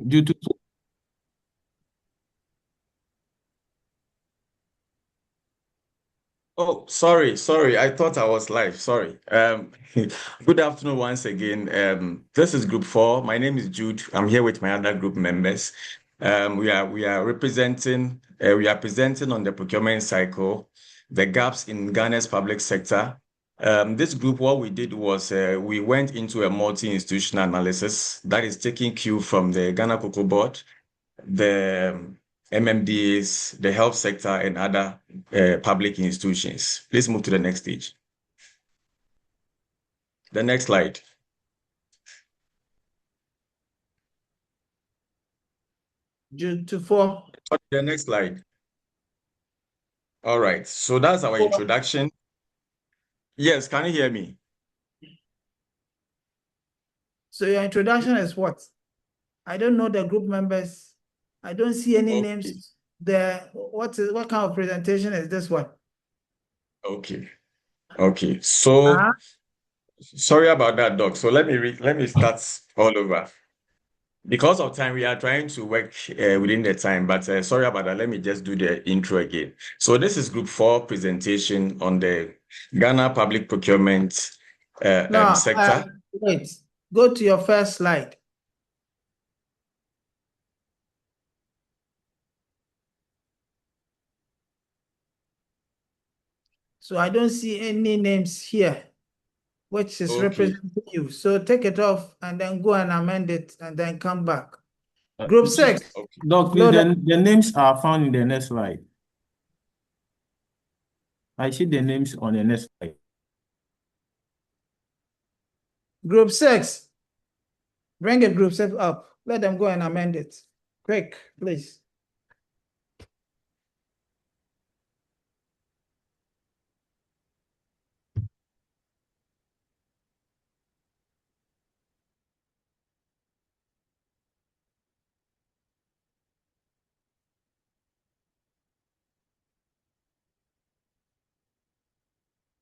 Due to Oh, sorry. I thought I was live. Sorry. Good afternoon once again. This is Group 4. My name is Jude. I'm here with my other group members. We are presenting on the procurement cycle, the gaps in Ghana's public sector. This group, what we did was we went into a multi-institutional analysis that is taking cue from the Ghana Cocoa Board, the MMDs, the health sector, and other public institutions. Please move to the next stage. The next slide. June to 4. The next slide. All right. So that's our introduction. Yes, can you hear me? So your introduction is what? I don't know the group members. I don't see any names there. What kind of presentation is this one? Okay. So sorry about that, Doc. So let me start all over. Because of time, we are trying to work within the time, but sorry about that. Let me just do the intro again. So this is Group 4 presentation on the Ghana public procurement sector. Wait, go to your first slide. So I don't see any names here, which is representing you. So take it off and then go and amend it and then come back. Group 6. Doc, please, the names are found in the next slide. I see the names on the next slide. Group 6. Bring it, Group 6 up. Let them go and amend it. Quick, please.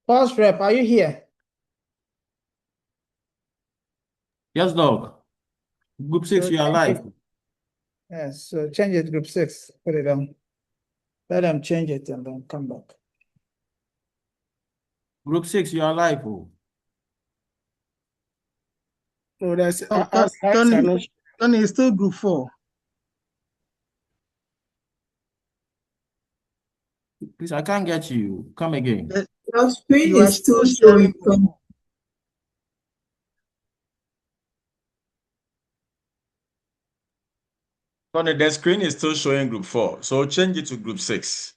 Pulse Rep, are you here? Yes, Doc. Group 6, So you are live. Yes, so change it, Group 6. Put it on. Let them change it and then come back. Group 6, you are live. Oh, that's Tony is still Group 4. please, I can't get you. Come again. Your screen is still showing. Tony, the screen is still showing Group 4, so change it to Group 6.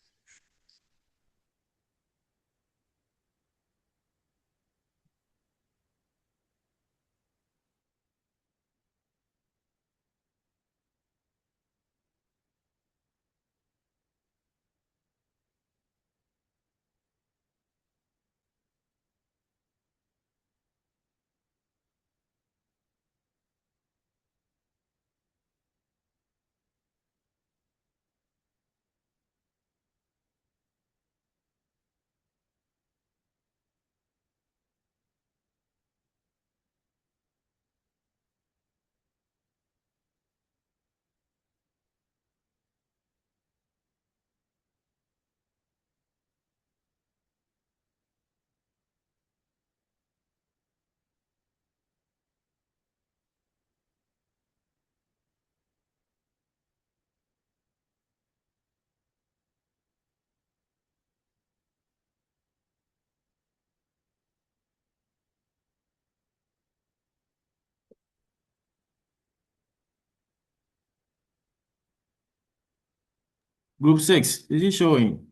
Group 6, is it showing?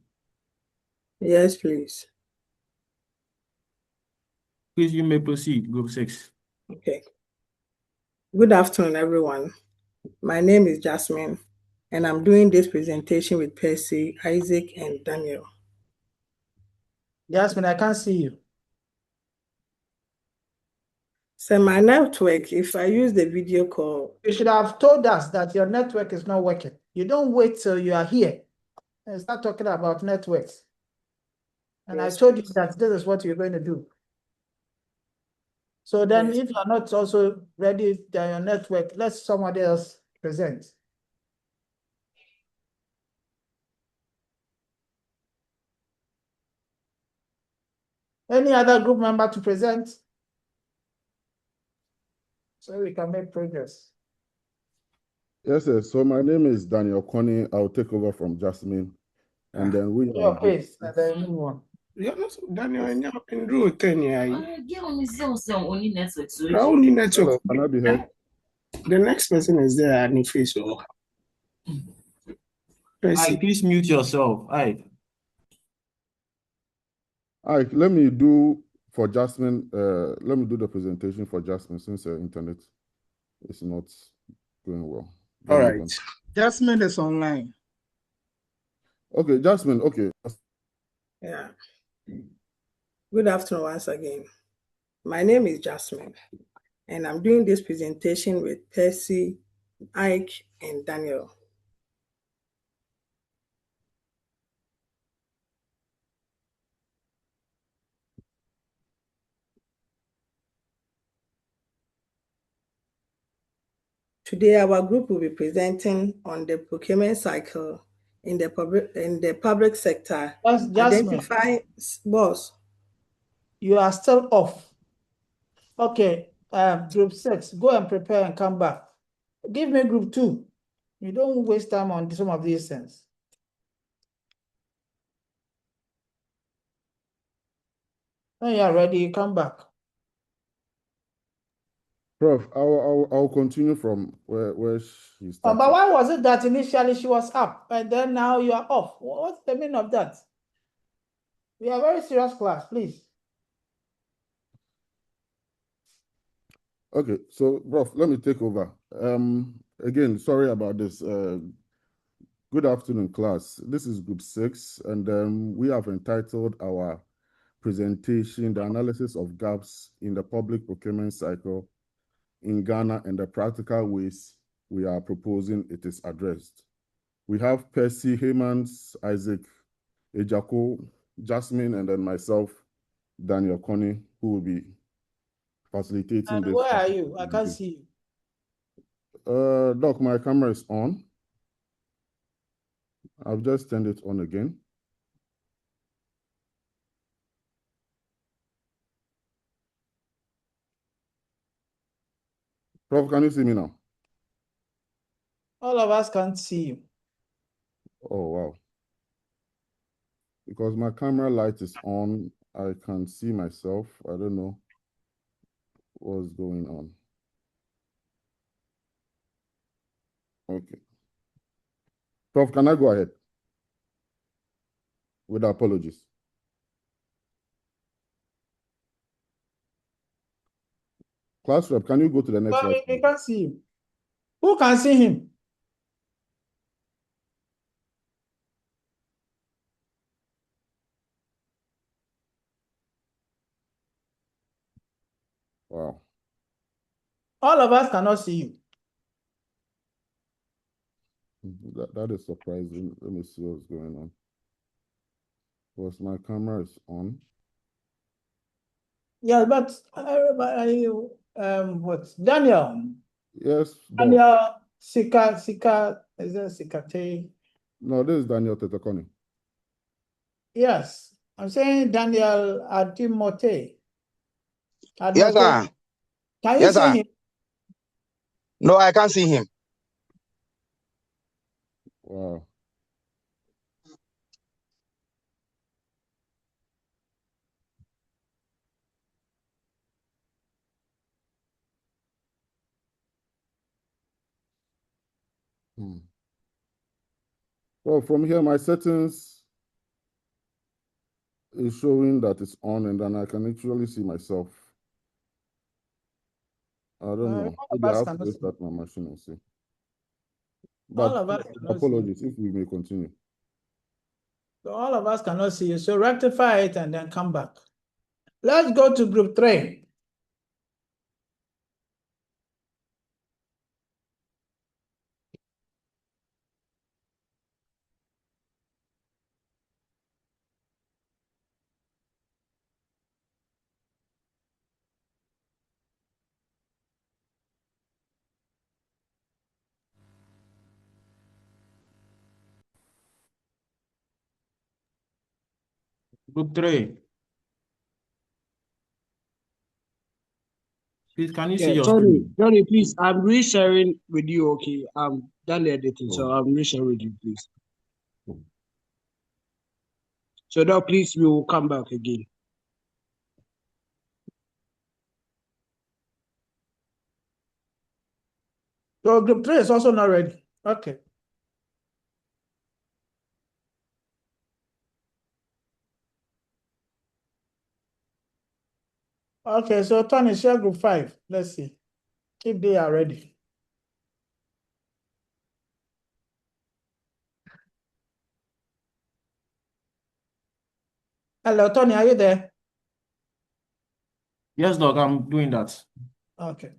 Yes, please. Please, you may proceed, Group 6. Okay. Good afternoon, everyone. My name is Jasmine, and I'm doing this presentation with Percy, Isaac, and Daniel. Jasmine, I can't see you. So my network, if I use the video call... You should have told us that your network is not working. You don't wait till you are here and start talking about networks. And yes, I told you that this is what you're going to do. So then if you're not also ready, then your network, let somebody else present. Any other group member to present? So we can make progress. Yes, sir. So my name is Daniel Connie. I'll take over from Jasmine. And then we Your case, and then move on. Daniel, and you can do 10 years. Hello, Only network. can I be heard? The next person is there, and if it's so. Please mute yourself. All right, let me do for Jasmine. Let me do the presentation for Jasmine since her internet is not going well. All right. Jasmine is online. Okay, Jasmine. Okay. Yeah. Good afternoon once again. My name is Jasmine, and I'm doing this presentation with Percy, Ike, and Daniel. Today, our group will be presenting on the procurement cycle in the public sector. Jasmine, boss. you are still off. Okay, group 6, go and prepare and come back. Give me group 2. You don't waste time on some of these things. When you are ready, come back. Prof, I'll continue from where she started. But why was it that initially she was up and then now you are off? What's the meaning of that? We are a very serious class, please. Okay, so Prof, let me take over. Again, sorry about this. Good afternoon, class. This is group 6, and we have entitled our presentation, The Analysis of Gaps in the Public Procurement Cycle in Ghana and the Practical Ways we are proposing it is addressed. We have Percy, Heymans, Isaac, Ejako, Jasmine, and then myself, Daniel Connie, who will be facilitating And this. where are you? I can't see you. Doc, my camera is on. I've just turned it on again. Prof, can you see me now? All of us can't see you. Oh, wow. Because my camera light is on, I can see myself. I don't know what's going on. Okay. Prof, can I go ahead? With apologies. Class rep, can you go to the next slide? We can't see you. Who can see him? Wow. All of us cannot see you. That is surprising. Let me see what's going on. Because my camera is on. Yeah, but what? Daniel. Yes. Daniel Sika, is that Sikate? No, this is Daniel Tetekoni. Yes. I'm saying Daniel Adimote. Yes, sir. Can you see him? No, I can't see him. Wow. Well, from here, my settings is showing that it's on, and then I can actually see myself. I don't know. Maybe I have to restart my machine and see. But apologies if we may continue. So all of us cannot see you. So rectify it and then come back. Let's go to group 3. Group 3. Please, can you see Yeah, your Tony, screen? Tony, please, I'm resharing with you, okay? I'm done the editing, so I'm resharing with you, please. So now, please, we will come back again. So group 3 is also not ready. Okay. Okay, so Tony, share group 5. Let's see if they are ready. Hello, Tony, are you there? Yes, Doc, I'm doing that. Okay.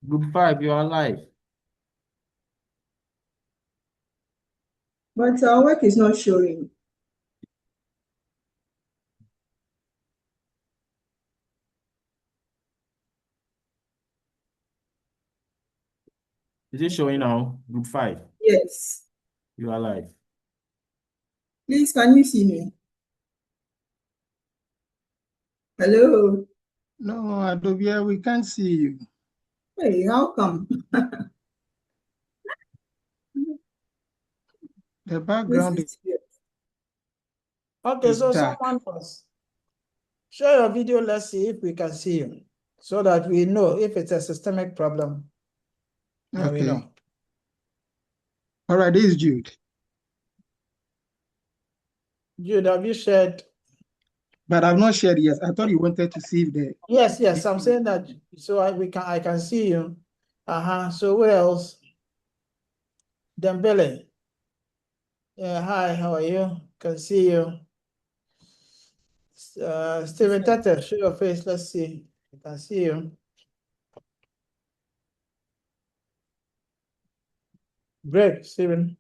Group 5, you are live. But our work is not showing. Is it showing now? Group 5, Yes. you are live. Please, can you see me? Hello. No, Adobe, we can't see you. Hey, how come? The This background is here. Okay, is so dark. someone was share your video. Let's see if we can see you so that we know if it's a systemic problem. Then we Okay. know. All right, this is Jude. Jude, have you shared? But I've not shared yet. I thought you wanted to see if the Yes, I'm saying that so I can see you. So where else? Dembele. Yeah, hi, how are you? Can see you. Stephen Tete, show your face. Let's see. I can see you. Great, Stephen.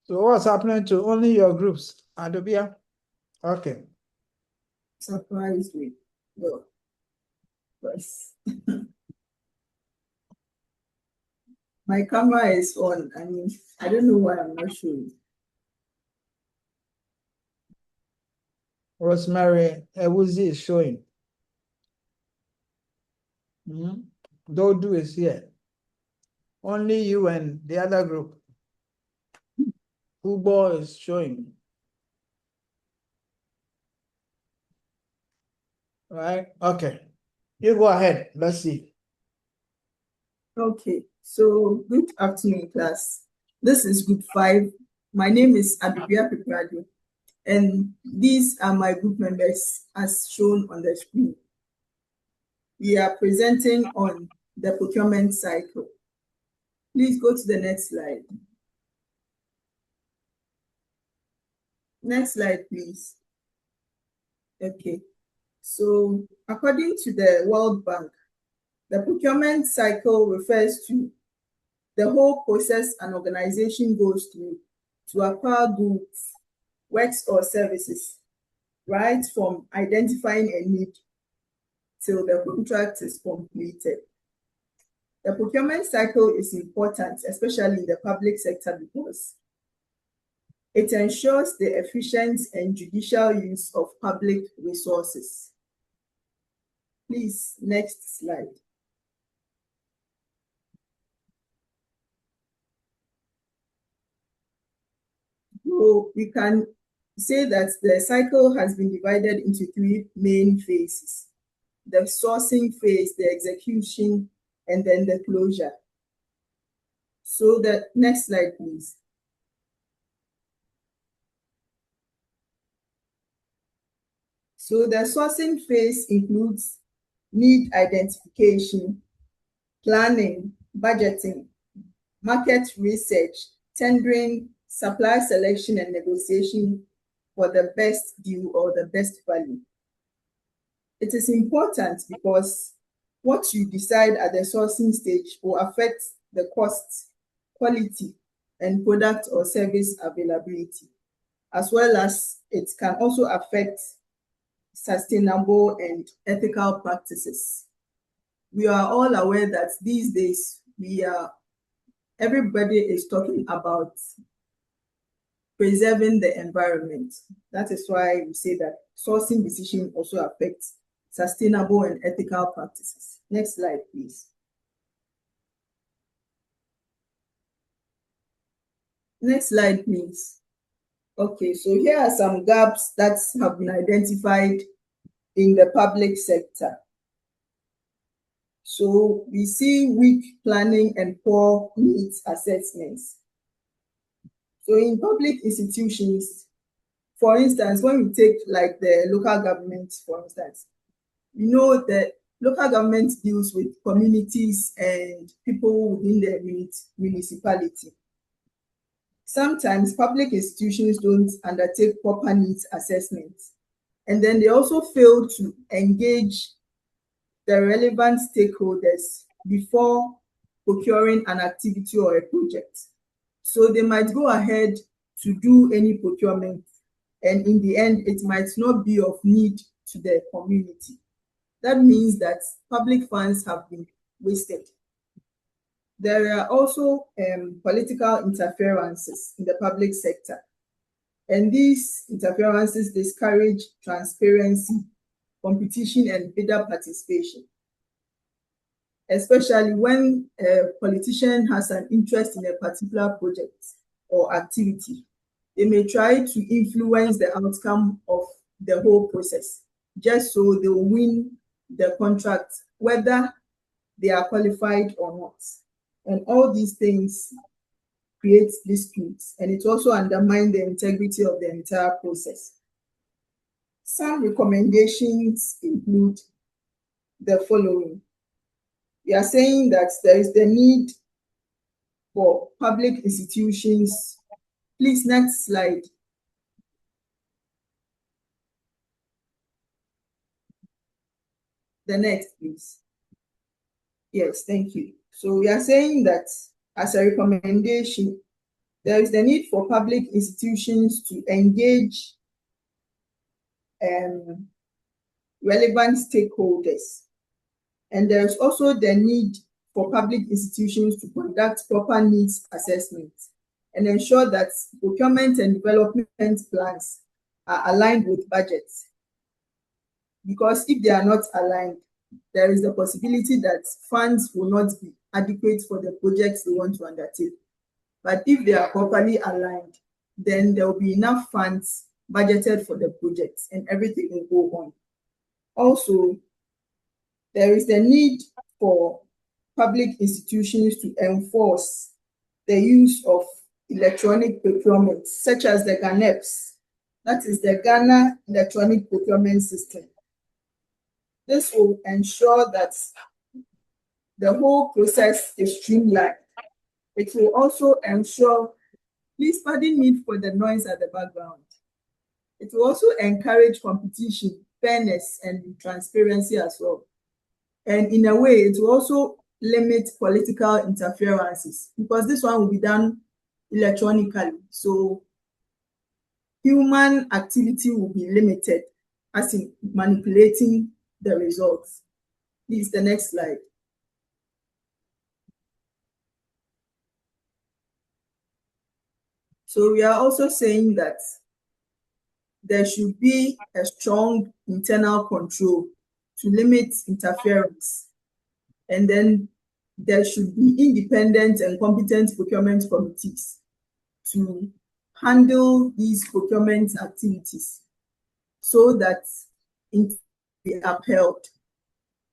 So what's happening to only your groups? Adobia? Okay. Surprised me. No. Yes. My camera is on. I mean, I don't know why I'm not showing. Rosemary Ewuzi is showing. Dodu is here. Only you and the other group. Ubo is showing. Right? Okay. You go ahead. Let's see. Okay, so good afternoon, class. This is group 5. My name is Adubia Peprado, and these are my group members as shown on the screen. We are presenting on the procurement cycle. Please go to the next slide. Next slide, please. Okay, so according to the World Bank, the procurement cycle refers to the whole process an organization goes through to acquire goods, works, or services, right from identifying a need till the contract is completed. The procurement cycle is important, especially in the public sector, because it ensures the efficient and judicial use of public resources. Please, next slide. So we can say that the cycle has been divided into 3 main phases: the sourcing phase, the execution, and then the closure. So the next slide, please. So the sourcing phase includes need identification, planning, budgeting, market research, tendering, supply selection, and negotiation for the best deal or the best value. It is important because what you decide at the sourcing stage will affect the cost, quality, and product or service availability, as well as it can also affect sustainable and ethical practices. We are all aware that these days everybody is talking about preserving the environment. That is why we say that sourcing decision also affects sustainable and ethical practices. Next slide, please. Next slide, please. Okay, so here are some gaps that have been identified in the public sector. So we see weak planning and poor needs assessments. So in public institutions, for instance, when we take like the local government, for instance, you know that local government deals with communities and people within the municipality. Sometimes public institutions don't undertake proper needs assessments, and then they also fail to engage the relevant stakeholders before procuring an activity or a project. So they might go ahead to do any procurement, and in the end, it might not be of need to the community. That means that public funds have been wasted. There are also political interferences in the public sector, and these interferences discourage transparency, competition, and bidder participation. Especially when a politician has an interest in a particular project or activity, they may try to influence the outcome of the whole process, just so they will win the contract, whether they are qualified or not. And all these things create disputes, and it also undermines the integrity of the entire process. Some recommendations include the following. We are saying that there is the need for public institutions. Please, next slide. The next, please. Yes, thank you. So we are saying that as a recommendation, there is the need for public institutions to engage relevant stakeholders. And there is also the need for public institutions to conduct proper needs assessments and ensure that procurement and development plans are aligned with budgets. Because if they are not aligned, there is the possibility that funds will not be adequate for the projects they want to undertake. But if they are properly aligned, then there will be enough funds budgeted for the projects and everything will go on. Also, there is the need for public institutions to enforce the use of electronic procurement, such as the GANEPS, that is the Ghana Electronic Procurement System. This will ensure that the whole process is streamlined. It will also ensure, please pardon me for the noise at the background. It will also encourage competition, fairness, and transparency as well. And in a way, it will also limit political interferences because this one will be done electronically. So human activity will be limited as in manipulating the results. Please, the next slide. So we are also saying that there should be a strong internal control to limit interference. And then there should be independent and competent procurement committees to handle these procurement activities so that it be upheld.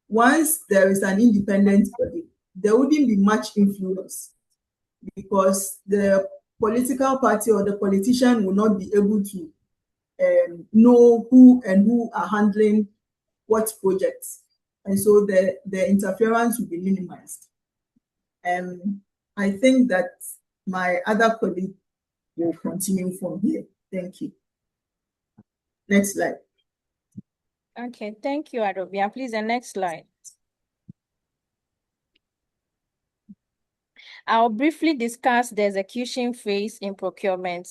Once there is an independent body, there wouldn't be much influence because the political party or the politician will not be able to know who are handling what projects. and so the interference will be minimized. I think that my other colleague will continue from here. Thank you. Next slide. Okay, thank you, Adobia. Please, the next slide. I'll briefly discuss the execution phase in procurement,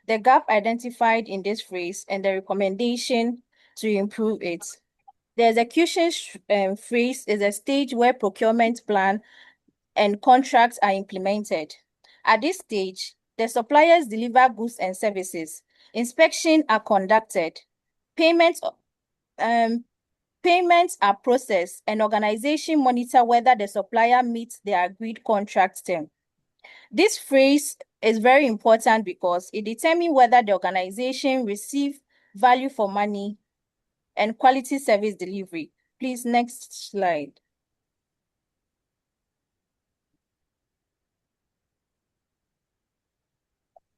the gap identified in this phase, and the recommendation to improve it. The execution phase is a stage where procurement plan and contracts are implemented. At this stage, the suppliers deliver goods and services. Inspections are conducted. Payments are processed, and organization monitor whether the supplier meets the agreed contract term. This phase is very important because it determines whether the organization receives value for money and quality service delivery. Please, next slide.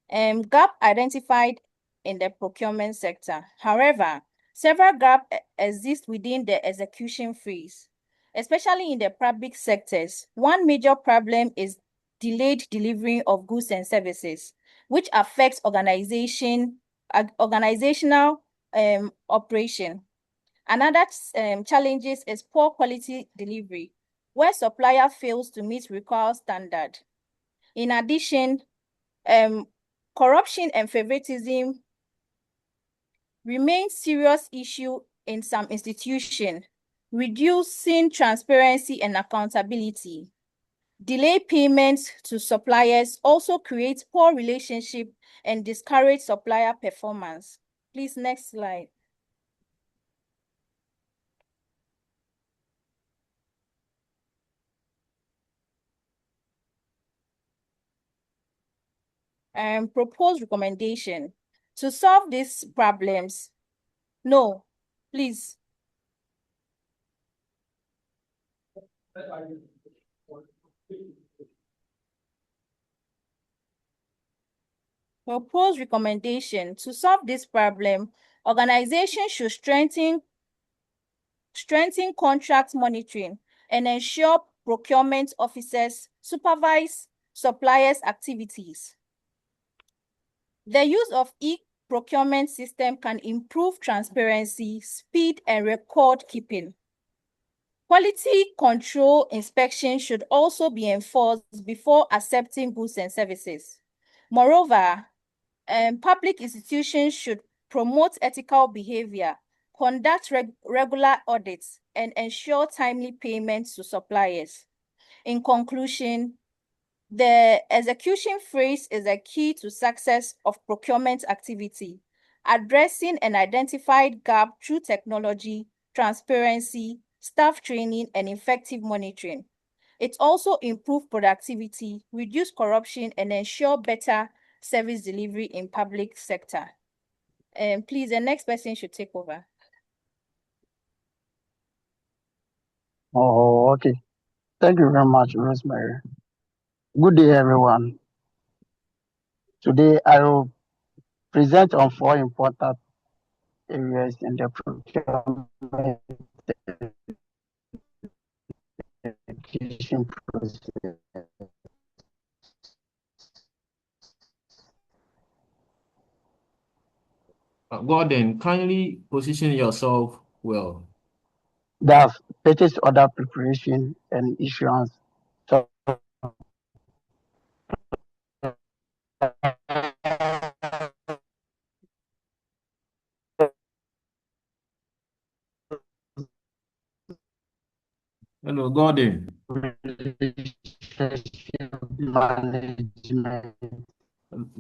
Gap identified in the procurement sector. However, several gaps exist within the execution phase, especially in the public sectors. One major problem is delayed delivery of goods and services, which affects organizational operation. Another challenges is poor quality delivery, where supplier fails to meet required standard. In addition, corruption and favoritism remain serious issue in some institutions, reducing transparency and accountability. Delayed payments to suppliers also create poor relationship and discourage supplier performance. Please, next slide. Proposed recommendation to solve these problems. No, please. Proposed recommendation to solve this problem, organizations should strengthen contract monitoring and ensure procurement officers supervise suppliers' activities. The use of e-procurement system can improve transparency, speed, and record keeping. Quality control inspection should also be enforced before accepting goods and services. Moreover, public institutions should promote ethical behavior, conduct regular audits, and ensure timely payments to suppliers. In conclusion, the execution phase is a key to success of procurement activity, addressing an identified gap through technology, transparency, staff training, and effective monitoring. It also improves productivity, reduce corruption, and ensure better service delivery in public sector. Please, the next person should take over. Oh, okay. Thank you very much, Rosemary. Good day, everyone. Today, I will present on 4 important areas in the procurement execution process. Gordon, kindly position yourself well. That's purchase order preparation and issuance. So, Hello, Gordon. management,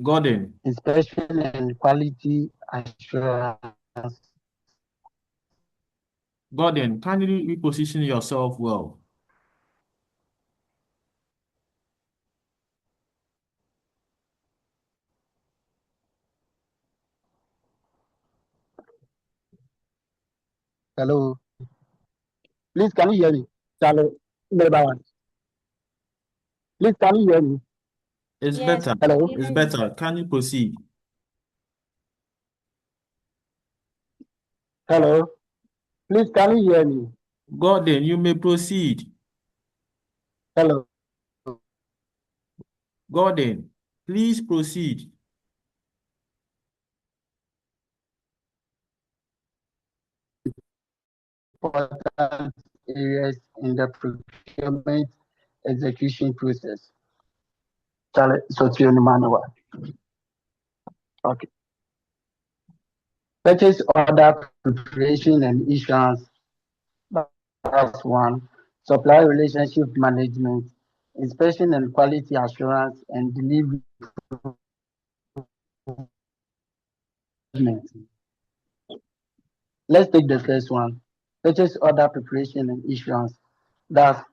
Gordon. inspection and quality assurance. Gordon, kindly reposition yourself well. Hello. Please, can you hear me? Charlie, please, can you hear me? It's Yes, better. Hello. It's better. Can you proceed? Hello. Please, can you hear me? Gordon, you may proceed. Hello. Gordon, please proceed. Important areas in the procurement execution process. Manual. Okay. Purchase order preparation and issuance. That's one. Supply relationship management, inspection and quality assurance, and delivery. Let's take the first one. Purchase order preparation and issuance. That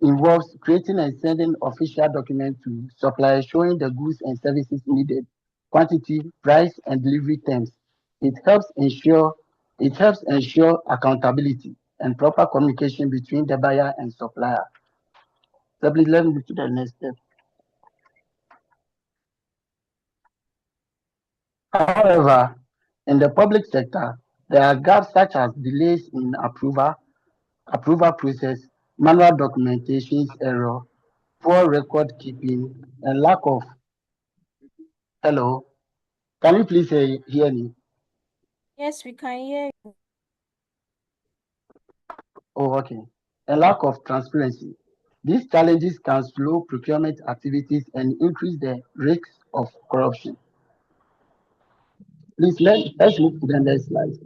involves creating and sending official documents to suppliers showing the goods and services needed, quantity, price, and delivery terms. It helps ensure accountability and proper communication between the buyer and supplier. So please let me move to the next step. However, in the public sector, there are gaps such as delays in approval process, manual documentation error, poor record keeping, and lack of. Hello, can you please hear me? Yes, we can hear you. Oh, okay. And lack of transparency. These challenges can slow procurement activities and increase the risks of corruption. Please let's move to the next slide.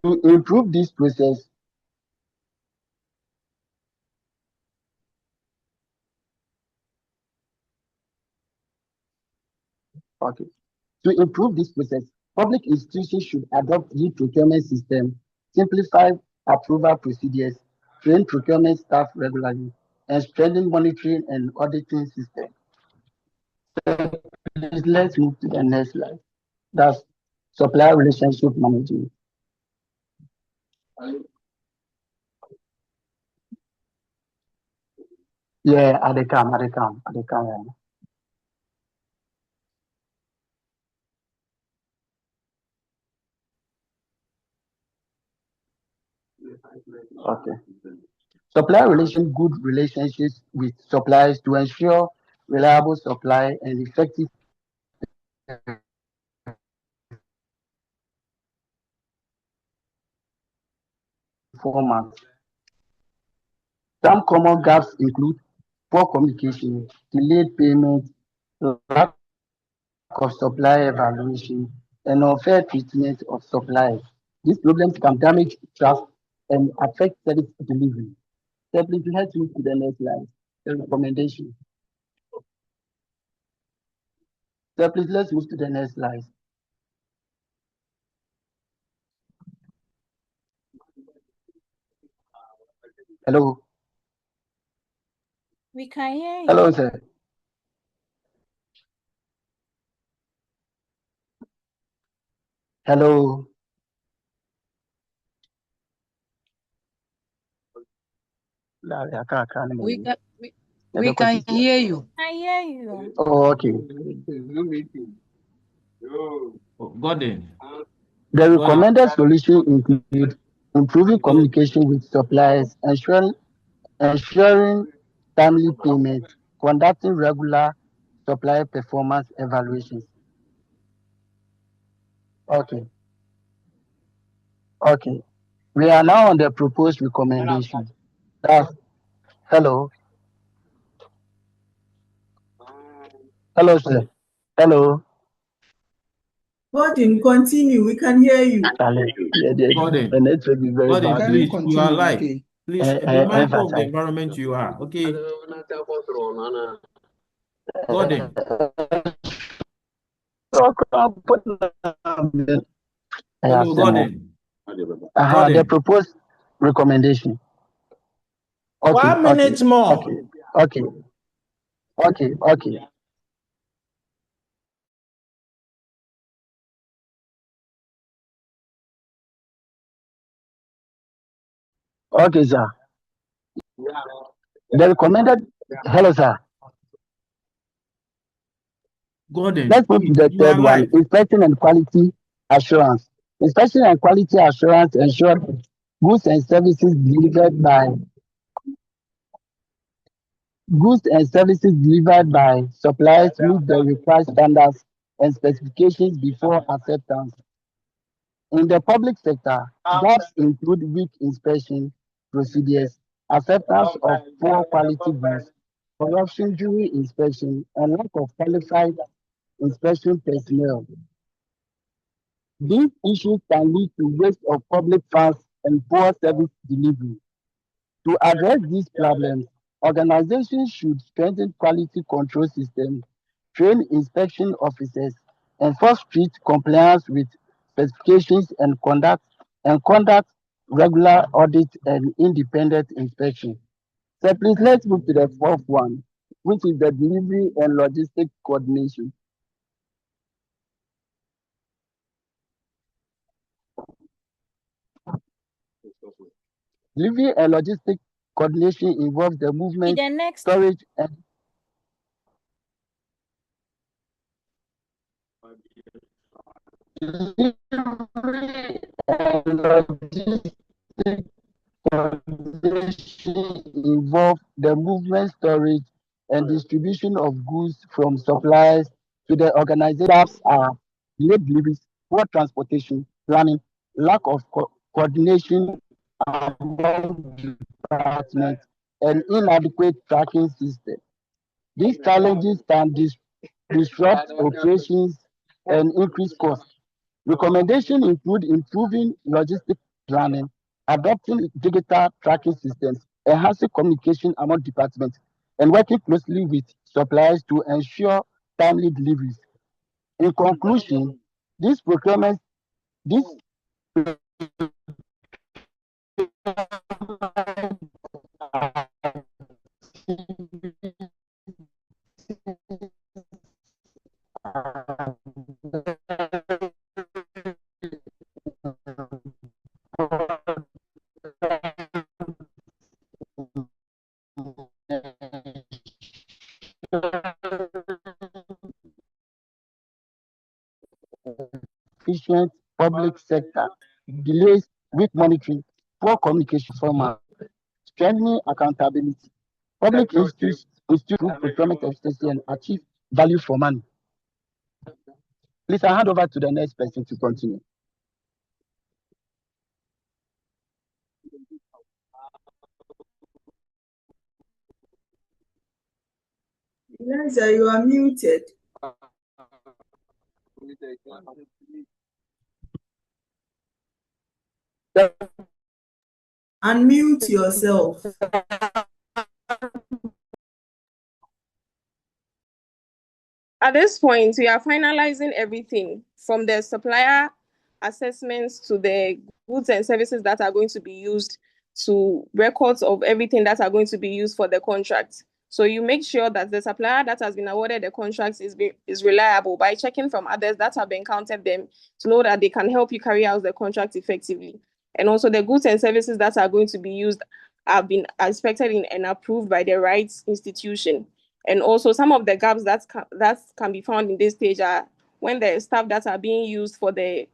To improve this process, okay. To improve this process, public institutions should adopt new procurement system, simplify approval procedures, train procurement staff regularly, and strengthen monitoring and auditing system. So please, let's move to the next slide. That's supplier relationship management. Yeah, at the come. Yeah. Okay. Good relationships with suppliers to ensure reliable supply and effective performance. Some common gaps include poor communication, delayed payment, lack of supply evaluation, and unfair treatment of suppliers. These problems can damage trust and affect service delivery. So please let's move to the next slide. The recommendation. So please let's move to the next slide. Hello. We can hear you. Hello, sir. Hello. We can hear you. I hear you. Oh, okay. Gordon. The recommended solution include improving communication with suppliers, ensuring timely payment, conducting regular supplier performance evaluations. Okay. Okay. We are now on the proposed recommendation. That's hello. Hello, sir. Hello. Gordon, continue. We can hear you. Gordon, the network is very Gordon, bad. please, you are live. okay? Please be mindful of the environment you are. Okay. Gordon. Hello, Gordon. The proposed recommendation. Okay, 1 minute more. Okay. Okay, sir. The recommended. Hello, sir. Gordon, Let's move to the you are third one: live. inspection and quality assurance. Inspection and quality assurance ensure goods and services delivered by suppliers meet the required standards and specifications before acceptance. In the public sector, gaps include weak inspection procedures, acceptance of poor quality goods, corruption during inspection, and lack of qualified inspection personnel. These issues can lead to waste of public funds and poor service delivery. To address these problems, organizations should strengthen quality control systems, train inspection officers, enforce strict compliance with specifications, and conduct regular audits and independent inspection. So please let's move to the fourth one, which is the delivery and logistic coordination. Delivery and logistic coordination involves the movement, storage, and delivery and logistic coordination involve the movement, storage, and distribution of goods from suppliers to the organization. Gaps are delayed deliveries, poor transportation planning, lack of coordination among departments, and inadequate tracking system. These challenges can disrupt operations and increase costs. Recommendations include improving logistic planning, adopting digital tracking systems, enhancing communication among departments, and working closely with suppliers to ensure timely deliveries. In conclusion, this procurement efficient public sector, delays, weak monitoring, poor communication format, strengthening accountability. Public institutes improve procurement efficiency and achieve value for money. Please, I hand over to the next person to continue. Eliza, you are muted. Unmute yourself. At this point, we are finalizing everything from the supplier assessments to the goods and services that are going to be used to records of everything that are going to be used for the contract. So you make sure that the supplier that has been awarded the contracts is reliable by checking from others that have encountered them to know that they can help you carry out the contract effectively. And also the goods and services that are going to be used have been inspected and approved by the right institution. And also some of the gaps that can be found in this stage are when the staff that are being used for the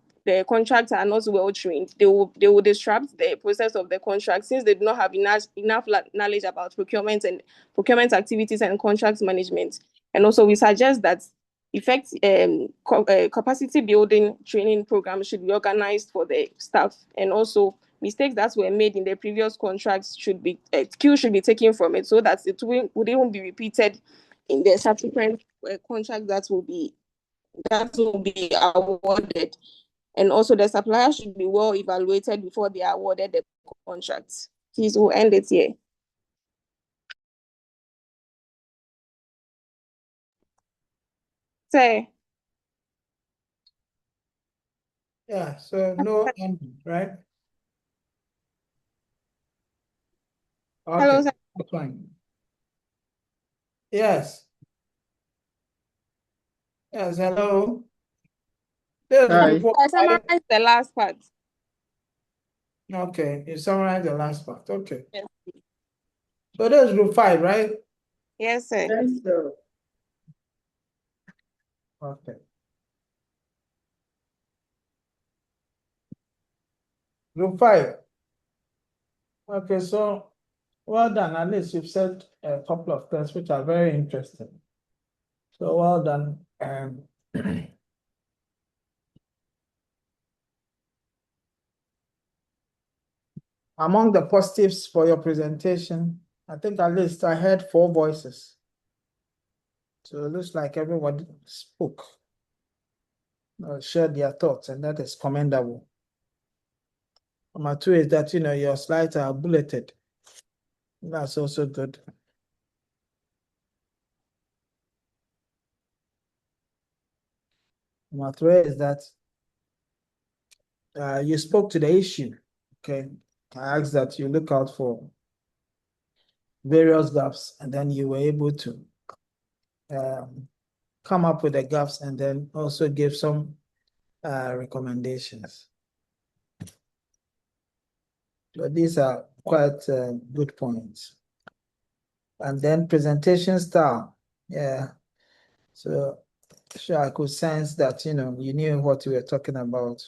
contracts are not well trained. They will disrupt the process of the contract since they do not have enough knowledge about procurement activities and contract management. And also we suggest that capacity building training programs should be organized for the staff, and also mistakes that were made in the previous contracts should be taken from it so that it wouldn't be repeated in the subsequent contract that will be awarded. And also the supplier should be well evaluated before they are awarded the contracts. Please, we'll end it here. Say. Yeah, so no ending, right? Okay, Hello, sir. that's fine. Yes. Yes, hello. Hi. I summarized the last part. Okay, you summarized the last part. Okay. Yes. So that's group 5, right? Yes, sir. Yes, sir. Okay. Group 5. Okay, so well done. At least you've said a couple of things which are very interesting. So well done. Among the positives for your presentation, I think at least I heard 4 voices. So it looks like everyone spoke, shared their thoughts, and that is commendable. Number 2 is that, your slides are bulleted. That's also good. Number 3 is that you spoke to the issue. Okay. I asked that you look out for various gaps, and then you were able to come up with the gaps and then also give some recommendations. So these are quite good points. And then presentation style. Yeah. So sure, I could sense that, you knew what you were talking about.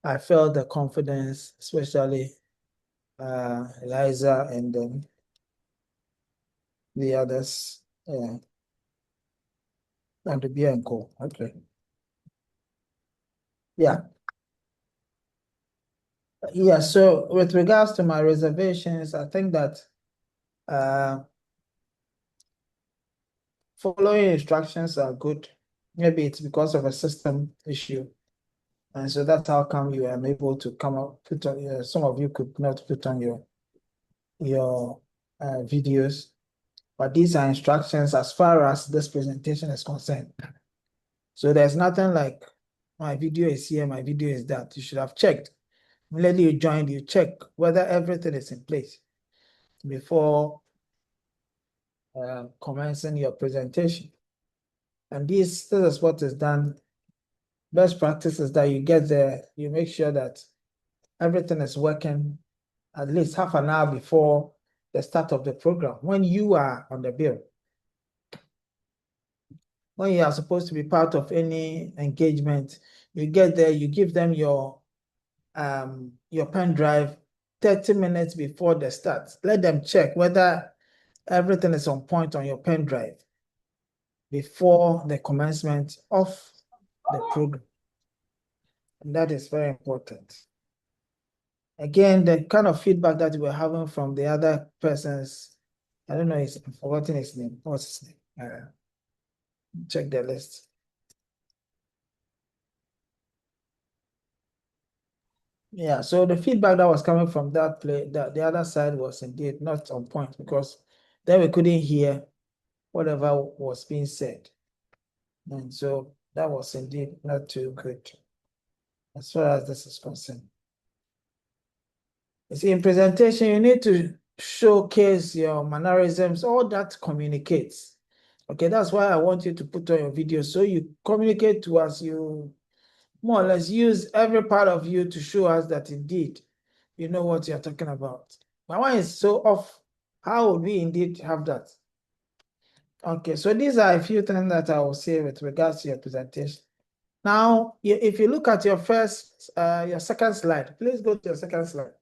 I felt the confidence, especially Eliza and then the others. And the Bianco. Okay. Yeah. Yeah, so with regards to my reservations, I think that following instructions are good. Maybe it's because of a system issue. And so that's how come you are unable to come up, put on, some of you could not put on your videos. But these are instructions as far as this presentation is concerned. So there's nothing like my video is here, my video is that. You should have checked. Immediately you joined, you check whether everything is in place before commencing your presentation. And this is what is done. Best practice is that you get there, you make sure that everything is working at least half an hour before the start of the program, when you are on the bill. When you are supposed to be part of any engagement, you get there, you give them your pen drive 30 minutes before the start. Let them check whether everything is on point on your pen drive before the commencement of the program. And that is very important. Again, the kind of feedback that we're having from the other persons, I don't know, I've forgotten his name. What's his name? Check the list. Yeah, so the feedback that was coming from that the other side was indeed not on point, because then we couldn't hear whatever was being said. And so that was indeed not too good as far as this is concerned. You see, in presentation, you need to showcase your mannerisms, all that communicates. Okay, that's why I want you to put on your video, so you communicate to us, you more or less use every part of you to show us that indeed you know what you're talking about. My one is so off. How would we indeed have that? Okay, so these are a few things that I will say with regards to your presentation. Now, if you look at your second slide, please go to your second slide.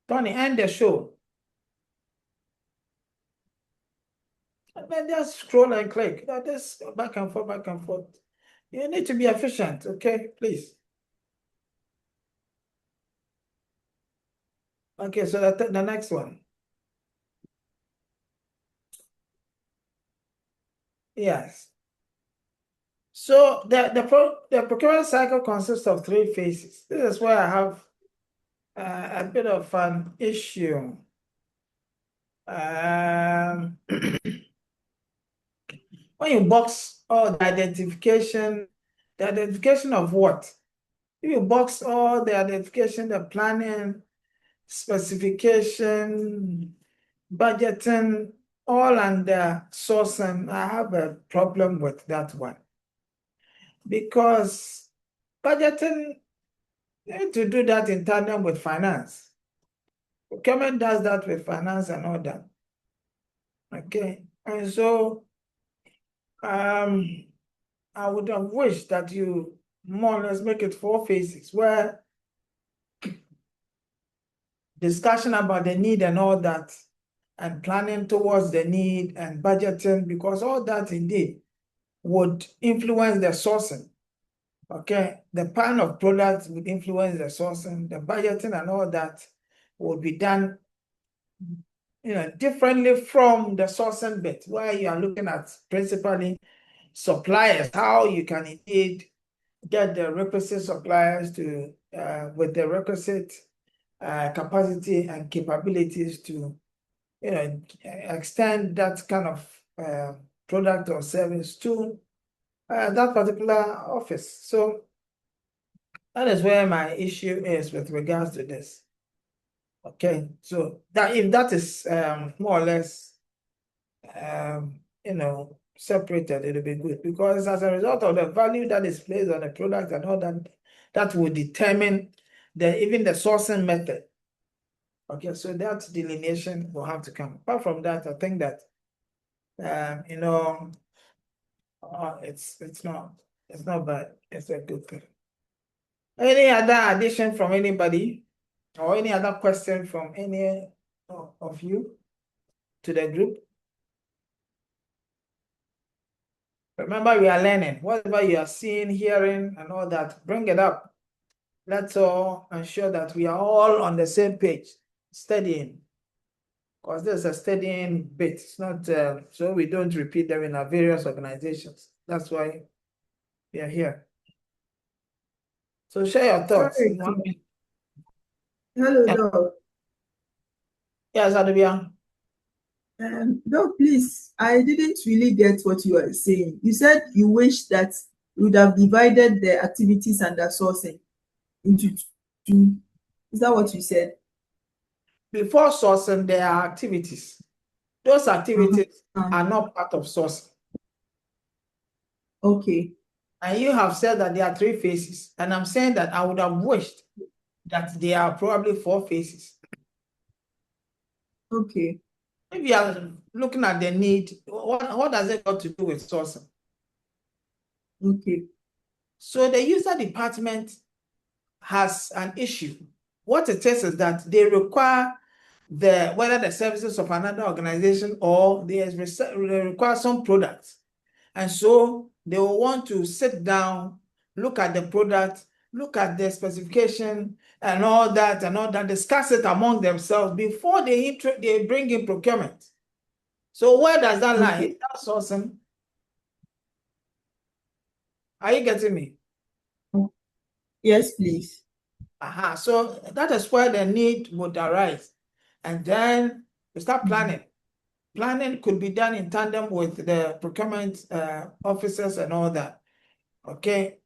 Tony, end the show. And then just scroll and click. Just back and forth, back and forth. You need to be efficient, okay? Please. Okay, so the next one. Yes. So the procurement cycle consists of 3 phases. This is where I have a bit of an issue. When you box all the identification of what? If you box all the identification, the planning, specification, budgeting, all under sourcing, I have a problem with that one. Because budgeting, you need to do that in tandem with finance. Procurement does that with finance and all that. Okay, and so I would have wished that you more or less make it 4 phases where discussion about the need and all that, and planning towards the need and budgeting, because all that indeed would influence the sourcing. Okay, the pan of products would influence the sourcing, the budgeting and all that will be done, differently from the sourcing bit, where you are looking at principally suppliers, how you can indeed get the requisite suppliers to, with the requisite capacity and capabilities to, extend that kind of product or service to that particular office. So that is where my issue is with regards to this. Okay, so that if that is more or less separated, it'll be good, because as a result of the value that is placed on the product and all that, that will determine even the sourcing method. Okay, so that delineation will have to come. Apart from that, I think that it's not bad. It's a good thing. Any other addition from anybody, or any other question from any of you to the group? Remember, we are learning. Whatever you are seeing, hearing, and all that, bring it up. Let's all ensure that we are all on the same page, studying. Because there's a studying bit. It's not so we don't repeat them in our various organizations. That's why we are here. So share your thoughts. Sorry. Hello, Doc. Yes, Adubia. Doc, please, I didn't really get what you are saying. You said you wish that you would have divided the activities under sourcing into 2. Is that what you said? Before sourcing, there are activities. Those activities are not part of sourcing. Okay. And you have said that there are 3 phases. And I'm saying that I would have wished that there are probably 4 phases. Okay. If you are looking at the need, what does it got to do with sourcing? Okay. So the user department has an issue. What it is that they require whether the services of another organization or they require some products. And so they will want to sit down, look at the product, look at the specification and all that, discuss it among themselves before they bring in procurement. So where does that lie? Is that sourcing? Are you getting me? Yes, please. So that is where the need would arise. And then we start planning. Planning could be done in tandem with the procurement officers and all that. Okay.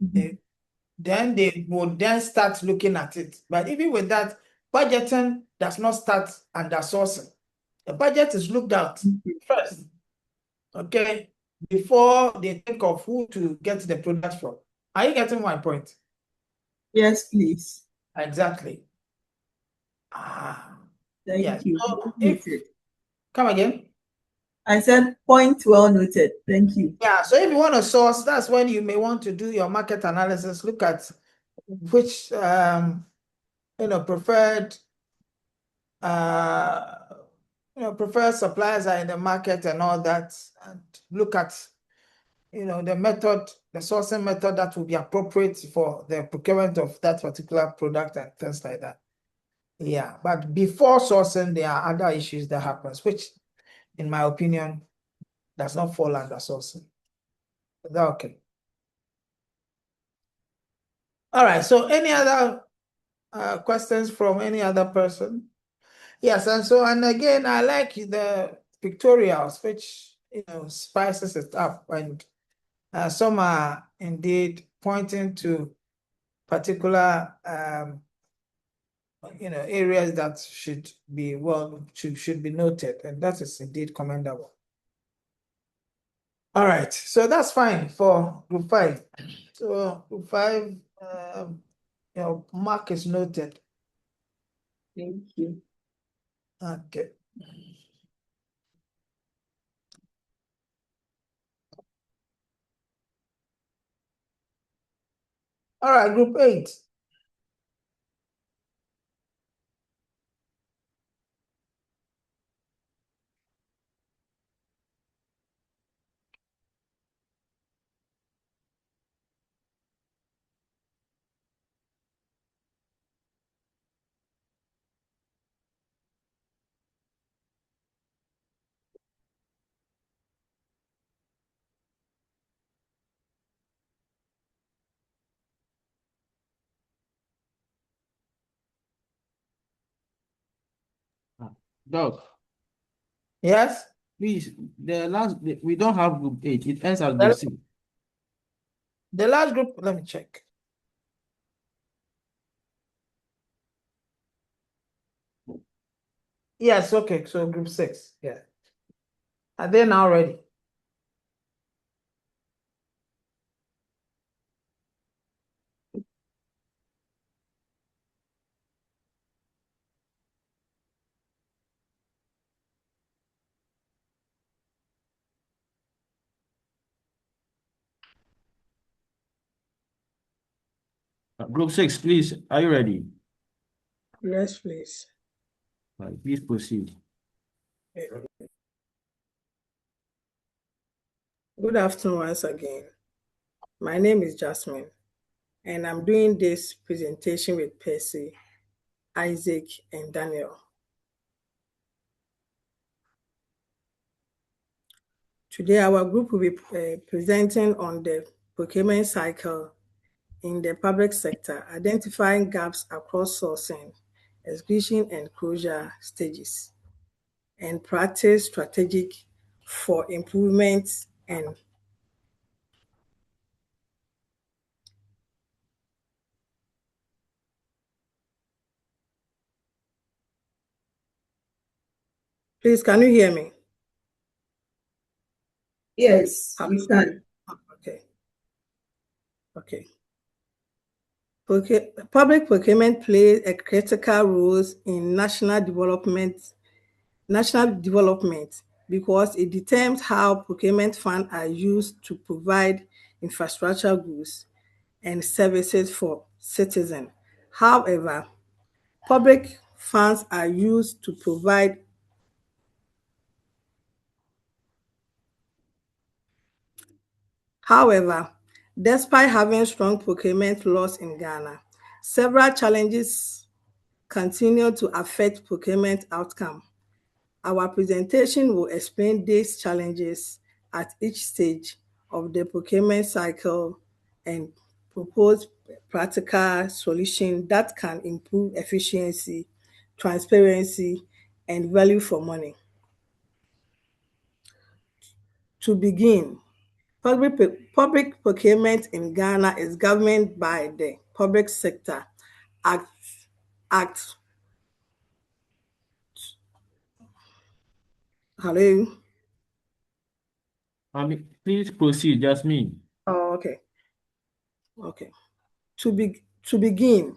Then they would then start looking at it. But even with that, budgeting does not start under sourcing. The budget is looked at first. Okay. Before they think of who to get the product from. Are you getting my point? Yes, please. Exactly. Thank you. So come again? I said point well noted. Thank you. Yeah, so if you want to source, that's when you may want to do your market analysis, look at which preferred preferred suppliers are in the market and all that, and look at the method, the sourcing method that will be appropriate for the procurement of that particular product and things like that. Yeah, but before sourcing, there are other issues that happens, which, in my opinion, does not fall under sourcing. Is that okay? All right, so any other questions from any other person? Yes, and again, I like the pictorials, which spices it up, and some are indeed pointing to particular areas that should be should be noted, and that is indeed commendable. All right, so that's fine for group 5. So group 5, your mark is noted. Thank you. Okay. All right, group 8. Doc, Yes? please, we don't have group 8. It ends at group 6. The last group, let me check. Yes, okay, so group 6, yeah. Are they now ready? Group 6, please, are you ready? Yes, please. Right, please proceed. Good afternoon once again. My name is Jasmine, and I'm doing this presentation with Percy, Isaac, and Daniel. Today, our group will be presenting on the procurement cycle in the public sector, identifying gaps across sourcing, execution, and closure stages, and practice strategic for improvements and please, can you hear me? Yes, we can. Okay. Public procurement plays a critical role in national development because it determines how procurement funds are used to provide infrastructure goods and services for citizens. However, public funds are used to provide However, despite having strong procurement laws in Ghana, several challenges continue to affect procurement outcome. Our presentation will explain these challenges at each stage of the procurement cycle and propose practical solutions that can improve efficiency, transparency, and value for money. To begin, public procurement in Ghana is governed by the Public Sector Act. Hello? Please proceed, Jasmine. Oh, okay. Okay. To begin,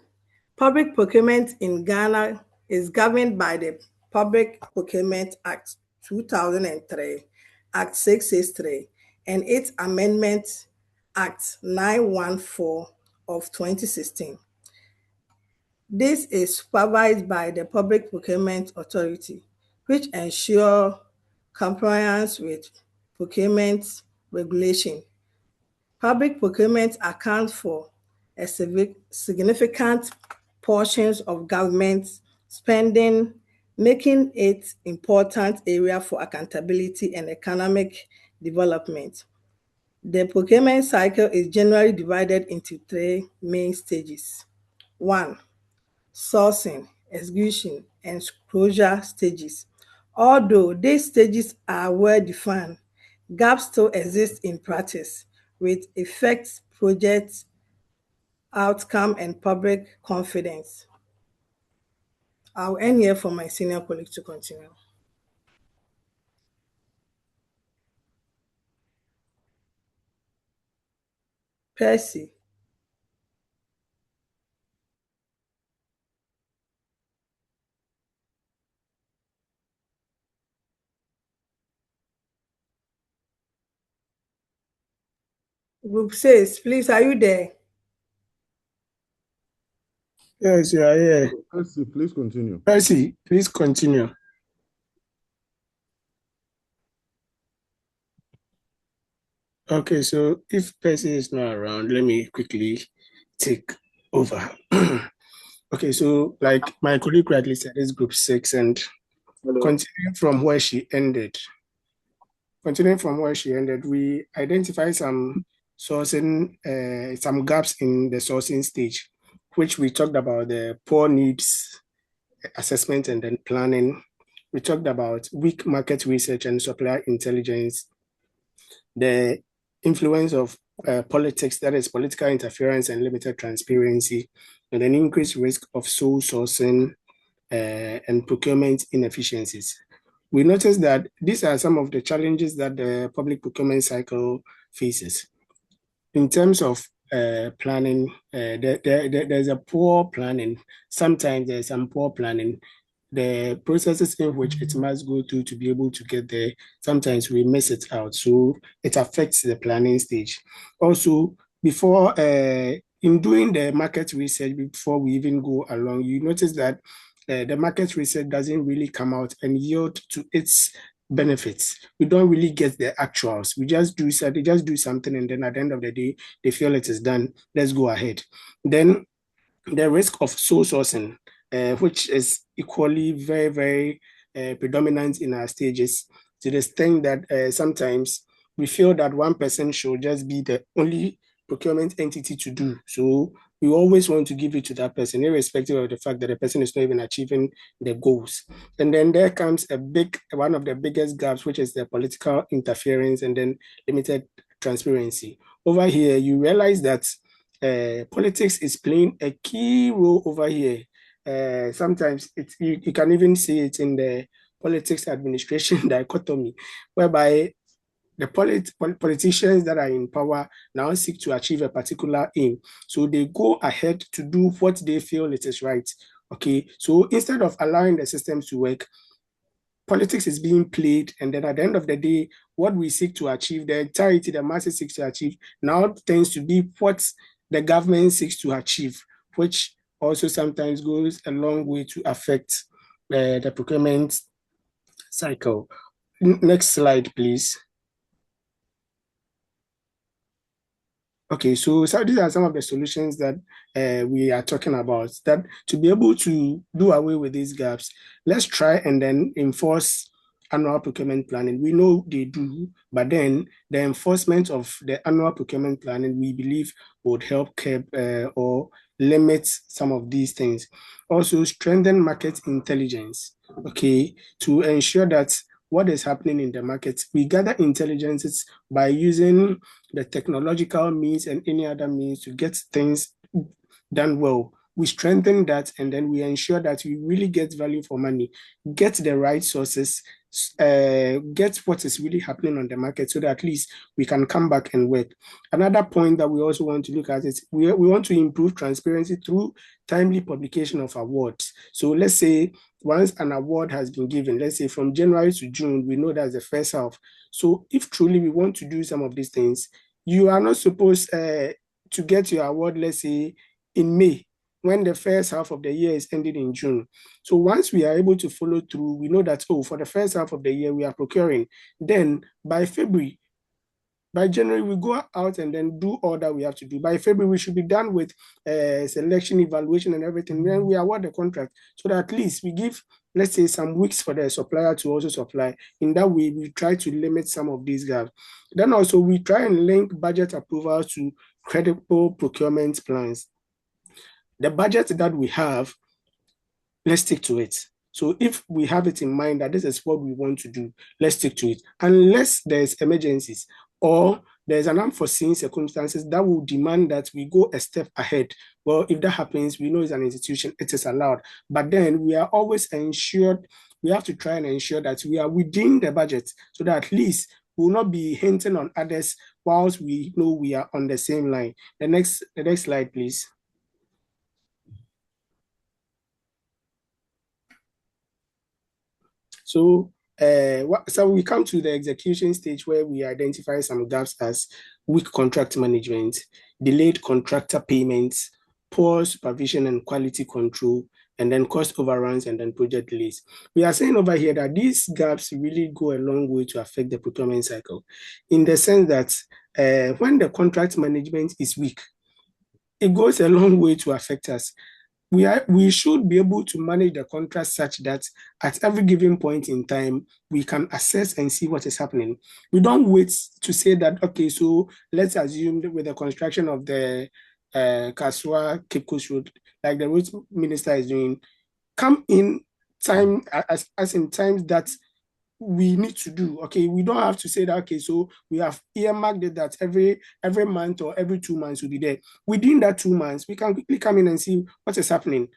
public procurement in Ghana is governed by the Public Procurement Act 2003, Act 663, and its Amendment Act 914 of 2016. This is supervised by the Public Procurement Authority, which ensure compliance with procurement regulation. Public procurement accounts for a significant portions of government spending, making it important area for accountability and economic development. The procurement cycle is generally divided into 3 main stages. 1. Sourcing, execution, and closure stages. Although these stages are well defined, gaps still exist in practice, which affects project outcome and public confidence. I'll end here for my senior colleague to continue. Percy. Group 6, please, are you there? Yes, you are here. Percy, please continue. Percy, please continue. Okay, so if Percy is not around, let me quickly take over. Okay, so like my colleague rightly said, it's group 6, and continuing from where she ended, we identify some sourcing, some gaps in the sourcing stage, which we talked about the poor needs assessment and then planning. We talked about weak market research and supplier intelligence, the influence of politics, that is political interference and limited transparency, and an increased risk of sole sourcing and procurement inefficiencies. We noticed that these are some of the challenges that the public procurement cycle faces. In terms of planning, there's a poor planning. Sometimes there's some poor planning. The processes in which it must go through to be able to get there, sometimes we miss it out. So it affects the planning stage. Also, before in doing the market research, before we even go along, you notice that the market research doesn't really come out and yield to its benefits. We don't really get the actuals. They just do something, and then at the end of the day, they feel it is done. Let's go ahead. Then the risk of sole sourcing, which is equally very, very predominant in our stages, to the extent that sometimes we feel that one person should just be the only procurement entity to do. So we always want to give it to that person, irrespective of the fact that the person is not even achieving the goals. And then there comes one of the biggest gaps, which is the political interference and then limited transparency. Over here, you realize that politics is playing a key role over here. Sometimes you can even see it in the politics administration dichotomy, whereby the politicians that are in power now seek to achieve a particular aim. So they go ahead to do what they feel it is right. Okay, so instead of allowing the systems to work, politics is being played, and then at the end of the day, what we seek to achieve, the entirety the masses seek to achieve, now tends to be what the government seeks to achieve, which also sometimes goes a long way to affect the procurement cycle. Next slide, please. Okay, so these are some of the solutions that we are talking about, that to be able to do away with these gaps, let's try and then enforce annual procurement planning. We know they do, but then the enforcement of the annual procurement planning, we believe, would help curb or limit some of these things. Also, strengthen market intelligence, okay, to ensure that what is happening in the market, we gather intelligences by using the technological means and any other means to get things done well. We strengthen that, and then we ensure that we really get value for money, get the right sources, get what is really happening on the market, so that at least we can come back and work. Another point that we also want to look at is we want to improve transparency through timely publication of awards. So let's say once an award has been given, let's say from January to June, we know that's the first half. So if truly we want to do some of these things, you are not supposed to get your award, let's say, in May, when the first half of the year is ending in June. So once we are able to follow through, we know that, for the first half of the year, we are procuring. Then by February, by January, we go out and then do all that we have to do. By February, we should be done with selection, evaluation, and everything. Then we award the contract, so that at least we give, let's say, some weeks for the supplier to also supply. In that way, we try to limit some of these gaps. Then also, we try and link budget approvals to credible procurement plans. The budget that we have, let's stick to it. So if we have it in mind that this is what we want to do, let's stick to it. Unless there's emergencies or there's an unforeseen circumstances that will demand that we go a step ahead. Well, if that happens, we know it's an institution, it is allowed. But then we are always ensured, we have to try and ensure that we are within the budget so that at least we will not be hinting on others whilst we know we are on the same line. The next slide, please. So we come to the execution stage where we identify some gaps as weak contract management, delayed contractor payments, poor supervision and quality control, and then cost overruns and then project delays. We are saying over here that these gaps really go a long way to affect the procurement cycle, in the sense that when the contract management is weak, it goes a long way to affect us. We should be able to manage the contract such that at every given point in time, we can assess and see what is happening. We don't wait to say that, okay, so let's assume that with the construction of the Kaswa Cape Coast Road, like the road minister is doing, come in time, as in times that we need to do. Okay, we don't have to say that, okay, so we have earmarked it that every month or every 2 months will be there. Within that 2 months, we can quickly come in and see what is happening.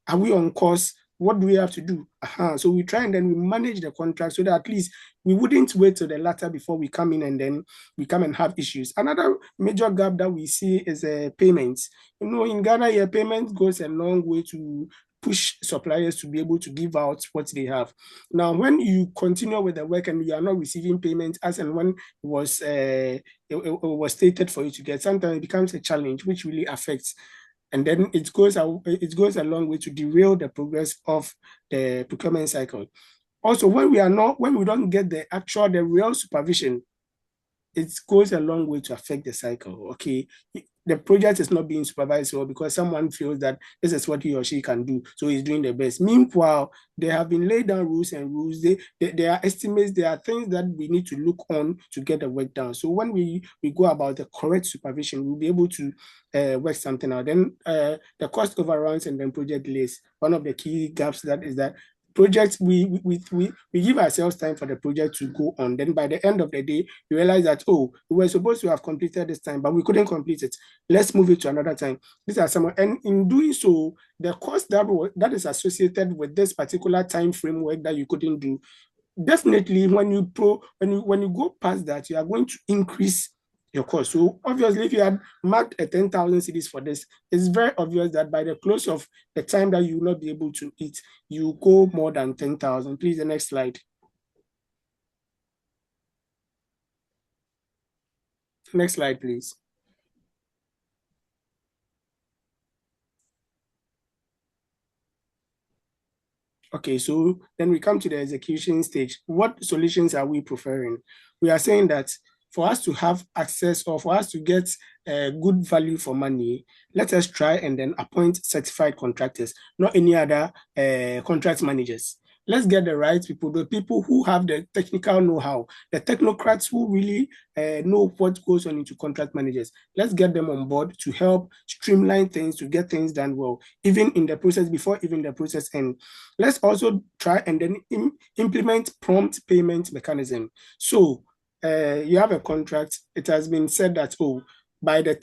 Are we on course? What do we have to do? So we try and then we manage the contract so that at least we wouldn't wait till the latter before we come in and then we come and have issues. Another major gap that we see is payments. You know, in Ghana, here, payment goes a long way to push suppliers to be able to give out what they have. Now, when you continue with the work and you are not receiving payment as and when it was stated for you to get, sometimes it becomes a challenge, which really affects. And then it goes a long way to derail the progress of the procurement cycle. Also, when we don't get the real supervision, it goes a long way to affect the cycle. Okay, the project is not being supervised well because someone feels that this is what he or she can do, so he's doing the best. Meanwhile, there have been laid down rules and rules. There are estimates, there are things that we need to look on to get the work done. So when we go about the correct supervision, we'll be able to work something out. Then the cost overruns and then project delays. One of the key gaps that is that projects, we give ourselves time for the project to go on. Then by the end of the day, you realize that, oh, we were supposed to have completed this time, but we couldn't complete it. Let's move it to another time. These are some, and in doing so, the cost that is associated with this particular time framework that you couldn't do, definitely when you go past that, you are going to increase your cost. So obviously, if you had marked a 10,000 cedis for this, it's very obvious that by the close of the time that you will not be able to eat, you go more than 10,000. Please, the next slide. Next slide, please. Okay, so then we come to the execution stage. What solutions are we preferring? We are saying that for us to have access or for us to get good value for money, let us try and then appoint certified contractors, not any other contract managers. Let's get the right people, the people who have the technical know-how, the technocrats who really know what goes on into contract managers. Let's get them on board to help streamline things, to get things done well, even in the process, before even the process ends. Let's also try and then implement prompt payment mechanism. So you have a contract, it has been said that, oh, by the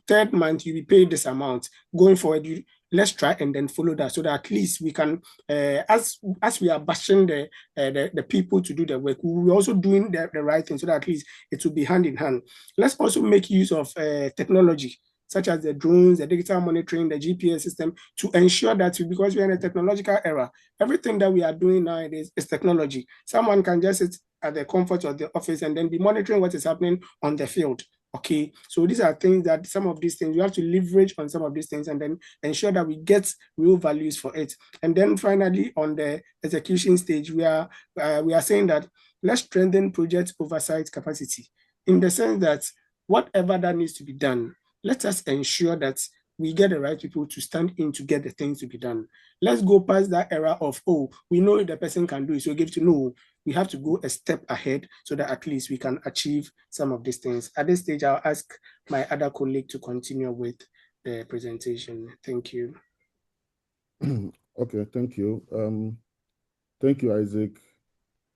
third month, you will pay this amount. Going forward, let's try and then follow that so that at least we can, as we are bashing the people to do the work, we're also doing the right thing so that at least it will be hand in hand. Let's also make use of technology, such as the drones, the digital monitoring, the GPS system, to ensure that because we're in a technological era, everything that we are doing nowadays is technology. Someone can just sit at the comfort of the office and then be monitoring what is happening on the field. Okay, so these are things that some of these things we have to leverage on some of these things and then ensure that we get real values for it. And then finally, on the execution stage, we are saying that let's strengthen project oversight capacity in the sense that whatever that needs to be done, let us ensure that we get the right people to stand in to get the things to be done. Let's go past that era of, oh, we know the person can do it, so give to know. We have to go a step ahead so that at least we can achieve some of these things. At this stage, I'll ask my other colleague to continue with the presentation. Thank you. Okay, thank you. Thank you, Isaac.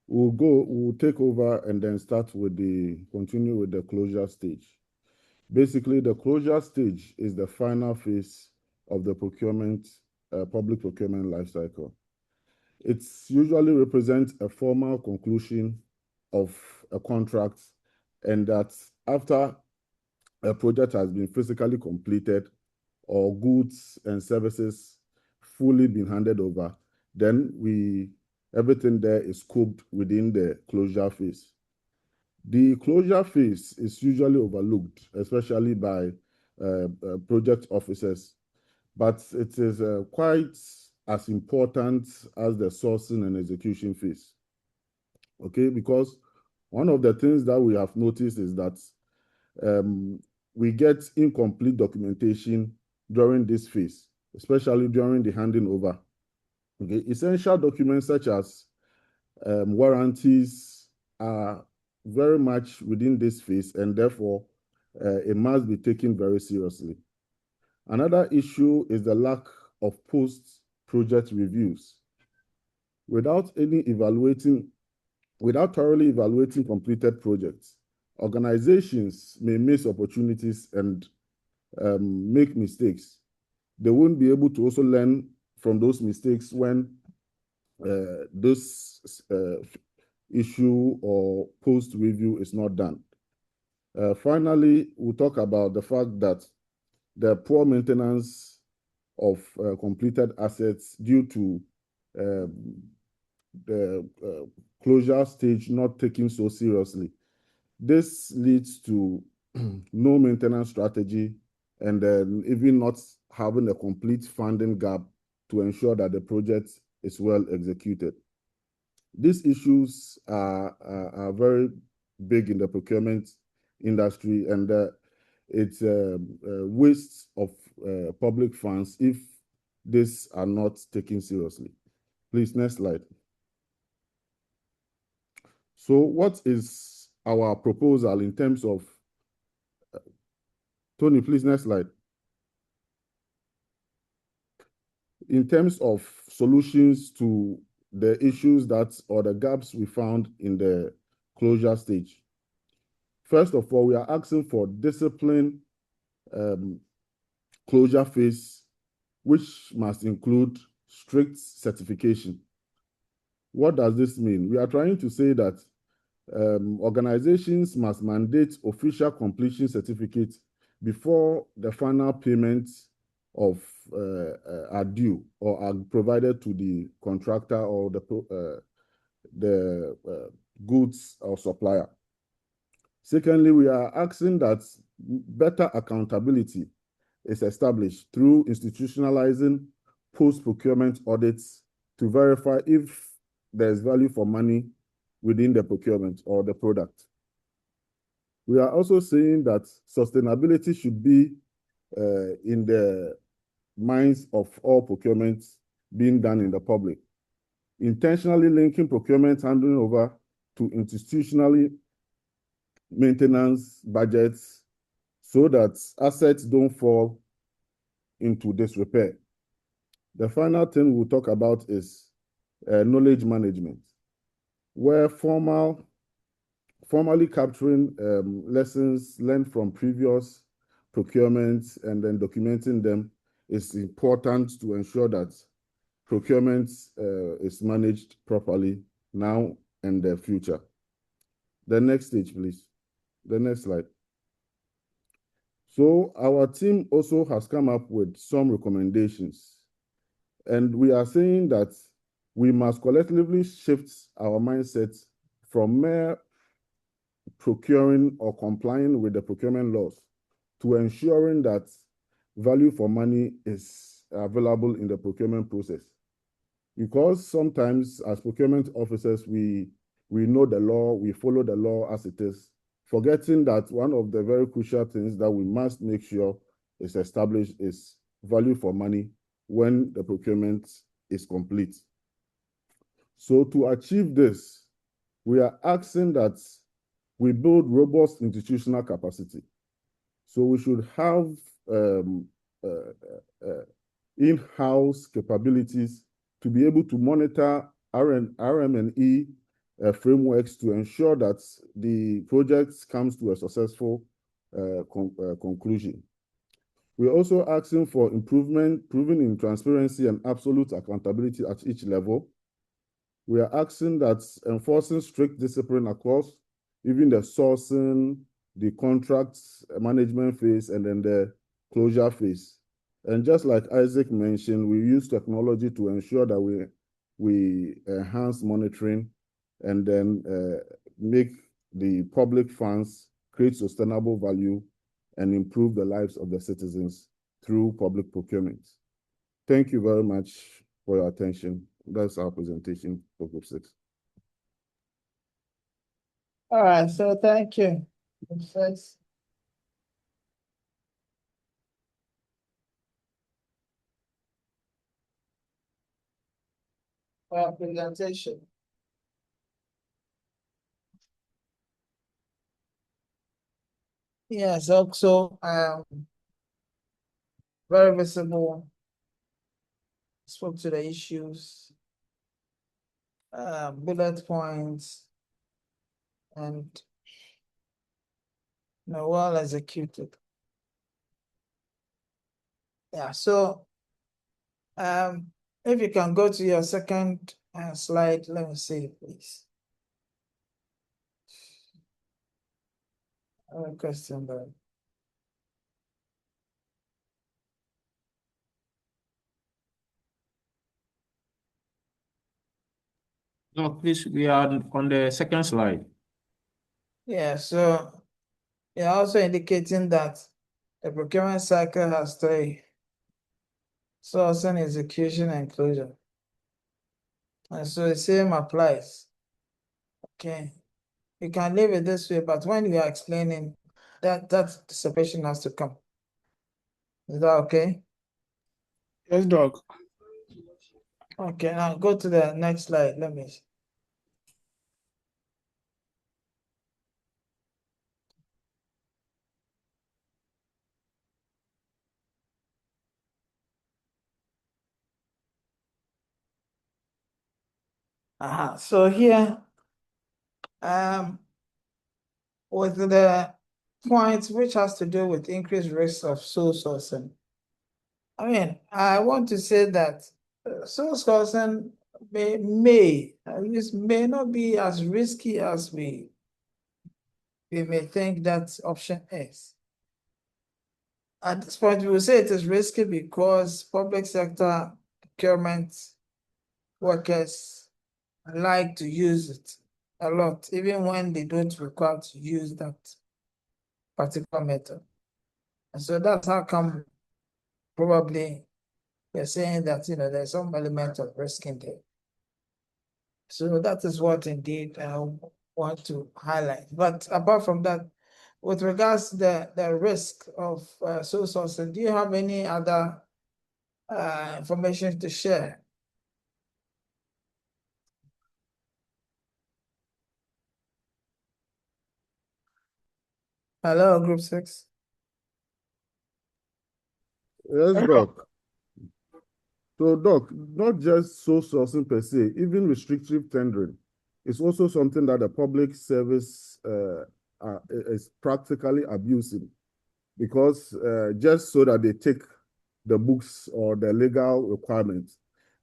we'll take over and then continue with the closure stage. Basically, the closure stage is the final phase of the public procurement lifecycle. It usually represents a formal conclusion of a contract, and that after a project has been physically completed or goods and services fully been handed over, then everything there is scoped within the closure phase. The closure phase is usually overlooked, especially by project officers, but it is quite as important as the sourcing and execution phase. Okay, because one of the things that we have noticed is that we get incomplete documentation during this phase, especially during the handing over. Okay, essential documents such as warranties are very much within this phase, and therefore it must be taken very seriously. Another issue is the lack of post-project reviews. Without thoroughly evaluating completed projects, organizations may miss opportunities and make mistakes. They won't be able to also learn from those mistakes when this issue or post review is not done. Finally, we'll talk about the fact that the poor maintenance of completed assets due to the closure stage not taken so seriously. This leads to no maintenance strategy, and then even not having a complete funding gap to ensure that the project is well executed. These issues are very big in the procurement industry, and it's a waste of public funds if these are not taken seriously. Please, next slide. So what is our proposal in terms of, Tony, please, next slide. In terms of solutions to the issues or the gaps we found in the closure stage. First of all, we are asking for disciplined closure phase, which must include strict certification. What does this mean? We are trying to say that organizations must mandate official completion certificates before the final payments of are due or are provided to the contractor or the goods or supplier. Secondly, we are asking that better accountability is established through institutionalizing post-procurement audits to verify if there's value for money within the procurement or the product. We are also saying that sustainability should be in the minds of all procurements being done in the public. Intentionally linking procurement handing over to institutionally maintenance budgets so that assets don't fall into disrepair. The final thing we'll talk about is knowledge management, where formally capturing lessons learned from previous procurements and then documenting them is important to ensure that procurement is managed properly now and the future. The next stage, please. The next slide. So our team also has come up with some recommendations, and we are saying that we must collectively shift our mindset from mere procuring or complying with the procurement laws to ensuring that value for money is available in the procurement process. Because sometimes as procurement officers, we know the law, we follow the law as it is, forgetting that one of the very crucial things that we must make sure is established is value for money when the procurement is complete. So to achieve this, we are asking that we build robust institutional capacity. So we should have in-house capabilities to be able to monitor RM&E frameworks to ensure that the project comes to a successful conclusion. We're also asking for improvement, proven in transparency and absolute accountability at each level. We are asking that enforcing strict discipline across even the sourcing, the contracts management phase, and then the closure phase. And just like Isaac mentioned, we use technology to ensure that we enhance monitoring and then make the public funds create sustainable value and improve the lives of the citizens through public procurement. Thank you very much for your attention. That's our presentation for Group 6. All right, so thank you. Group 6. For our presentation. Yes, also very visible. Spoke to the issues, bullet points, and well executed. Yeah, so if you can go to your second slide, let me see, please. I have a question there. No, please, we are on the second slide. Yeah, so you're also indicating that the procurement cycle has 3: sourcing, execution, and closure. And so the same applies. Okay. You can leave it this way, but when you are explaining, that separation has to come. Is that okay? Yes, Doc. Okay, now go to the next slide. Let me see. So here, with the point which has to do with increased risk of sole sourcing. I mean, I want to say that sole sourcing may not be as risky as we may think that option is. At this point, we will say it is risky because public sector procurement workers like to use it a lot, even when they don't require to use that particular method. And so that's how come probably we're saying that, there's some element of risk in there. So that is what indeed I want to highlight. But apart from that, with regards to the risk of sole sourcing, do you have any other information to share? Hello, Group 6. Yes, Doc. So, Doc, not just sole sourcing per se, even restrictive tendering is also something that the public service is practically abusing, because just so that they take the books or the legal requirements.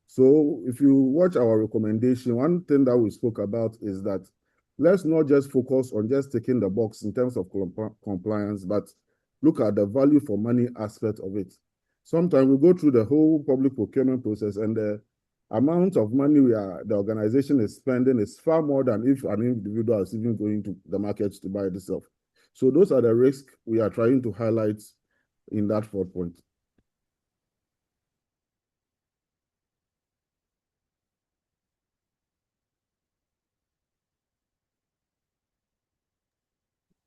So if you watch our recommendation, one thing that we spoke about is that let's not just focus on just taking the box in terms of compliance, but look at the value for money aspect of it. Sometimes we go through the whole public procurement process and the amount of money the organization is spending is far more than if an individual is even going to the market to buy it itself. So those are the risks we are trying to highlight in that 4th point.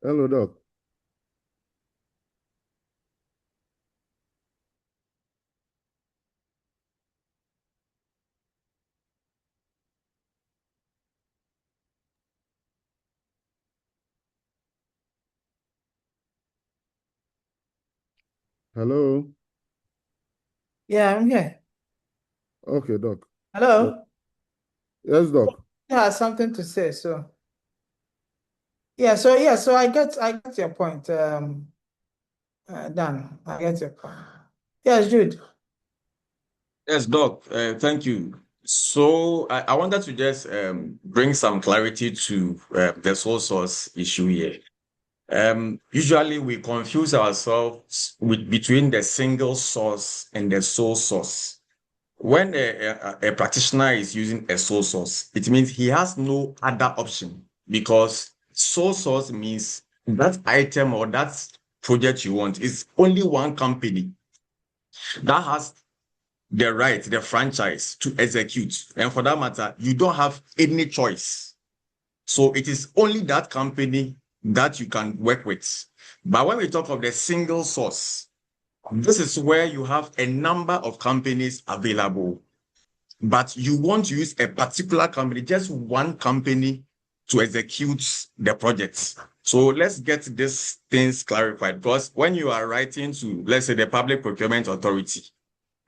Hello, Doc. Hello. Yeah, I'm here. Okay, Doc. Hello. Yes, Doc. something to say. So so I get your point. Dan, I get your point. Yes, Jude. Yes, Doc. Thank you. So I wanted to just bring some clarity to the sole source issue here. Usually we confuse ourselves between the single source and the sole source. When a practitioner is using a sole source, it means he has no other option, because sole source means that item or that project you want is only one company that has the right, the franchise to execute. And for that matter, you don't have any choice. So it is only that company that you can work with. But when we talk of the single source, this is where you have a number of companies available, but you want to use a particular company, just one company, to execute the projects. So let's get these things clarified, because when you are writing to, let's say, the Public Procurement Authority,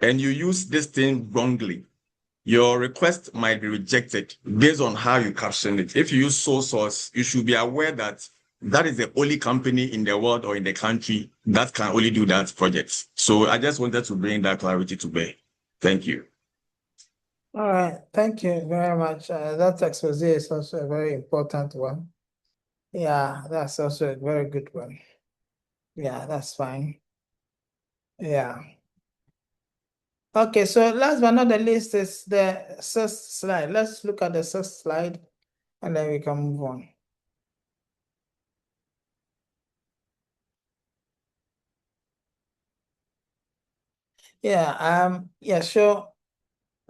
and you use this thing wrongly, your request might be rejected based on how you caption it. If you use sole source, you should be aware that that is the only company in the world or in the country that can only do that project. So I just wanted to bring that clarity to bear. Thank you. All right, thank you very much. That expose is also a very important one. Yeah, that's also a very good one. Yeah, that's fine. Yeah. Okay, so last but not the least is the sixth slide. Let's look at the sixth slide and then we can move on. Sure.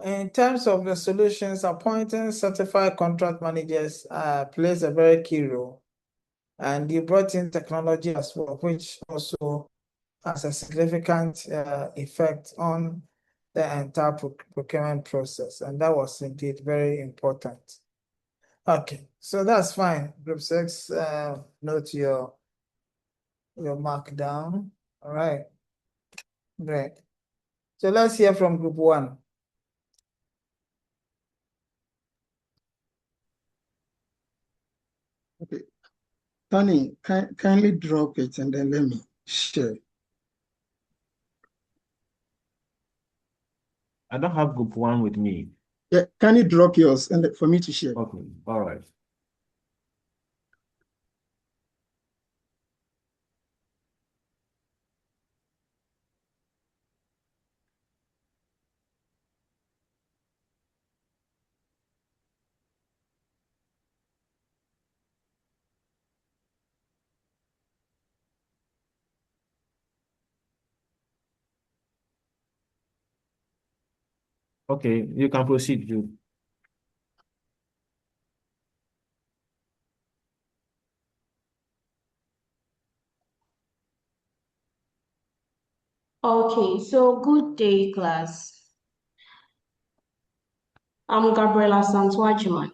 In terms of the solutions, appointing certified contract managers plays a very key role. And you brought in technology as well, which also has a significant effect on the entire procurement process. And that was indeed very important. Okay, so that's fine. Group 6, note your mark down. All right, great. So let's hear from Group 1. Okay. Tony, kindly drop it and then let me share. I don't have Group 1 with me. Yeah, can you drop yours and for me to share? Okay, all right. Okay, you can proceed, Jude. Okay, so good day, class. I'm Gabriela Agyeman,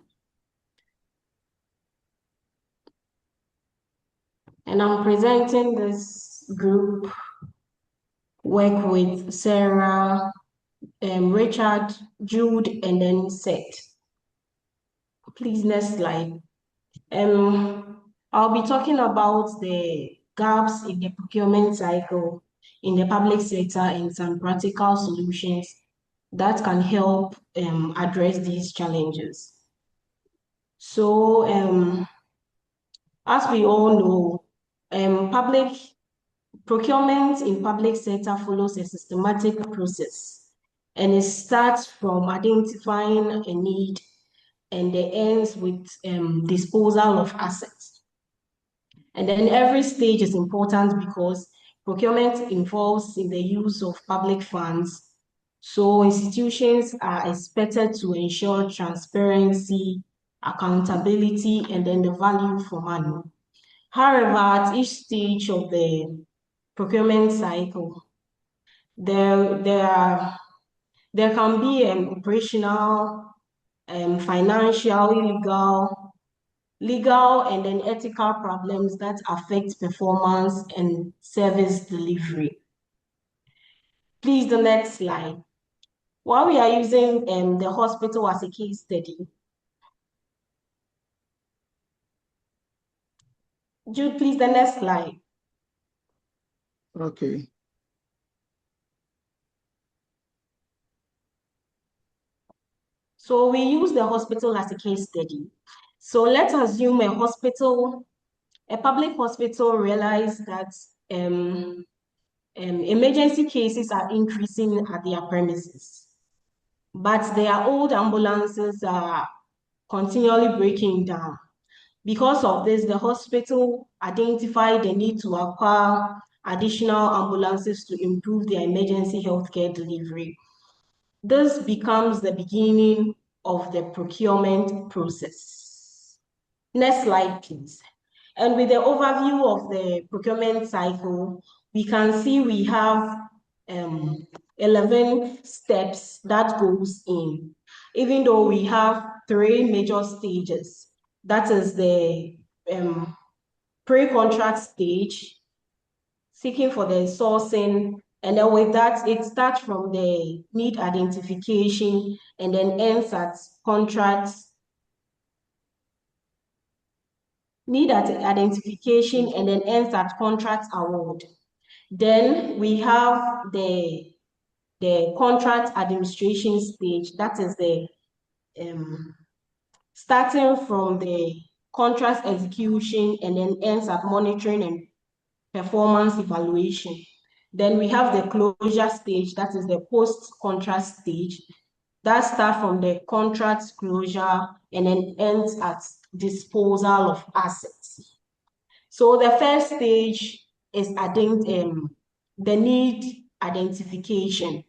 and I'm presenting this group work with Sarah, Richard, Jude, and then Seth. Please, next slide. I'll be talking about the gaps in the procurement cycle in the public sector and some practical solutions that can help address these challenges. So, as we all know, public procurement in public sector follows a systematic process, and it starts from identifying a need and it ends with disposal of assets. And then every stage is important because procurement involves in the use of public funds. So institutions are expected to ensure transparency, accountability, and then the value for money. However, at each stage of the procurement cycle, there can be operational, financial, legal, and then ethical problems that affect performance and service delivery. Please, the next slide. While we are using the hospital as a case study, Jude, please, the next slide. Okay. So we use the hospital as a case study. So let's assume a public hospital realized that emergency cases are increasing at their premises, but their old ambulances are continually breaking down. Because of this, the hospital identified the need to acquire additional ambulances to improve their emergency healthcare delivery. This becomes the beginning of the procurement process. Next slide, please. And with the overview of the procurement cycle, we can see we have 11 steps that goes in, even though we have 3 major stages. That is the pre-contract stage, seeking for the sourcing, and then with that, it starts from the need identification and then ends at contracts, identification and then ends at contract award. Then we have the contract administration stage. That is the starting from the contract execution and then ends at monitoring and performance evaluation. Then we have the closure stage. That is the post-contract stage. That starts from the contract closure and then ends at disposal of assets. So the first stage is the need identification.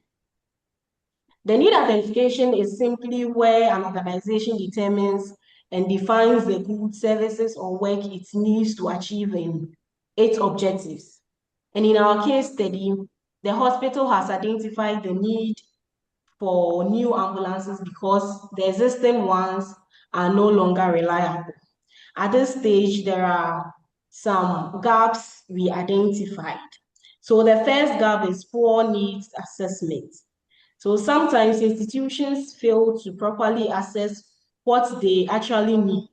The need identification is simply where an organization determines and defines the goods, services, or work it needs to achieve its objectives. And in our case study, the hospital has identified the need for new ambulances because the existing ones are no longer reliable. At this stage, there are some gaps we identified. So the first gap is poor needs assessment. So sometimes institutions fail to properly assess what they actually need,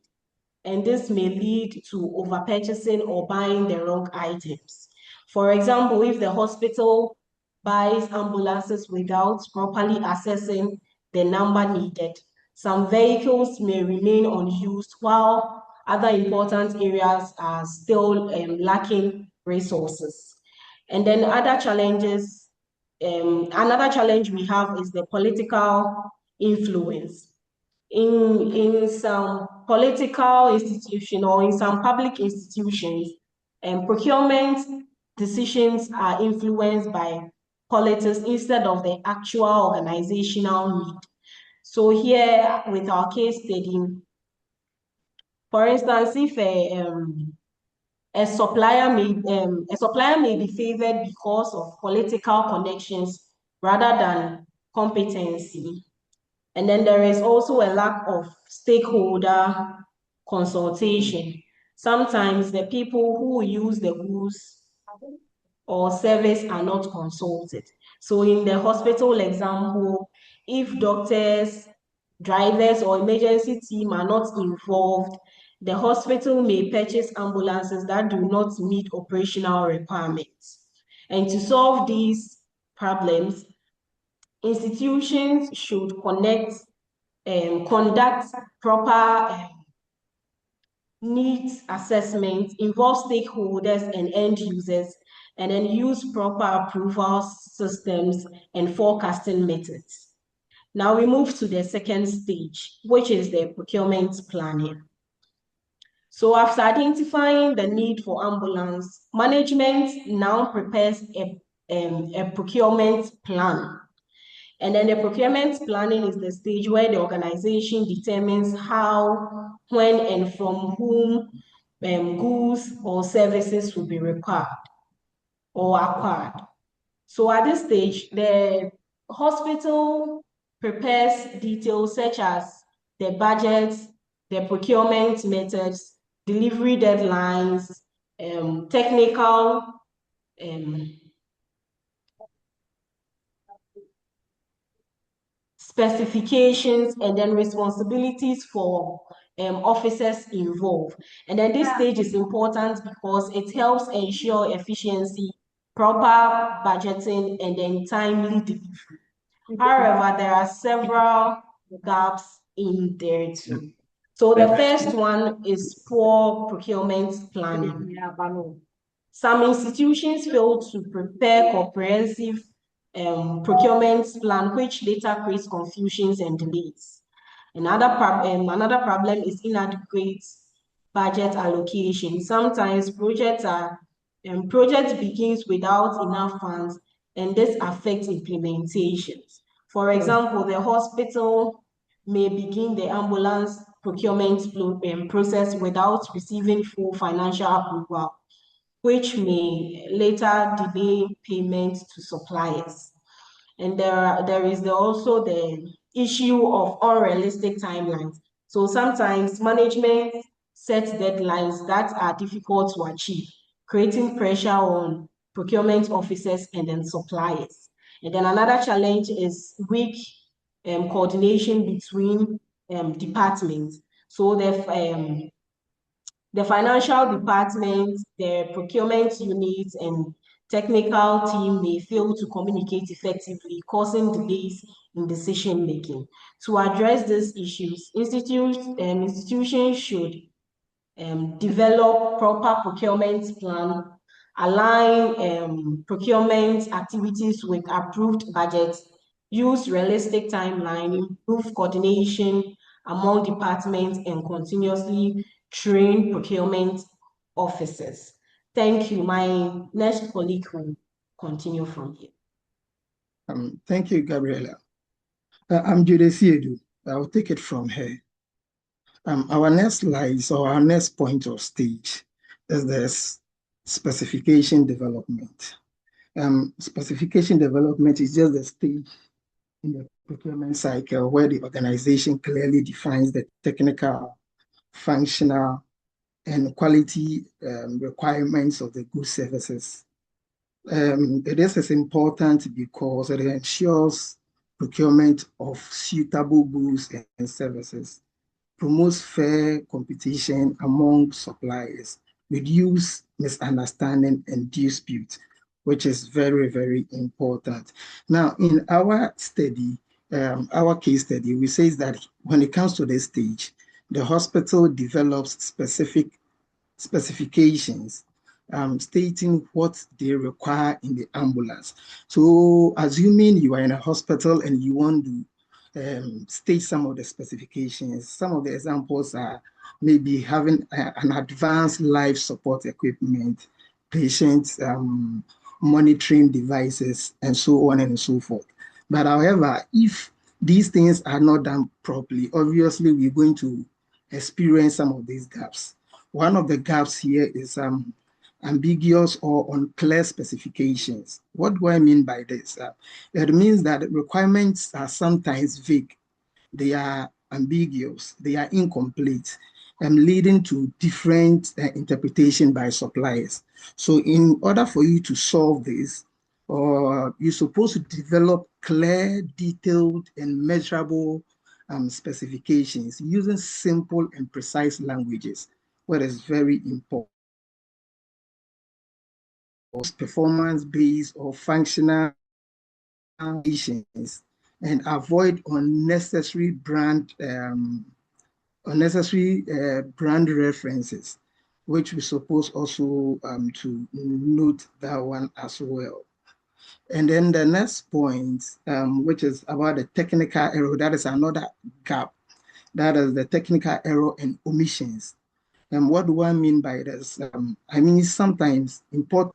and this may lead to overpurchasing or buying the wrong items. For example, if the hospital buys ambulances without properly assessing the number needed, some vehicles may remain unused while other important areas are still lacking resources. And then other challenges, another challenge we have is the political influence. In some political institution or in some public institutions, procurement decisions are influenced by politics instead of the actual organizational need. So here with our case study, for instance, if a supplier may be favored because of political connections rather than competency. And then there is also a lack of stakeholder consultation. Sometimes the people who use the goods or service are not consulted. So in the hospital example, if doctors, drivers, or emergency team are not involved, the hospital may purchase ambulances that do not meet operational requirements. And to solve these problems, institutions should conduct proper needs assessment, involve stakeholders and end users, and then use proper approval systems and forecasting methods. Now we move to the second stage, which is the procurement planning. So after identifying the need for ambulance, management now prepares a procurement plan. And then the procurement planning is the stage where the organization determines how, when, and from whom goods or services will be required or acquired. So at this stage, the hospital prepares details such as the budget, the procurement methods, delivery deadlines, technical specifications, and then responsibilities for officers involved. And then this stage is important because it helps ensure efficiency, proper budgeting, and then timely delivery. However, there are several gaps in there too. So the first one is poor procurement planning. Some institutions fail to prepare comprehensive procurement plan, which later creates confusions and delays. Another problem is inadequate budget allocation. Sometimes project begins without enough funds, and this affects implementations. For example, the hospital may begin the ambulance procurement process without receiving full financial approval, which may later delay payments to suppliers. And there is also the issue of unrealistic timelines. So sometimes management sets deadlines that are difficult to achieve, creating pressure on procurement officers and then suppliers. And then another challenge is weak coordination between departments. So the financial department, the procurement unit, and technical team may fail to communicate effectively, causing delays in decision making. To address these issues, institutions should develop proper procurement plan, align procurement activities with approved budgets, use realistic timeline, improve coordination among departments, and continuously train procurement officers. Thank you. My next colleague will continue from here. Thank you, Gabriela. I'm Jude Siedu. I'll take it from here. Our next slide, or our next point of stage, is this specification development. Specification development is just the stage in the procurement cycle where the organization clearly defines the technical, functional, and quality requirements of the goods services. This is important because it ensures procurement of suitable goods and services, promotes fair competition among suppliers, reduce misunderstanding and dispute, which is very, very important. Now, in our study, our case study, we say that when it comes to this stage, the hospital develops specific specifications stating what they require in the ambulance. So assuming you are in a hospital and you want to state some of the specifications, some of the examples are maybe having an advanced life support equipment, patient monitoring devices, and so on and so forth. But however, if these things are not done properly, obviously we're going to experience some of these gaps. One of the gaps here is ambiguous or unclear specifications. What do I mean by this? It means that requirements are sometimes vague, they are ambiguous, they are incomplete, and leading to different interpretation by suppliers. So in order for you to solve this, you're supposed to develop clear, detailed, and measurable specifications using simple and precise languages, what is very important. Performance-based or functional issues, and avoid unnecessary brand references, which we suppose also to note that one as well. And then the next point, which is about the technical error, that is another gap. That is the technical error and omissions. And what do I mean by this? I mean, sometimes important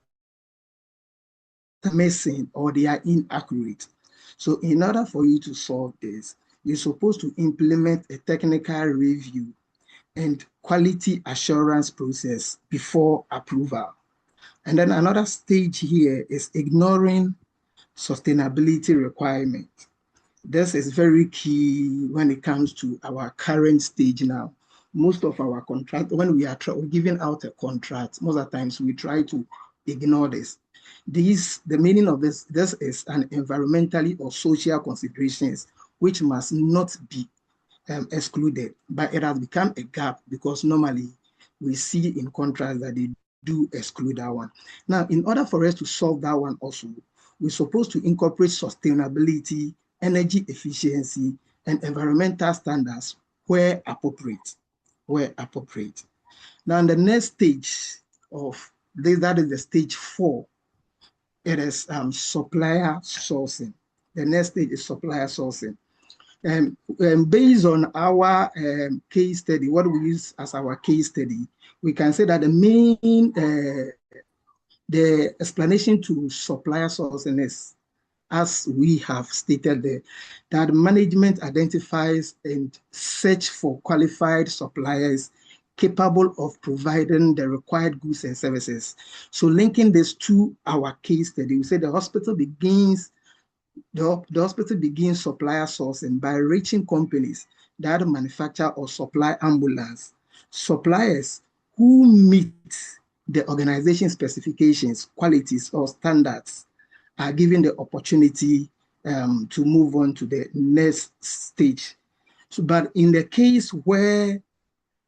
missing or they are inaccurate. So in order for you to solve this, you're supposed to implement a technical review and quality assurance process before approval. And then another stage here is ignoring sustainability requirements. This is very key when it comes to our current stage now. Most of our contract, when we are giving out a contract, most of the times we try to ignore this. The meaning of this is an environmentally or social considerations which must not be excluded, but it has become a gap because normally we see in contrast that they do exclude that one. Now, in order for us to solve that one also, we're supposed to incorporate sustainability, energy efficiency, and environmental standards where appropriate. Now, the next stage of this, that is the stage 4, it is supplier sourcing. The next stage is supplier sourcing. Based on our case study, what we use as our case study, we can say that the main the explanation to supplier sourcing is, as we have stated there, that management identifies and search for qualified suppliers capable of providing the required goods and services. So linking this to our case study, we say the hospital begins supplier sourcing by reaching companies that manufacture or supply ambulance. Suppliers who meet the organization specifications, qualities, or standards are given the opportunity to move on to the next stage. So, but in the case where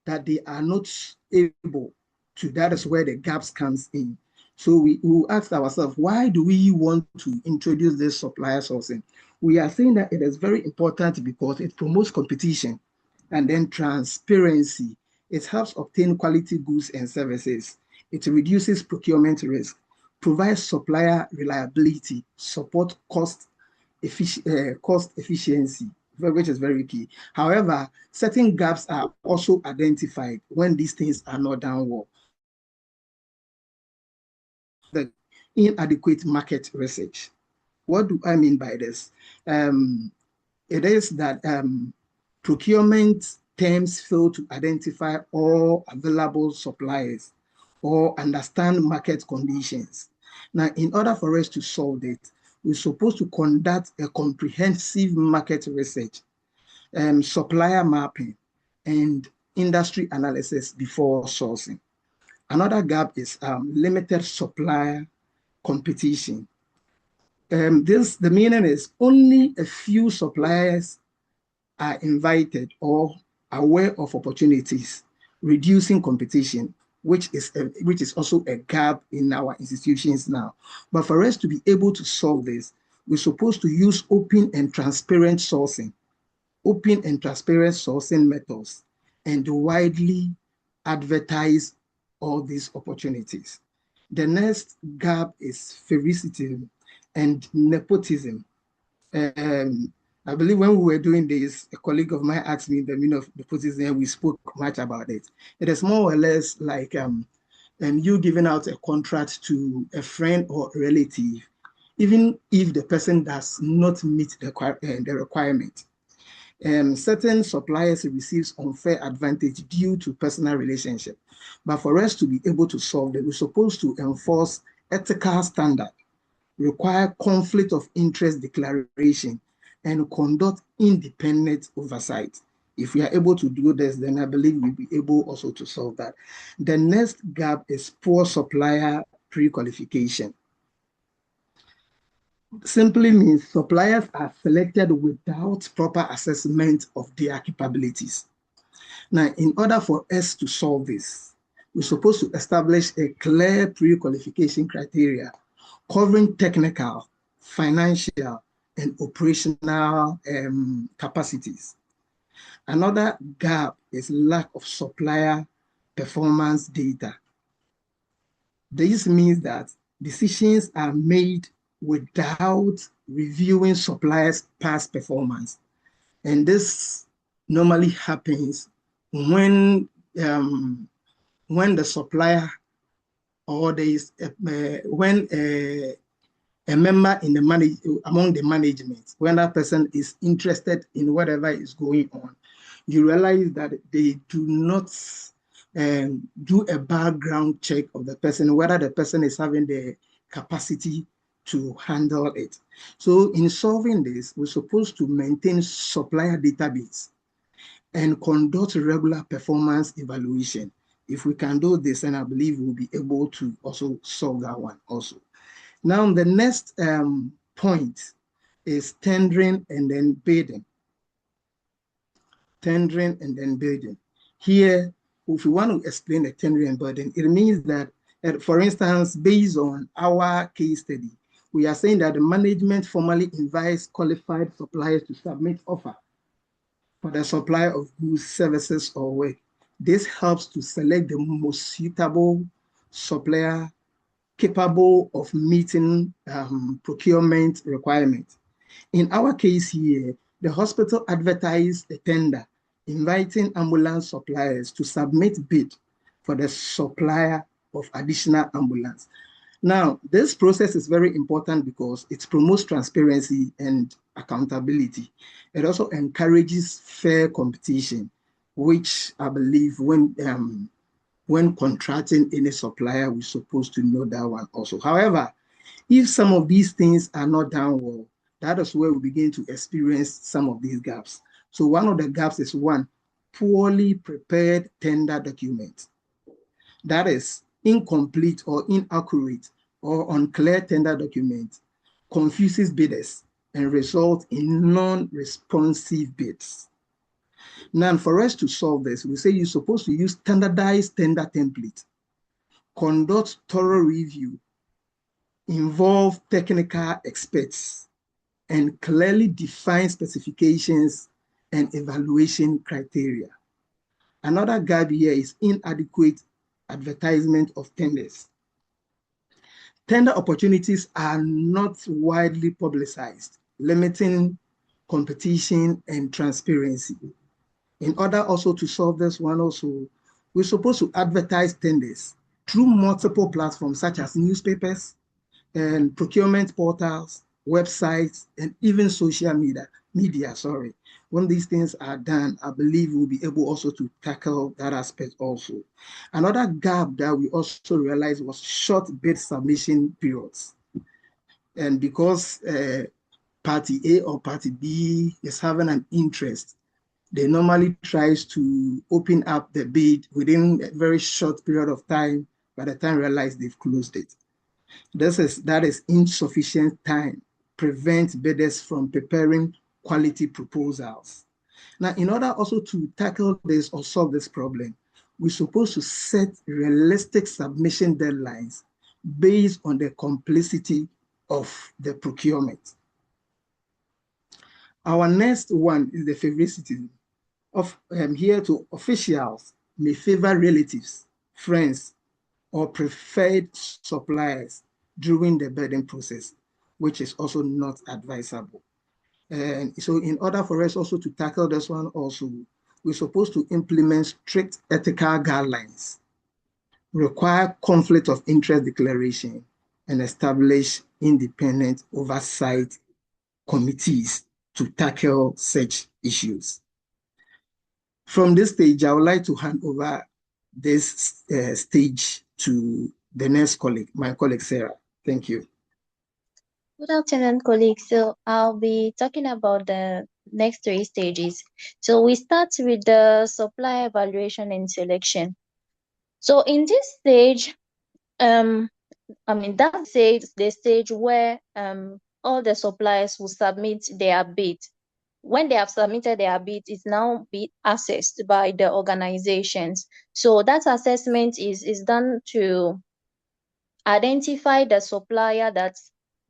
that they are not able to, that is where the gaps comes in. So we ask ourselves, why do we want to introduce this supplier sourcing? We are saying that it is very important because it promotes competition and then transparency. It helps obtain quality goods and services. It reduces procurement risk, provides supplier reliability, support cost efficiency, which is very key. However, certain gaps are also identified when these things are not done well. The inadequate market research. What do I mean by this? It is that procurement terms fail to identify all available suppliers or understand market conditions. Now, in order for us to solve it, we're supposed to conduct a comprehensive market research, supplier mapping, and industry analysis before sourcing. Another gap is limited supplier competition. The meaning is only a few suppliers are invited or aware of opportunities, reducing competition, which is also a gap in our institutions now. But for us to be able to solve this, we're supposed to use open and transparent sourcing methods, and widely advertise all these opportunities. The next gap is favoritism and nepotism. I believe when we were doing this, a colleague of mine asked me the meaning of nepotism, and we spoke much about it. It is more or less like you giving out a contract to a friend or a relative, even if the person does not meet the requirement. Certain suppliers receive unfair advantage due to personal relationship. But for us to be able to solve it, we're supposed to enforce ethical standard, require conflict of interest declaration, and conduct independent oversight. If we are able to do this, then I believe we'll be able also to solve that. The next gap is poor supplier pre-qualification. Simply means suppliers are selected without proper assessment of their capabilities. Now, in order for us to solve this, we're supposed to establish a clear pre-qualification criteria covering technical, financial, and operational capacities. Another gap is lack of supplier performance data. This means that decisions are made without reviewing suppliers' past performance. And this normally happens when the supplier or there is when a member in the among the management, when that person is interested in whatever is going on, you realize that they do not do a background check of the person, whether the person is having the capacity to handle it. So in solving this, we're supposed to maintain supplier database and conduct regular performance evaluation. If we can do this, and I believe we'll be able to also solve that one also. Now, the next point is tendering and then bidding. tendering, and then bidding. Here, if we want to explain the tendering and bidding, it means that, for instance, based on our case study, we are saying that the management formally invites qualified suppliers to submit offer for the supply of goods, services, or work. This helps to select the most suitable supplier capable of meeting procurement requirements. In our case here, the hospital advertised a tender inviting ambulance suppliers to submit bid for the supplier of additional ambulance. Now, this process is very important because it promotes transparency and accountability. It also encourages fair competition, which I believe when contracting any supplier, we're supposed to know that one also. However, if some of these things are not done well, that is where we begin to experience some of these gaps. So one of the gaps is one, poorly prepared tender document. That is incomplete or inaccurate or unclear tender document confuses bidders and results in non-responsive bids. Now, for us to solve this, we say you're supposed to use standardized tender template, conduct thorough review, involve technical experts, and clearly define specifications and evaluation criteria. Another gap here is inadequate advertisement of tenders. Tender opportunities are not widely publicized, limiting competition and transparency. In order also to solve this one also, we're supposed to advertise tenders through multiple platforms such as newspapers and procurement portals, websites, and even social media. When these things are done, I believe we'll be able also to tackle that aspect also. Another gap that we also realized was short bid submission periods. And because party A or party B is having an interest, they normally tries to open up the bid within a very short period of time. By the time realize they've closed it. That is insufficient time, prevents bidders from preparing quality proposals. Now, in order also to tackle this or solve this problem, we're supposed to set realistic submission deadlines based on the complexity of the procurement. Our next one is the favoricity of here to officials may favor relatives, friends, or preferred suppliers during the bidding process, which is also not advisable. And so in order for us also to tackle this one also, we're supposed to implement strict ethical guidelines, require conflict of interest declaration, and establish independent oversight committees to tackle such issues. From this stage, I would like to hand over this stage to the next colleague, my colleague Sarah. Thank you. Good afternoon, colleagues. So I'll be talking about the next three stages. So we start with the supply evaluation and selection. So in this stage, that's the stage where all the suppliers will submit their bid. When they have submitted their bid, it's now be assessed by the organizations. So that assessment is done to identify the supplier that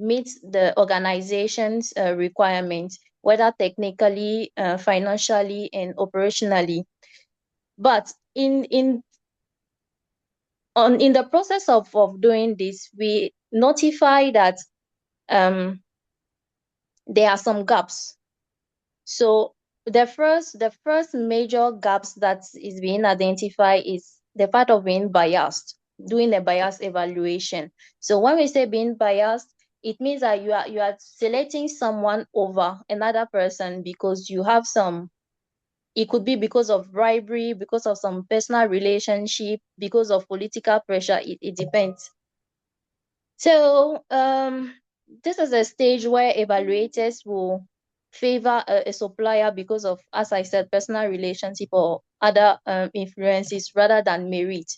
meets the organization's requirements, whether technically, financially, and operationally. But in the process of doing this, we notify that there are some gaps. So the first major gaps that is being identified is the part of being biased, doing a bias evaluation. So when we say being biased, it means that you are selecting someone over another person because you have some. It could be because of bribery, because of some personal relationship, because of political pressure. It depends. So this is a stage where evaluators will favor a supplier because of, as I said, personal relationship or other influences rather than merit.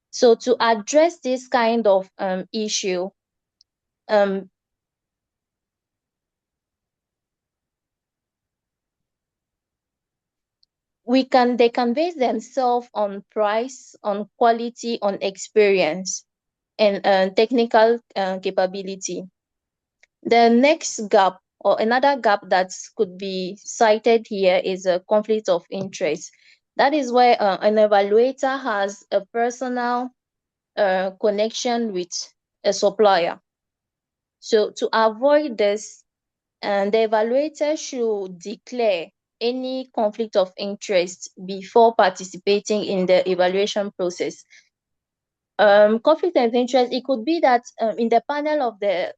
So to address this kind of issue, they can base themselves on price, on quality, on experience, and technical capability. The next gap, or another gap that could be cited here, is a conflict of interest. That is where an evaluator has a personal connection with a supplier. So to avoid this, the evaluator should declare any conflict of interest before participating in the evaluation process. Conflict of interest, it could be that in the panel of the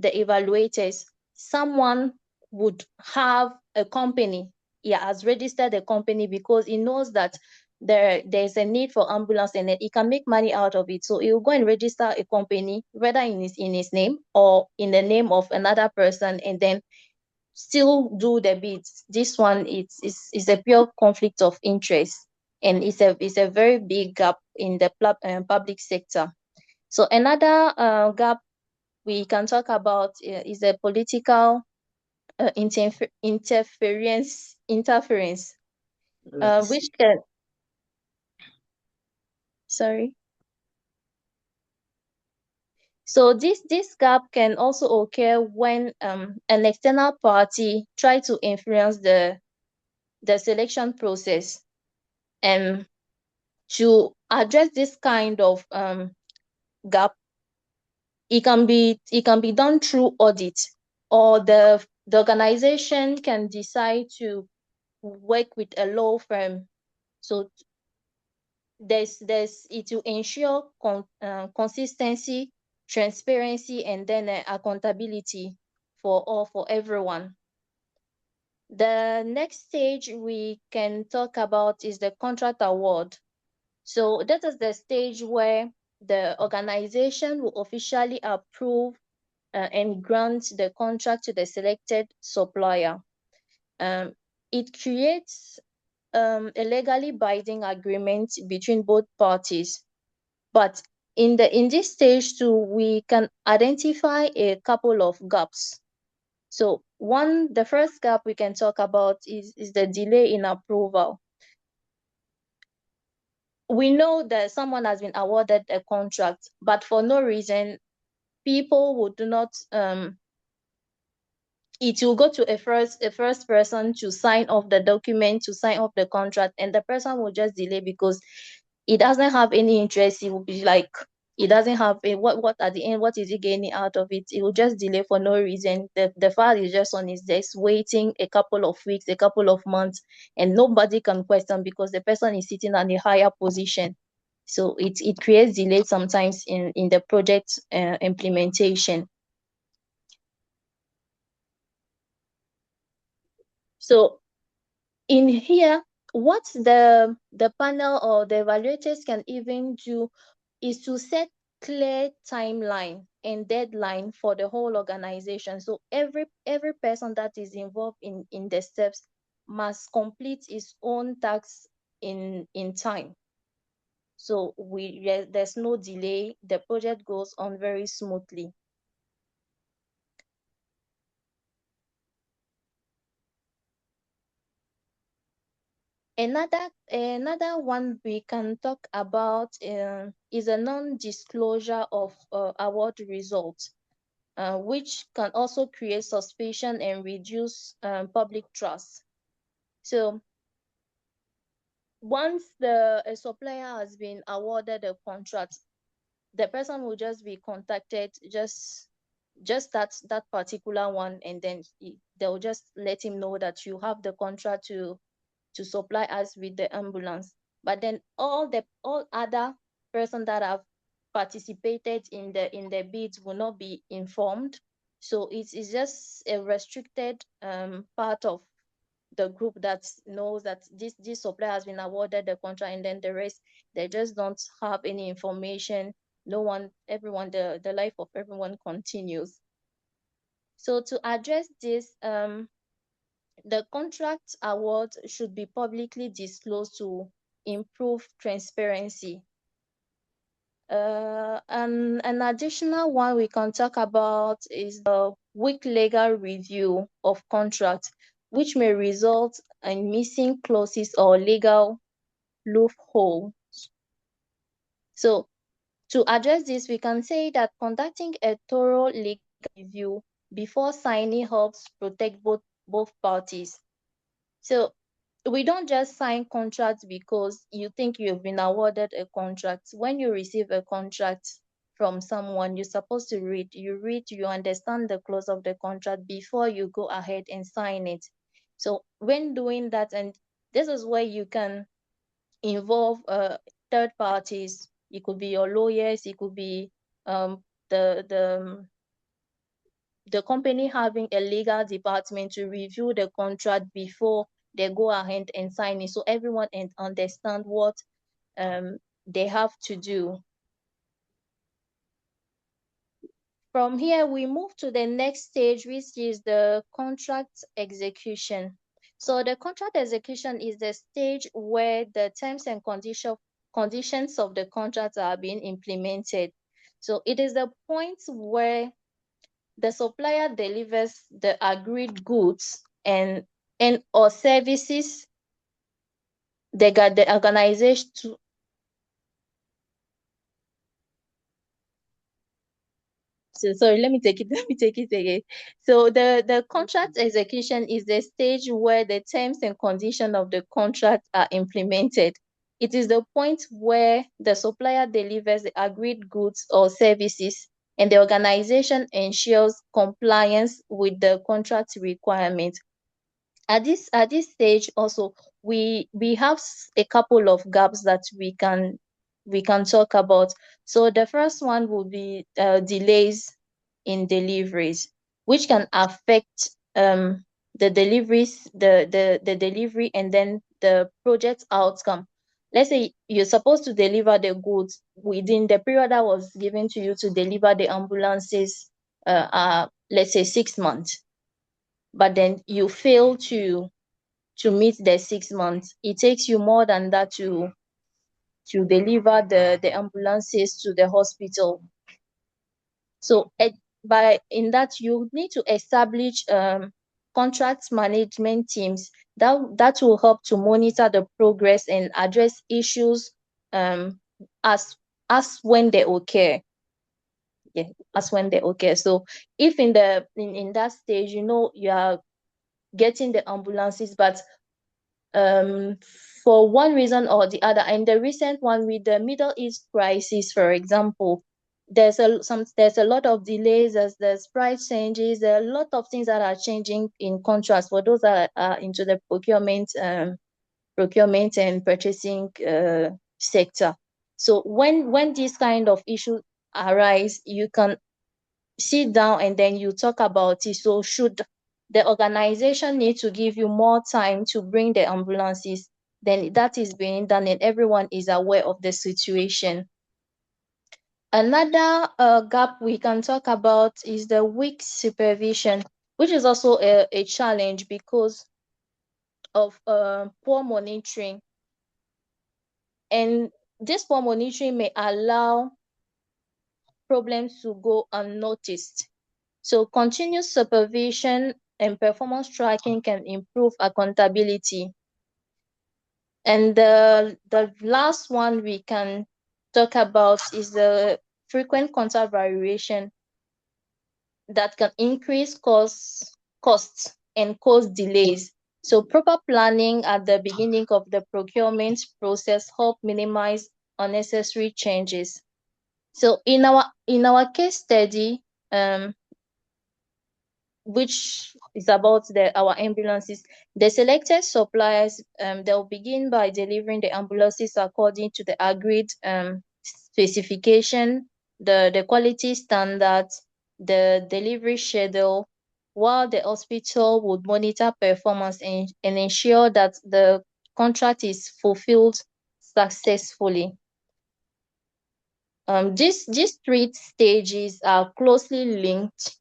evaluators, someone would have a company. He has registered a company because he knows that there's a need for ambulance and he can make money out of it. So he will go and register a company, whether in his name or in the name of another person, and then still do the bids. This one is a pure conflict of interest, and it's a very big gap in the public sector. So another gap we can talk about is the political interference, Yes. which can, sorry. So this gap can also occur when an external party try to influence the selection process. And to address this kind of gap, it can be done through audit, or the organization can decide to work with a law firm. So there's it will ensure consistency, transparency, and then accountability for everyone. The next stage we can talk about is the contract award. So that is the stage where the organization will officially approve and grant the contract to the selected supplier. It creates a legally binding agreement between both parties. But in this stage too, we can identify a couple of gaps. So the first gap we can talk about is the delay in approval. We know that someone has been awarded a contract, but for no reason, people would not it will go to a first person to sign off the document, to sign off the contract, and the person will just delay because he doesn't have any interest. He will be like, he doesn't have a what at the end, what is he gaining out of it? He will just delay for no reason. The file is just on his desk waiting a couple of weeks, a couple of months, and nobody can question because the person is sitting on a higher position. So it creates delay sometimes in the project implementation. So in here, what the panel or the evaluators can even do is to set clear timeline and deadline for the whole organization. So every person that is involved in the steps must complete his own tasks in time. So there's no delay. The project goes on very smoothly. Another one we can talk about is a non-disclosure of award results, which can also create suspicion and reduce public trust. So once a supplier has been awarded a contract, the person will just be contacted, just that particular one, and then they'll just let him know that you have the contract to supply us with the ambulance. But then all other persons that have participated in the bids will not be informed. So it's just a restricted part of the group that knows that this supplier has been awarded the contract, and then the rest, they just don't have any information. Everyone, the life of everyone continues. So to address this, the contract award should be publicly disclosed to improve transparency. And an additional one we can talk about is the weak legal review of contracts, which may result in missing clauses or legal loopholes. So to address this, we can say that conducting a thorough legal review before signing helps protect both parties. So we don't just sign contracts because you think you've been awarded a contract. When you receive a contract from someone, you're supposed to read. You understand the clause of the contract before you go ahead and sign it. So when doing that, and this is where you can involve third parties. It could be your lawyers, it could be the company having a legal department to review the contract before they go ahead and sign it, so everyone understand what they have to do. From here, we move to the next stage, which is the contract execution. So the contract execution is the stage where the terms and conditions of the contract are being implemented. So it is the point where the supplier delivers the agreed goods and or services the organization to. So sorry, let me take it. Let me take it again. So the contract execution is the stage where the terms and conditions of the contract are implemented. It is the point where the supplier delivers the agreed goods or services, and the organization ensures compliance with the contract requirements. At this stage also, we have a couple of gaps that we can talk about. So the first one will be delays in deliveries, which can affect the deliveries, the delivery, and then the project outcome. Let's say you're supposed to deliver the goods within the period that was given to you to deliver the ambulances, let's say 6 months, but then you fail to meet the 6 months. It takes you more than that to deliver the ambulances to the hospital. So in that, you need to establish contract management teams that will help to monitor the progress and address issues as when they occur. Yeah, as when they occur. So if in that stage, you are getting the ambulances, but for one reason or the other, and the recent one with the Middle East crisis, for example, there's a lot of delays, there's price changes, there are a lot of things that are changing in contrast for those that are into the procurement and purchasing sector. So when these kind of issues arise, you can sit down and then you talk about it. So should the organization need to give you more time to bring the ambulances, then that is being done and everyone is aware of the situation. Another gap we can talk about is the weak supervision, which is also a challenge because of poor monitoring. And this poor monitoring may allow problems to go unnoticed. So continuous supervision and performance tracking can improve accountability. And the last one we can talk about is the frequent contract variation that can increase costs and cause delays. So proper planning at the beginning of the procurement process help minimize unnecessary changes. So in our case study, which is about our ambulances, the selected suppliers, they'll begin by delivering the ambulances according to the agreed specification, the quality standards, the delivery schedule, while the hospital would monitor performance and ensure that the contract is fulfilled successfully. These 3 stages are closely linked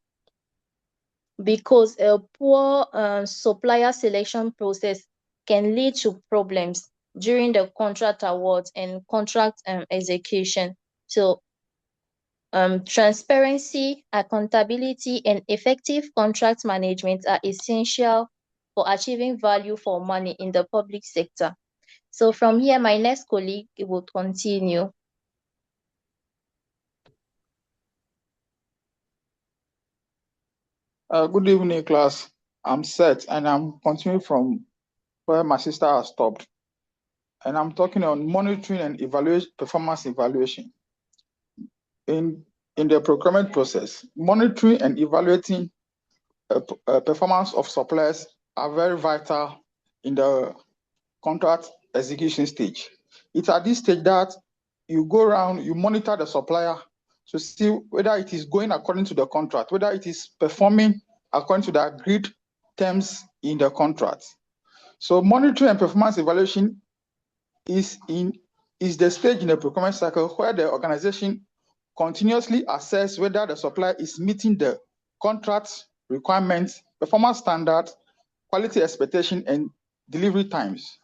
because a poor supplier selection process can lead to problems during the contract awards and contract execution. So transparency, accountability, and effective contract management are essential for achieving value for money in the public sector. So from here, my next colleague will continue. Good evening, class. I'm Seth, and I'm continuing from where my sister has stopped. And I'm talking on monitoring and evaluation, performance evaluation. In the procurement process, monitoring and evaluating performance of suppliers are very vital in the contract execution stage. It's at this stage that you go around, you monitor the supplier to see whether it is going according to the contract, whether it is performing according to the agreed terms in the contract. So monitoring and performance evaluation is the stage in the procurement cycle where the organization continuously assess whether the supplier is meeting the contract requirements, performance standards, quality expectation, and delivery times.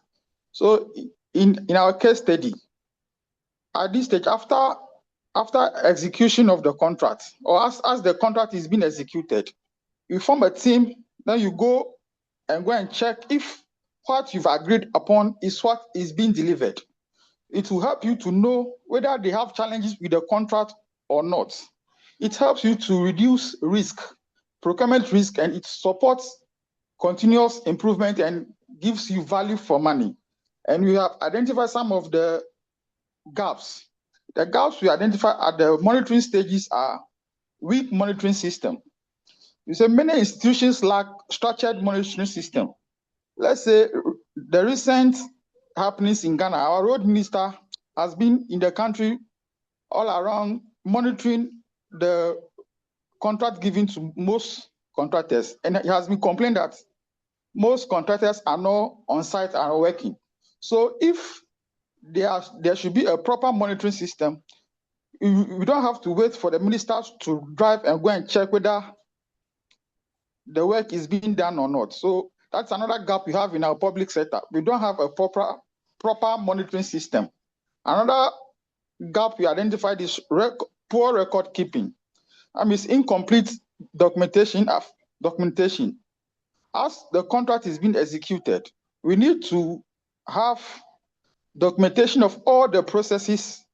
So in our case study, at this stage, after execution of the contract, or as the contract is being executed, you form a team, then you go and check if what you've agreed upon is what is being delivered. It will help you to know whether they have challenges with the contract or not. It helps you to reduce risk, procurement risk, and it supports continuous improvement and gives you value for money. And we have identified some of the gaps. The gaps we identify at the monitoring stages are weak monitoring system. You say many institutions lack structured monitoring system. Let's say the recent happenings in Ghana, our road minister has been in the country all around monitoring the contract given to most contractors. And it has been complained that most contractors are not on site and are working. So if there should be a proper monitoring system, we don't have to wait for the ministers to drive and go and check whether the work is being done or not. So that's another gap we have in our public sector. We don't have a proper monitoring system. Another gap we identified is poor record keeping. It's incomplete documentation. As the contract is being executed, we need to have documentation of all the processes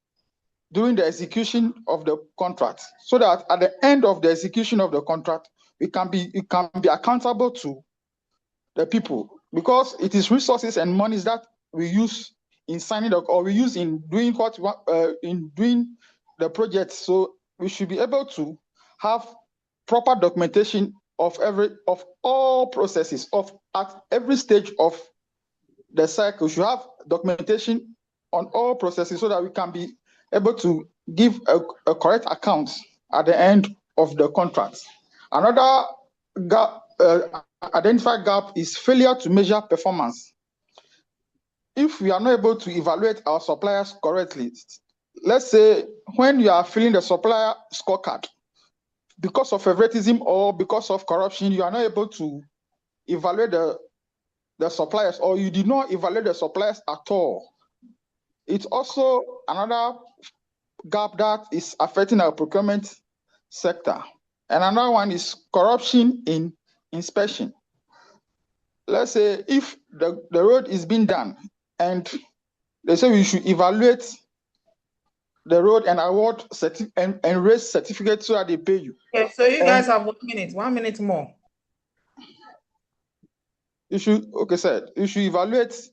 during the execution of the contract, so that at the end of the execution of the contract, it can be accountable to the people, because it is resources and monies that we use in signing or we use in doing doing the project. So we should be able to have proper documentation of all processes at every stage of the cycle. We should have documentation on all processes so that we can be able to give a correct account at the end of the contract. Another gap, identified gap, is failure to measure performance. If we are not able to evaluate our suppliers correctly, let's say when you are filling the supplier scorecard, because of favoritism or because of corruption, you are not able to evaluate the suppliers, or you did not evaluate the suppliers at all. It's also another gap that is affecting our procurement sector. And another one is corruption in inspection. Let's say if the road is being done and they say we should evaluate the road and award and raise certificates so that they pay you. Okay, so you guys have 1 minute, 1 minute more. You should evaluate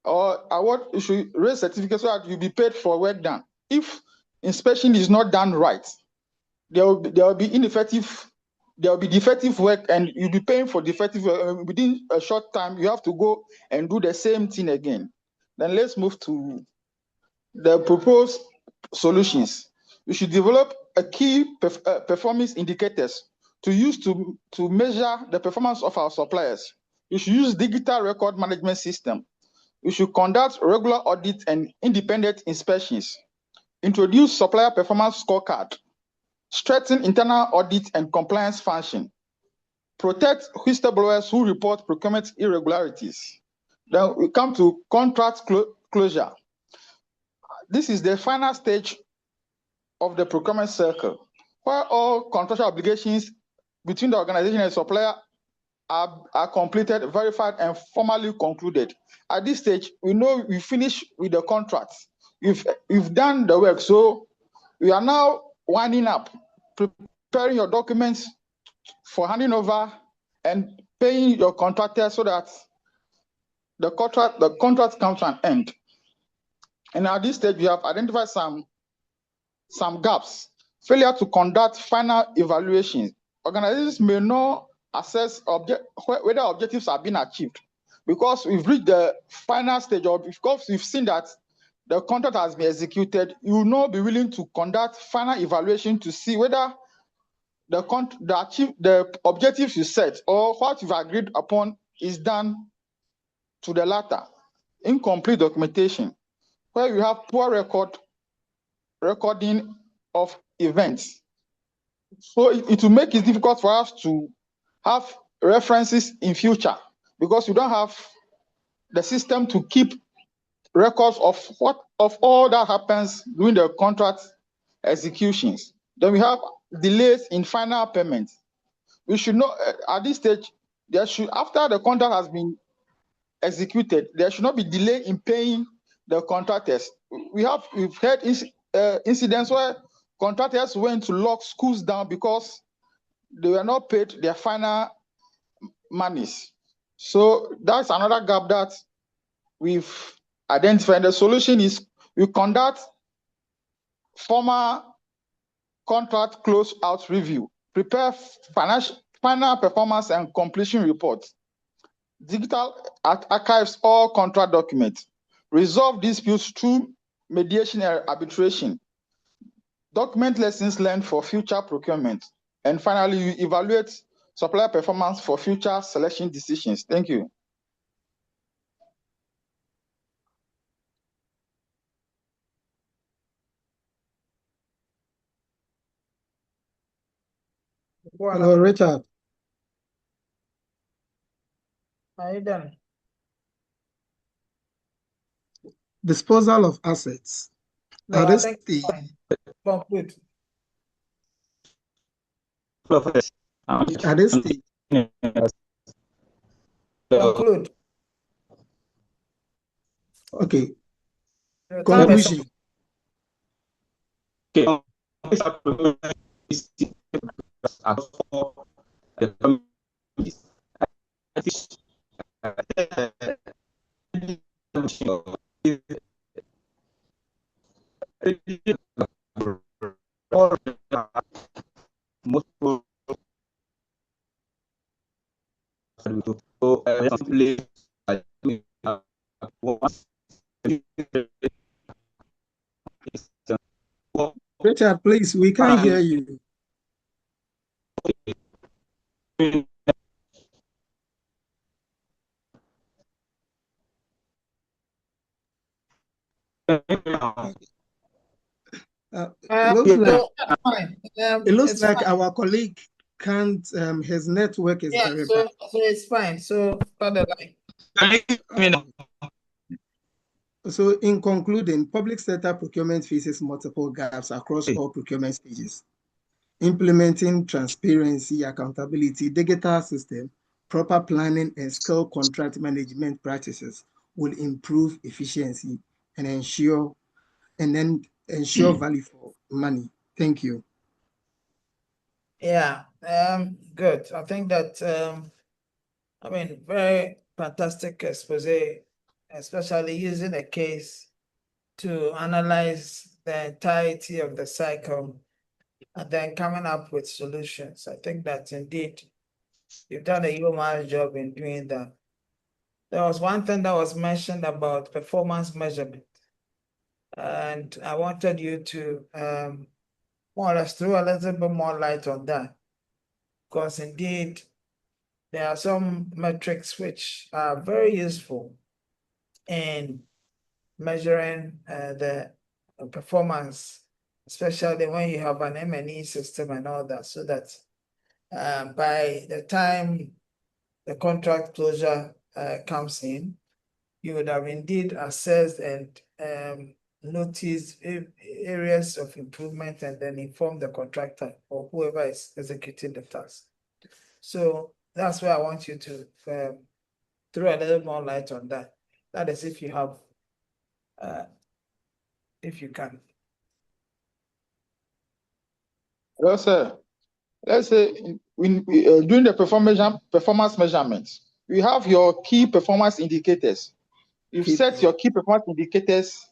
or award, you should raise certificates so that you'll be paid for work done. If inspection is not done right, there will be defective work, and you'll be paying for defective work. Within a short time, you have to go and do the same thing again. Then let's move to the proposed solutions. We should develop a key performance indicators to use to measure the performance of our suppliers. We should use digital record management system. We should conduct regular audits and independent inspections. Introduce supplier performance scorecard. Strengthen internal audit and compliance function. Protect whistleblowers who report procurement irregularities. Then we come to contract closure. This is the final stage of the procurement circle, where all contractual obligations between the organization and supplier are completed, verified, and formally concluded. At this stage, we know we finish with the contracts. We've done the work, so we are now winding up, preparing your documents for handing over and paying your contractor so that the contract comes to an end. And at this stage, we have identified some gaps. Failure to conduct final evaluations. Organizations may not assess whether objectives have been achieved because we've reached the final stage, or because we've seen that the contract has been executed. You will not be willing to conduct final evaluation to see whether the objectives you set or what you've agreed upon is done to the latter. Incomplete documentation, where you have poor recording of events. So it will make it difficult for us to have references in future because we don't have the system to keep records of all that happens during the contract executions. Then we have delays in final payment. We should know at this stage, after the contract has been executed, there should not be delay in paying the contractors. We've heard incidents where contractors went to lock schools down because they were not paid their final monies. So that's another gap that we've identified. The solution is we conduct formal contract closeout review, prepare final performance and completion reports, digital archives all contract documents, resolve disputes through mediation and arbitration, document lessons learned for future procurement, and finally, you evaluate supplier performance for future selection decisions. Thank you. Hello, Richard. Are you done? Disposal of assets. No, At I this think stage, fine. Conclude. at this stage, Conclude. okay. Your time is Conclusion. Richard, please, we can't hear you. It looks like fine. our colleague can't, his network is very so, bad. so it's fine. So, cut the line. So in concluding, public sector procurement faces multiple gaps across all procurement stages. Implementing transparency, accountability, digital system, proper planning, and skilled contract management practices will improve efficiency and ensure value for money. Thank you. Yeah, good. I think that very fantastic expose, especially using a case to analyze the entirety of the cycle and then coming up with solutions. I think that indeed you've done a human job in doing that. There was one thing that was mentioned about performance measurement, and I wanted you to more or less throw a little bit more light on that, because indeed there are some metrics which are very useful in measuring the performance, especially when you have an M&E system and all that, so that by the time the contract closure comes in, you would have indeed assessed and noticed areas of improvement and then inform the contractor or whoever is executing the task. So That's where I want you to throw a little more light on that. That is if you have, if you can. Well, sir, let's say during the performance measurements, you have your key performance indicators. You set your key performance indicators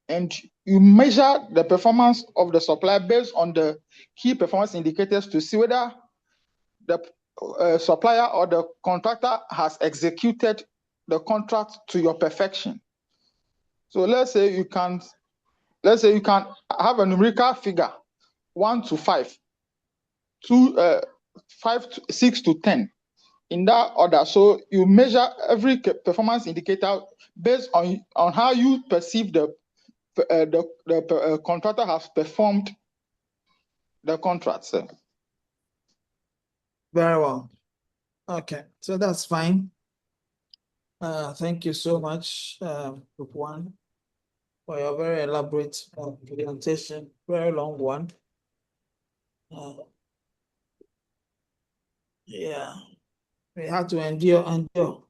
and you measure the performance of the supplier based on the key performance indicators to see whether the supplier or the contractor has executed the contract to your perfection. So let's say you can have a numerical figure 1 to 5, 5 to 6 to 10 in that order. So you measure every performance indicator based on how you perceive the contractor has performed the contract, sir. Very well. Okay, so that's fine. Thank you so much, Group 1, for your very elaborate presentation, very long one. Yeah, we have to endure.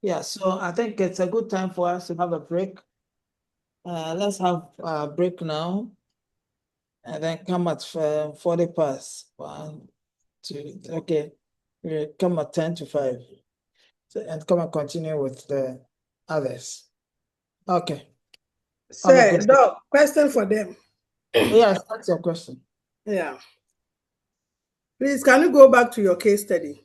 Yeah, so I think it's a good time for us to have a break. Let's have a break now, and then come at 40 past 1, 2, okay. We come at 10 to 5, so, and come and continue with the others. Okay. Sir, Doc, question for them. Yes, that's your question. Yeah. Please, can you go back to your case study?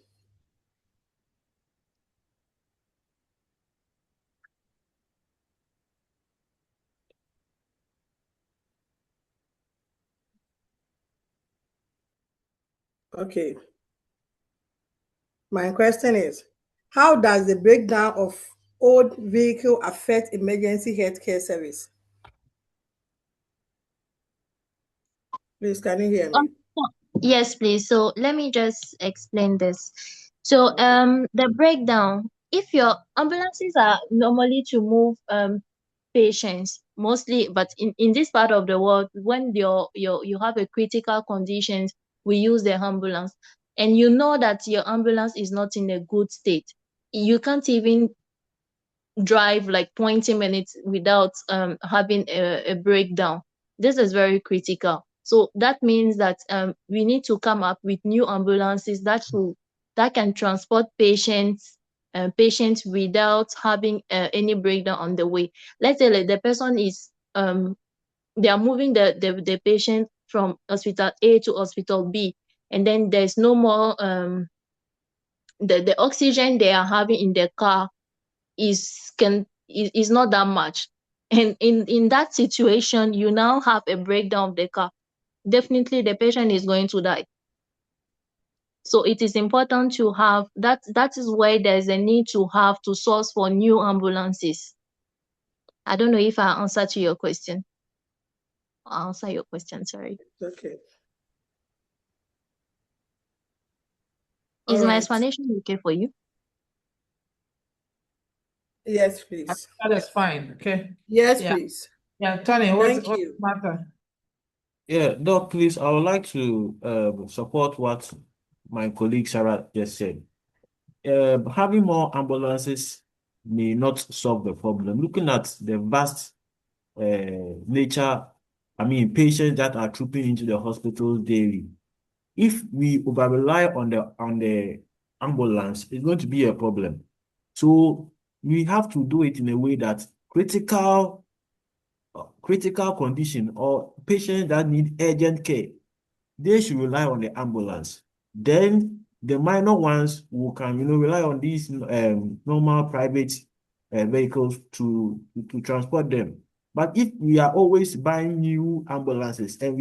Okay. My question is, how does the breakdown of old vehicle affect emergency healthcare service? Please, can you hear me? Yes, please. So let me just explain this. So the breakdown, if your ambulances are normally to move patients mostly, but in this part of the world, when you have a critical condition, we use the ambulance, and you know that your ambulance is not in a good state. You can't even drive like 20 minutes without having a breakdown. This is very critical. So that means that we need to come up with new ambulances that can transport patients without having any breakdown on the way. Let's say like the person is they are moving the patient from hospital A to hospital B, and then there's no more the oxygen they are having in the car is not that much. And in that situation, you now have a breakdown of the car. Definitely the patient is going to die. So it is important to have that. That is why there's a need to have to source for new ambulances. I don't know if I answered to your question. I'll answer your question, sorry. Okay. Is my explanation okay for you? Yes, please. That is fine, okay? Yes, Yeah. please. Yeah, Tony, what's the matter? Yeah, Doc, please, I would like to support what my colleague Sarah just said. Having more ambulances may not solve the problem. Looking at the vast nature, patients that are trooping into the hospital daily. If we over rely on the ambulance, it's going to be a problem. So we have to do it in a way that critical condition or patients that need urgent care, they should rely on the ambulance. Then the minor ones who can, rely on these normal private vehicles to transport them. But if we are always buying new ambulances and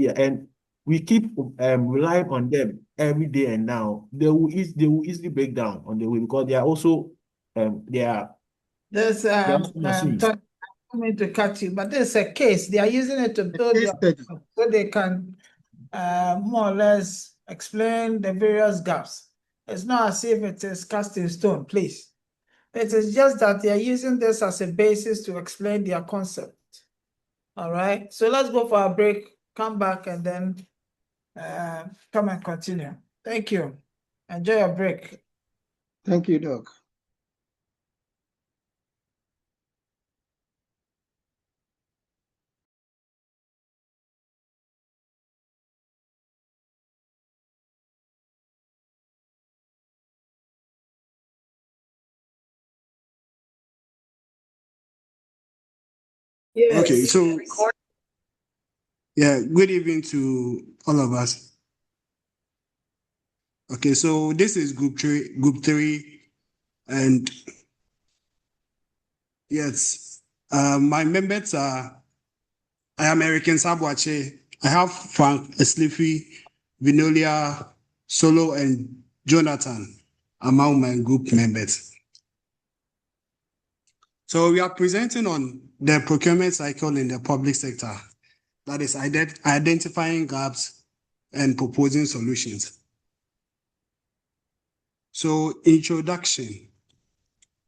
we keep relying on them every day and now, they will easily break down on the way because they are also There's machines. Tony, I don't mean to cut you, but there's a case. They are using it to build so they can more or less explain the various gaps. It's not as if it is cast in stone, please. It is just that they are using this as a basis to explain their concept. All right, so let's go for a break, come back, and then come and continue. Thank you. Enjoy your break. Thank you, Doc. Yes. Okay, so yeah, good evening to all of us. Okay, so this is group three, and yes, my members are I am American Sabwache. I have Frank Eslifi, Vinolia, Solo, and Jonathan among my group members. So we are presenting on the procurement cycle in the public sector. That is identifying gaps and proposing solutions. So introduction.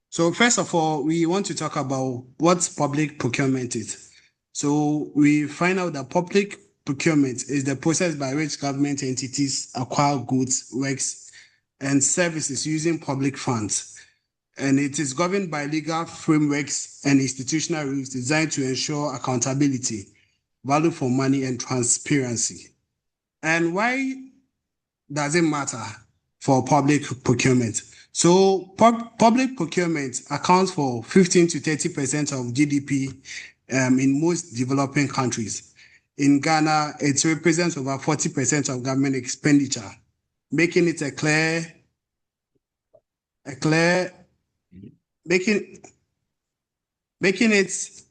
So first of all, we want to talk about what public procurement is. So we find out that public procurement is the process by which government entities acquire goods, works, and services using public funds. And it is governed by legal frameworks and institutional rules designed to ensure accountability, value for money, and transparency. And why does it matter for public procurement? So public procurement accounts for 15 to 30% of GDP in most developing countries. In Ghana, it represents over 40% of government expenditure, making it making it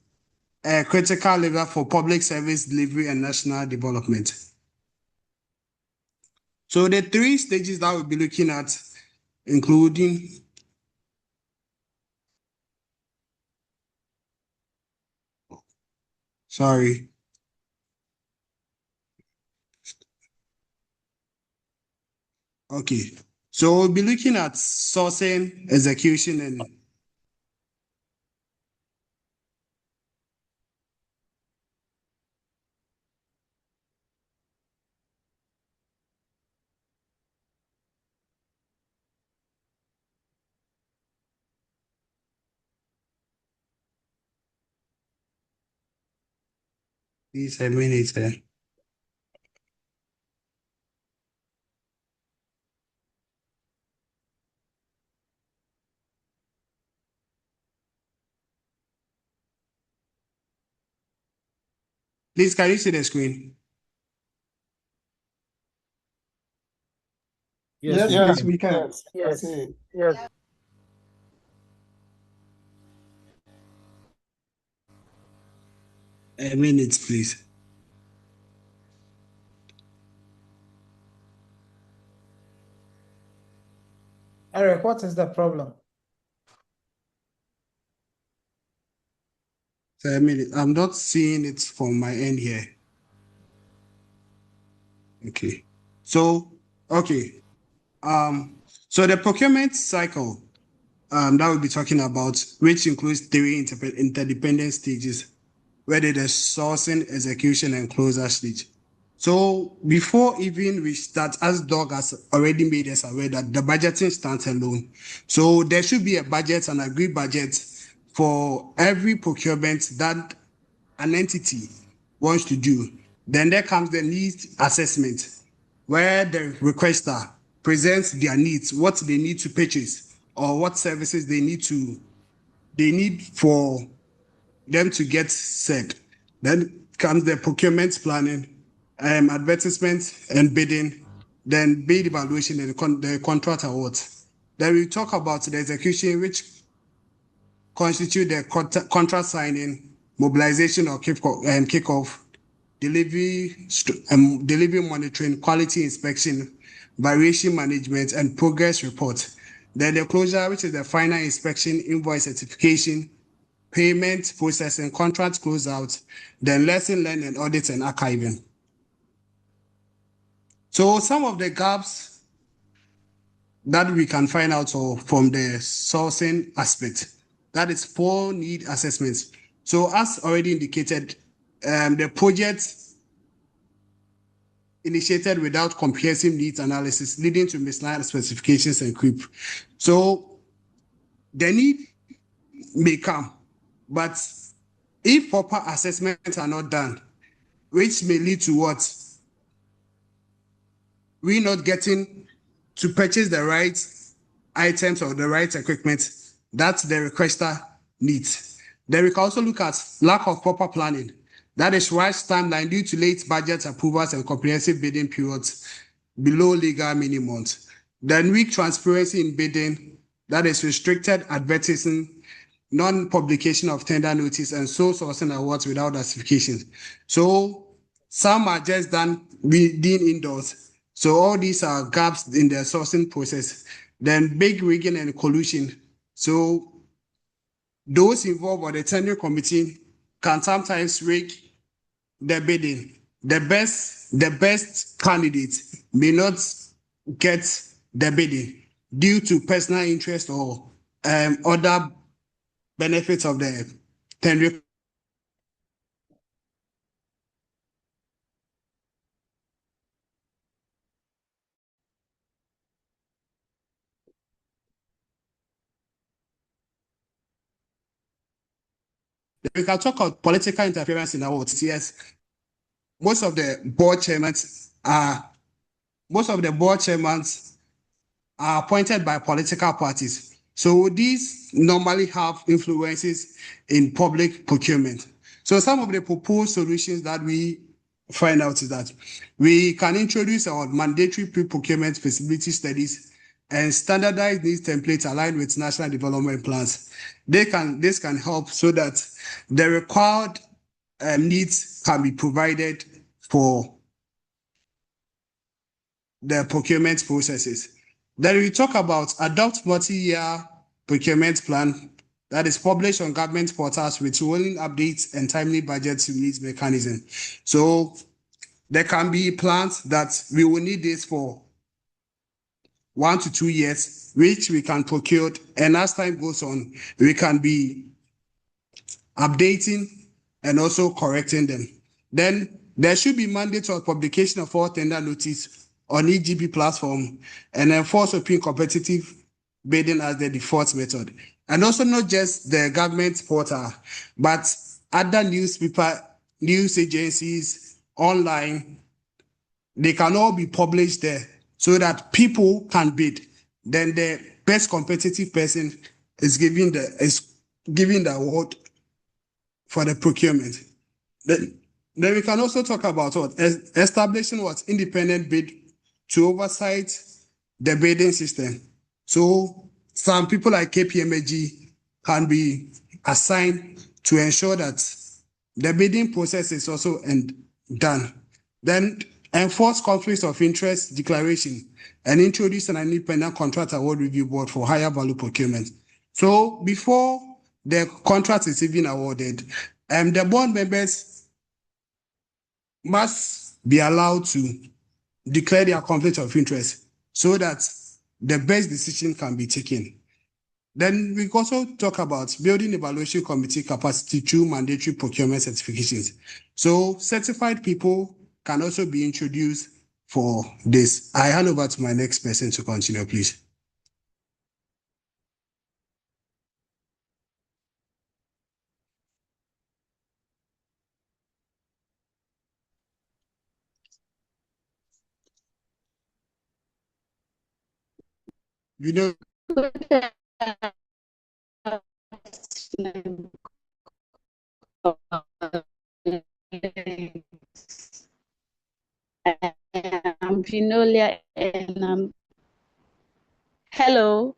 a critical lever for public service delivery and national development. So the three stages that we'll be looking at, including sorry. Okay. So we'll be looking at sourcing, execution, and these a minute. Please, can you see the screen? Yes, please, we can. Yes. Yes. A minute, please. Eric, what is the problem? So a minute. I'm not seeing it from my end here. Okay. So, okay. So the procurement cycle that we'll be talking about, which includes three interdependent stages, where there's the sourcing, execution, and closure stage. So before even we start, as Doug has already made us aware that the budgeting stands alone. So there should be a budget, an agreed budget for every procurement that an entity wants to do. Then there comes the needs assessment, where the requester presents their needs, what they need to purchase, or what services they need for them to get set. Then comes the procurement planning, advertisement and bidding, then bid evaluation and the contract awards. Then we talk about the execution, which constitute the contract signing, mobilization or kickoff, delivery monitoring, quality inspection, variation management, and progress report. Then the closure, which is the final inspection, invoice certification, payment, processing, contract closeout, then lesson learned and audit and archiving. So some of the gaps that we can find out from the sourcing aspect, that is poor need assessments. So as already indicated, the project initiated without comprehensive needs analysis, leading to misaligned specifications and creep. So the need may come, but if proper assessments are not done, which may lead to what? We're not getting to purchase the right items or the right equipment that the requester needs. Then we can also look at lack of proper planning. That is rush timeline due to late budget approvals and comprehensive bidding periods below legal minimums. Then weak transparency in bidding, that is restricted advertising, non-publication of tender notice, and sole sourcing awards without justification. So some are just done within indoors. So all these are gaps in the sourcing process. Then big rigging and collusion. So those involved or the tendering committee can sometimes rig the bidding. The best candidate may not get the bidding due to personal interest or other benefits of the tendering. We can talk about political interference in awards. Yes, most of the board chairmen are appointed by political parties. So these normally have influences in public procurement. So some of the proposed solutions that we find out is that we can introduce our mandatory pre-procurement feasibility studies and standardize these templates aligned with national development plans. This can help so that the required needs can be provided for the procurement processes. Then we talk about adopt multi-year procurement plan that is published on government portals with rolling updates and timely budget release mechanism. So there can be plans that we will need this for 1 to 2 years, which we can procure, and as time goes on, we can be updating and also correcting them. Then there should be mandatory publication of all tender notice on EGB platform and enforce open competitive bidding as the default method. And also not just the government portal, but other newspaper, news agencies, online, they can all be published there so that people can bid. Then the best competitive person is given the award for the procurement. Then we can also talk about establishing independent bid to oversight the bidding system. So some people like KPMG can be assigned to ensure that the bidding process is also done. Then enforce conflicts of interest declaration and introduce an independent contract award review board for higher value procurement. So before the contract is even awarded, the board members must be allowed to declare their conflict of interest so that the best decision can be taken. Then we also talk about building evaluation committee capacity through mandatory procurement certifications. So certified people can also be introduced for this. I hand over to my next person to continue, please. You know, I'm Vinolia and I'm hello.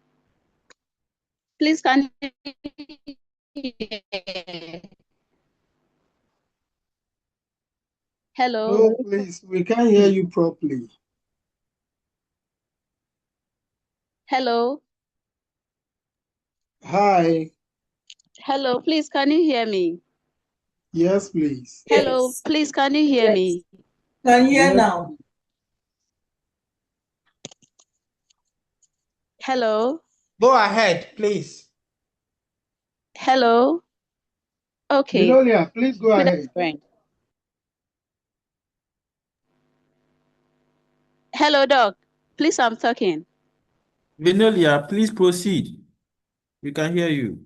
Please can you hear? Hello. Oh, please, we can't hear you properly. Hello. Hi. Hello, please can you hear me? Yes, please. Hello, Yes. please can you hear Yes. me? Can hear Yes. now. Hello. Go ahead, please. Hello. Okay. Vinolia, please go Good ahead. friend. Hello, Doc. Please, I'm talking. Vinolia, please proceed. We can hear you.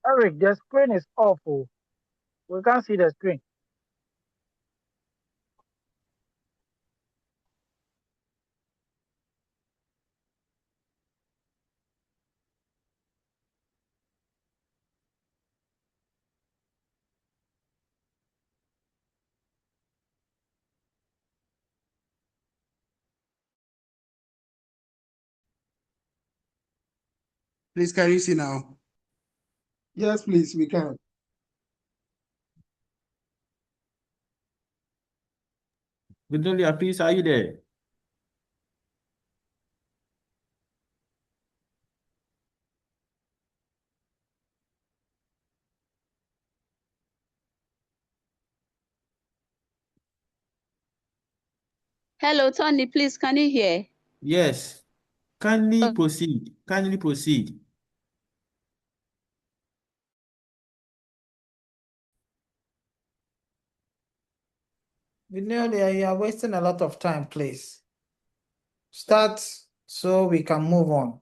Eric, the screen is awful. We can't see the screen. Please, can you see now? Yes, please, we can. Vinolia, please, are you there? Hello, Tony, please, can you hear? Yes. Kindly proceed. Kindly proceed. Vinolia, you are wasting a lot of time, please. Start so we can move on.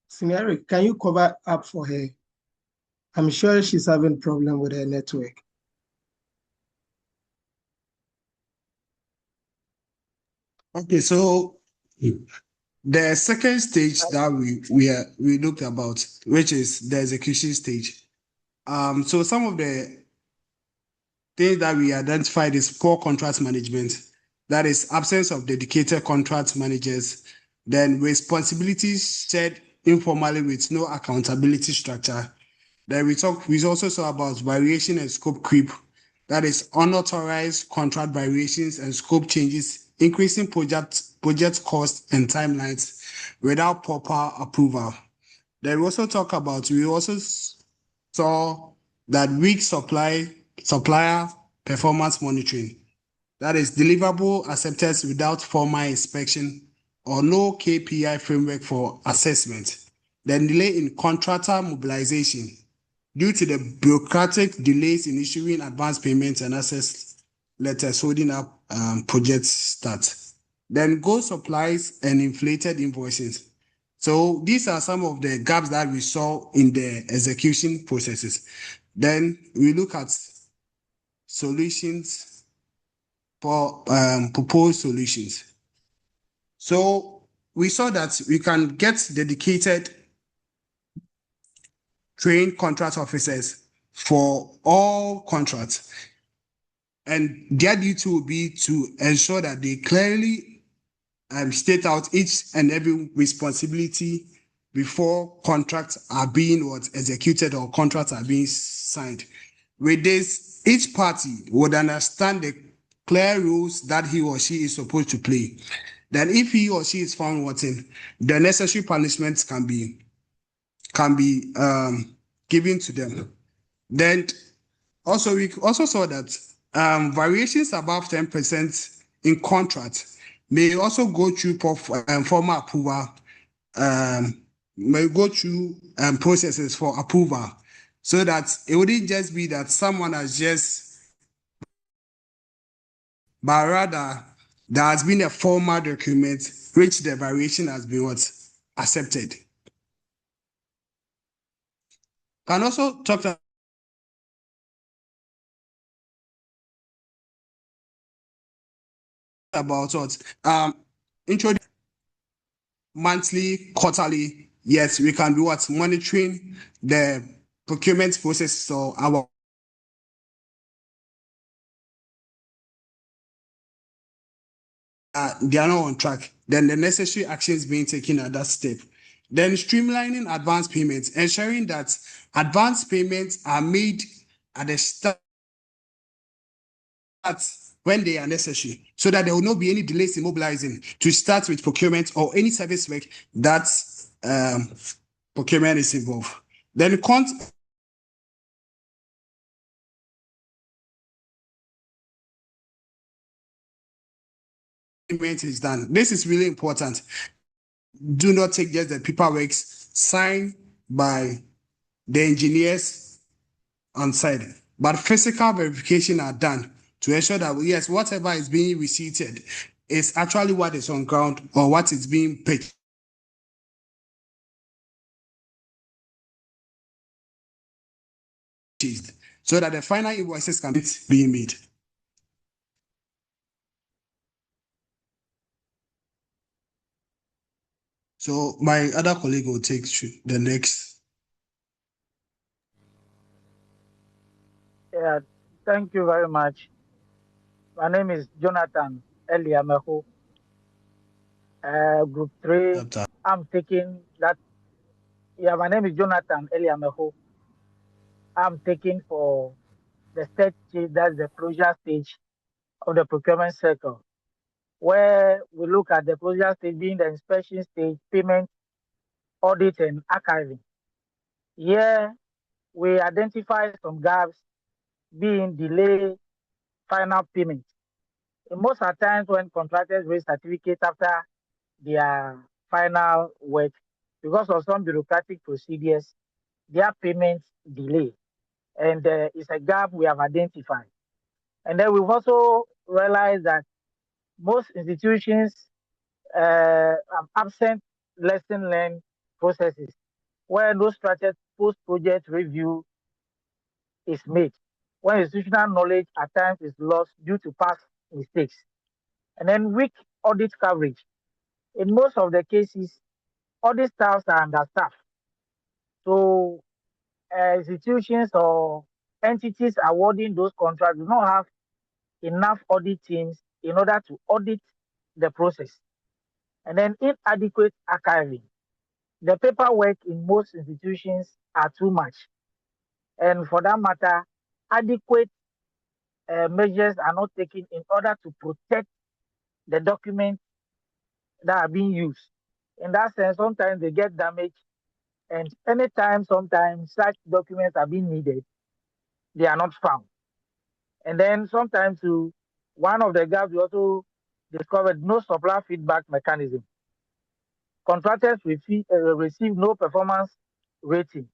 Scenario, can you cover up for her? I'm sure she's having problem with her network. Okay, so the second stage that we looked about, which is the execution stage. So some of the things that we identified is poor contract management, that is absence of dedicated contract managers, then responsibilities shared informally with no accountability structure. Then we also saw about variation and scope creep, that is unauthorized contract variations and scope changes, increasing project costs and timelines without proper approval. Then we also saw that weak supplier performance monitoring, that is deliverable acceptance without formal inspection or no KPI framework for assessment. Then delay in contractor mobilization due to the bureaucratic delays in issuing advance payments and access letters holding up project start. Then gold supplies and inflated invoices. So these are some of the gaps that we saw in the execution processes. Then we look at solutions for proposed solutions. So we saw that we can get dedicated trained contract officers for all contracts. And their duty will be to ensure that they clearly state out each and every responsibility before contracts are being executed or contracts are being signed. With this, each party would understand the clear rules that he or she is supposed to play. Then if he or she is found wanting, the necessary punishments can be given to them. Then also we also saw that variations above 10% in contract may also go through formal approval, may go through processes for approval, so that it wouldn't just be that someone has just, but rather there has been a formal document which the variation has been accepted. Can also talk about what introduce monthly, quarterly. Yes, we can be monitoring the procurement process. So they are not on track. Then the necessary actions being taken at that step. Then streamlining advance payments, ensuring that advance payments are made at the start when they are necessary, so that there will not be any delays in mobilizing to start with procurement or any service work that procurement is involved. Then payment is done. This is really important. Do not take just the paperwork signed by the engineers on site, but physical verification are done to ensure that yes, whatever is being receipted is actually what is on ground or what is being paid. So that the final invoices can be made. So my other colleague will take the next. Yeah, thank you very much. My name is Jonathan Eliamehu. Group 3, I'm taking that. Yeah, my name is Jonathan Eliamehu. I'm taking for the stage, that's the closure stage of the procurement cycle, where we look at the closure stage being the inspection stage, payment, audit, and archiving. Here, we identify some gaps being delay final payment. In most of the times when contractors raise certificates after their final work, because of some bureaucratic procedures, their payments delay. And it's a gap we have identified. And then we've also realized that most institutions have absent lesson learned processes where no structured post-project review is made, when institutional knowledge at times is lost due to past mistakes. And then weak audit coverage. In most of the cases, audit staffs are understaffed. So institutions or entities awarding those contracts do not have enough audit teams in order to audit the process. And then inadequate archiving. The paperwork in most institutions are too much. And for that matter, adequate measures are not taken in order to protect the documents that are being used. In that sense, sometimes they get damaged, and anytime, sometimes such documents are being needed, they are not found. And then sometimes, too, one of the gaps we also discovered no supplier feedback mechanism. Contractors receive no performance rating,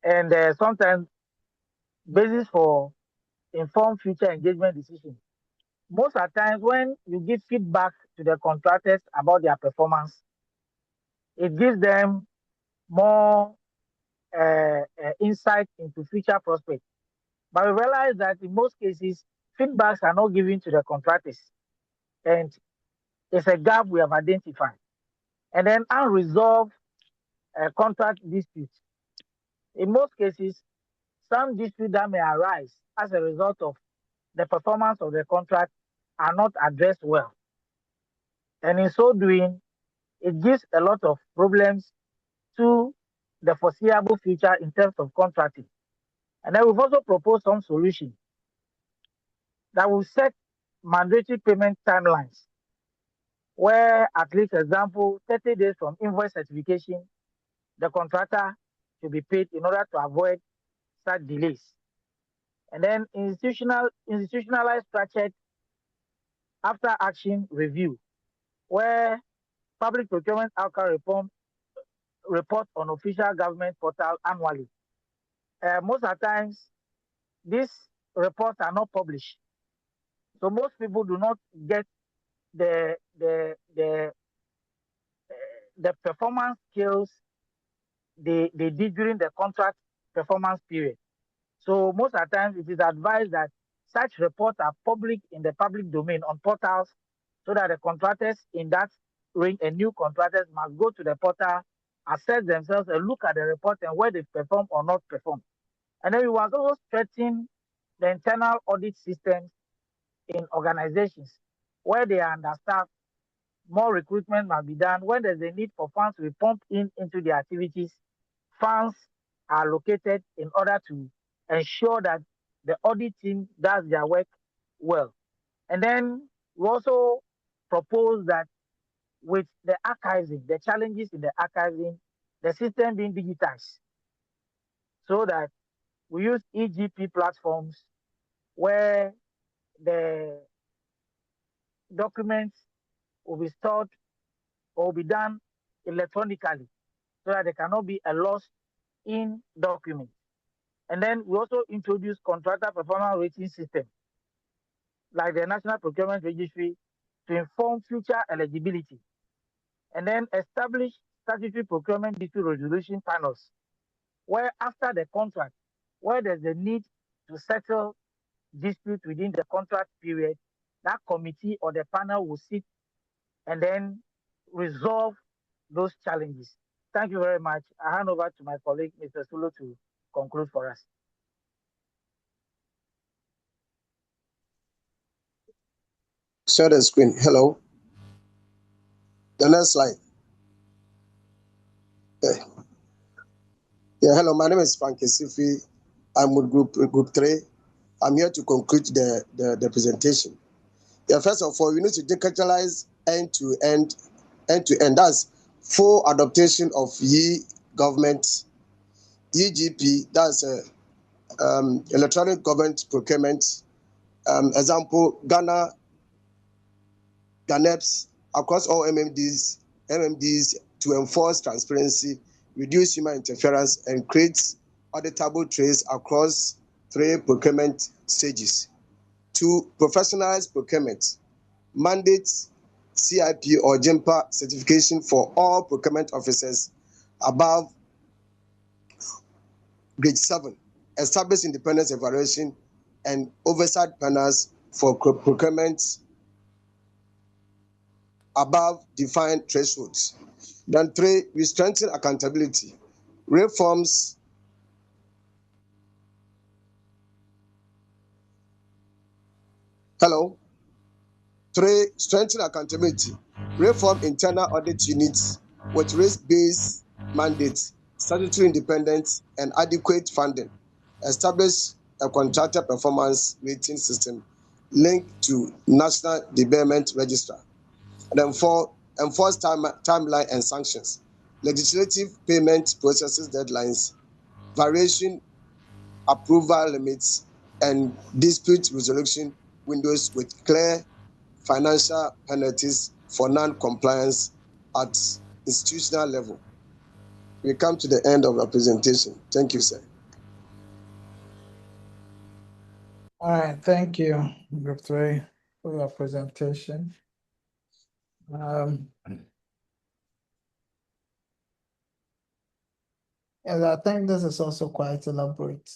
and sometimes basis for informed future engagement decisions. Most of the times, when you give feedback to the contractors about their performance, it gives them more insight into future prospects. But we realize that in most cases, feedbacks are not given to the contractors, and it's a gap we have identified. And then unresolved contract disputes. In most cases, some disputes that may arise as a result of the performance of the contract are not addressed well. And in so doing, it gives a lot of problems to the foreseeable future in terms of contracting. And then we've also proposed some solutions that will set mandatory payment timelines, where at least, example, 30 days from invoice certification, the contractor should be paid in order to avoid such delays. And then institutionalized structured after action review, where public procurement outcome report on official government portal annually. Most of the times, these reports are not published. So most people do not get the performance skills they did during the contract performance period. So most of the times it is advised that such reports are public in the public domain on portals so that the contractors in that range and new contractors must go to the portal, assess themselves and look at the report and where they perform or not perform. And then we must also strengthen the internal audit systems in organizations where they are understaffed. More recruitment must be done. When there's a need for funds to be pumped into the activities, funds are allocated in order to ensure that the audit team does their work well. And then we also propose that with the archiving, the challenges in the archiving, the system being digitized, so that we use EGP platforms where the documents will be stored or will be done electronically so that there cannot be a loss in documents. And then we also introduce contractor performance rating system like the National Procurement Registry to inform future eligibility. And then establish statutory procurement dispute resolution panels where after the contract, where there's a need to settle dispute within the contract period, that committee or the panel will sit and then resolve those challenges. Thank you very much. I hand over to my colleague, Mr. Sulu, to conclude for us. Share the screen. Hello. The next slide. Yeah, hello. My name is Prempeh Sifi. I'm with group 3. I'm here to conclude the presentation. Yeah, first of all, we need to digitalize end-to-end. That's full adaptation of government, EGP, that's electronic government procurement. Example, Ghana, GANEPS, across all MMDs to enforce transparency, reduce human interference, and create auditable trace across 3 procurement stages. 2, professionalize procurement, mandate CIP or JIMPA certification for all procurement officers above grade 7, establish independence evaluation and oversight panels for procurement above defined thresholds. Then 3, we strengthen accountability. Reforms Hello. 3, strengthen accountability. Reform internal audit units with risk-based mandates, statutory independence, and adequate funding. Establish a contractor performance rating system linked to National Development Register. And then 4, enforce timeline and sanctions. Legislative payment processes deadlines, variation approval limits, and dispute resolution windows with clear financial penalties for non-compliance at institutional level. We come to the end of our presentation. Thank you, sir. All right, thank you, Group 3, for your presentation. And I think this is also quite elaborate.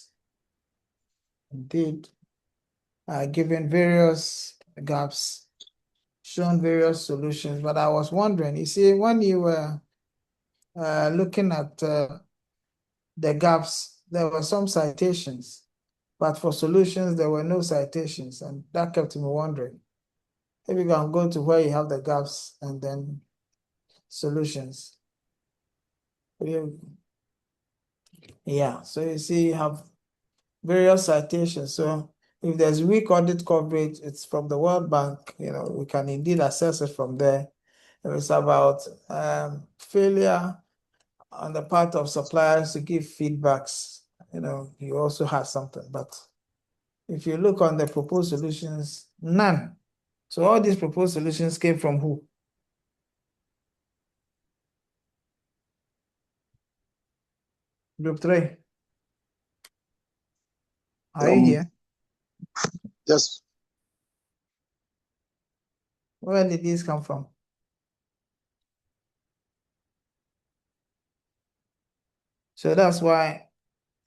Indeed, given various gaps, shown various solutions, but I was wondering, you see, when you were looking at the gaps, there were some citations, but for solutions, there were no citations, and that kept me wondering. If you can go to where you have the gaps and then solutions. Yeah, so you see you have various citations. So if there's weak audit coverage, it's from the World Bank, we can indeed assess it from there. If it's about failure on the part of suppliers to give feedbacks, you also have something. But if you look on the proposed solutions, none. So all these proposed solutions came from who? Group 3. Are you here? Yes. Where did these come from? So that's why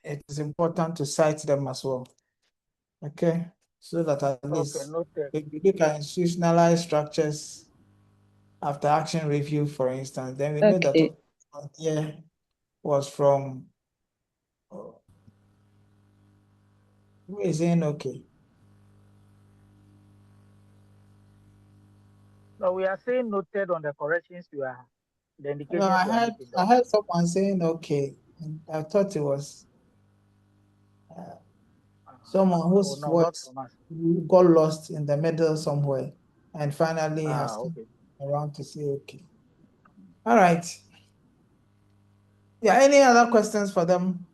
it is important to cite them as well. Okay, so that at least if you look at institutionalized structures after action review, for instance, then we know that here was from who is saying okay? No, we are saying noted on the corrections you are, the indications No, you are making. I heard someone saying okay, and I thought it was someone whose voice got lost in the middle somewhere, and finally has come around to say okay. All right. Yeah, any other questions for them?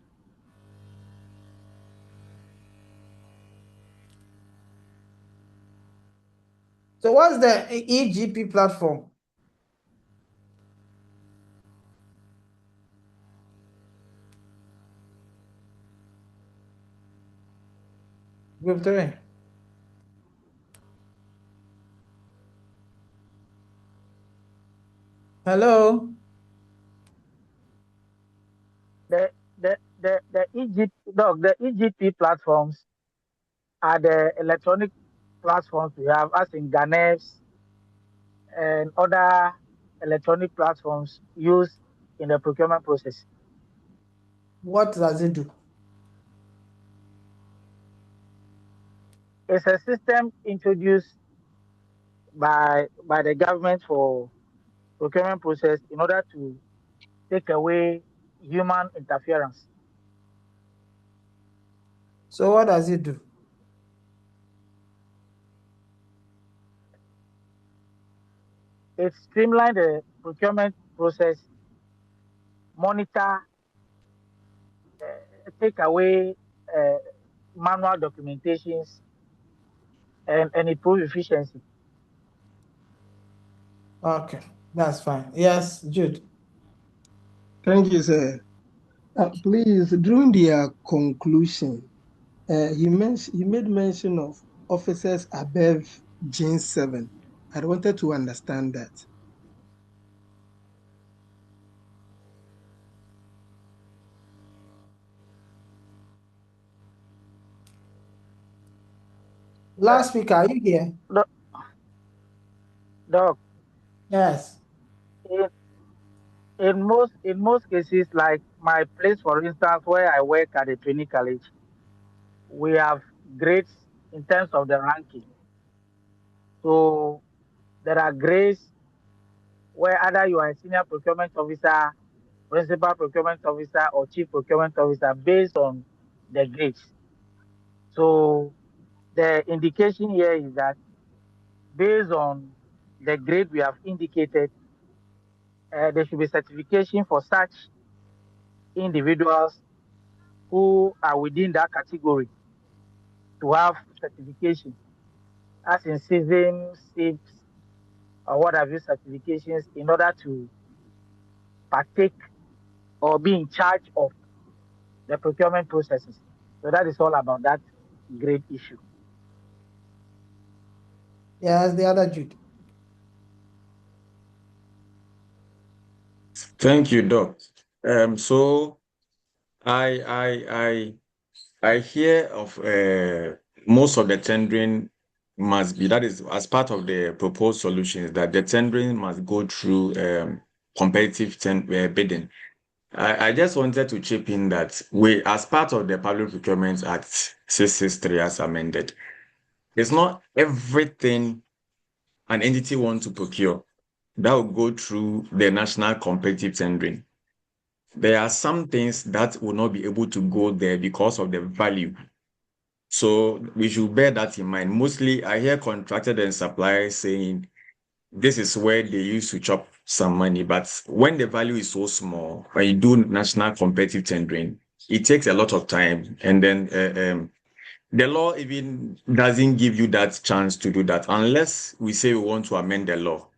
So what's the EGP platform? Group 3. Hello. The EGP platforms are the electronic platforms we have, as in GANES and other electronic platforms used in the procurement process. What does it do? It's a system introduced by the government for procurement process in order to take away human interference. So what does it do? It streamlines the procurement process, monitor, take away manual documentations, and improve efficiency. Okay, that's fine. Yes, Jude. Thank you, sir. Please, during the conclusion, he made mention of officers above Gen 7. I wanted to understand that. Last week, are you here? Doc. Yes. In most cases, like my place, for instance, where I work at the training college, we have grades in terms of the ranking. So there are grades where either you are a senior procurement officer, principal procurement officer, or chief procurement officer based on the grades. So the indication here is that based on the grade we have indicated, there should be certification for such individuals who are within that category to have certification, as in CISM, SIPs, or what have you certifications in order to partake or be in charge of the procurement processes. So that is all about that grade issue. Yes, the other Jude. Thank you, Doc. So I hear of most of the tendering must be, that is as part of the proposed solutions, that the tendering must go through competitive bidding. I just wanted to chip in that we, as part of the Public Procurement Act 663 as amended, it's not everything an entity wants to procure that will go through the national competitive tendering. There are some things that will not be able to go there because of the value. So we should bear that in mind. Mostly, I hear contracted and suppliers saying this is where they used to chop some money. But when the value is so small, when you do national competitive tendering, it takes a lot of time. And then the law even doesn't give you that chance to do that unless we say we want to amend the law.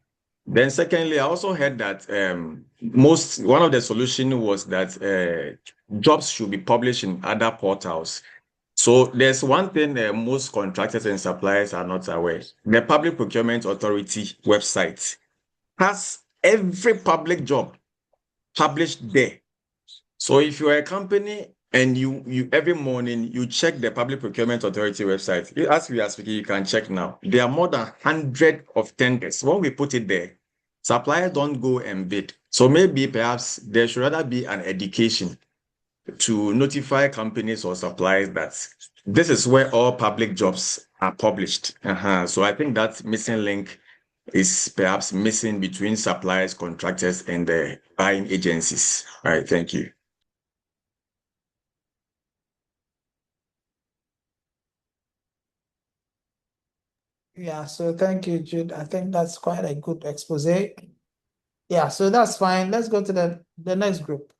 Then secondly, I also heard that one of the solutions was that jobs should be published in other portals. So there's one thing that most contractors and suppliers are not aware. The Public Procurement Authority website has every public job published there. So if you're a company and you every morning you check the Public Procurement Authority website, as we are speaking, you can check now. There are more than 100 of tenders. When we put it there, suppliers don't go and bid. So maybe perhaps there should rather be an education to notify companies or suppliers that this is where all public jobs are published. So I think that missing link is perhaps missing between suppliers, contractors, and the buying agencies. All right, thank you. Yeah, so thank you, Jude. I think that's quite a good expose. Yeah, so that's fine. Let's go to the next group.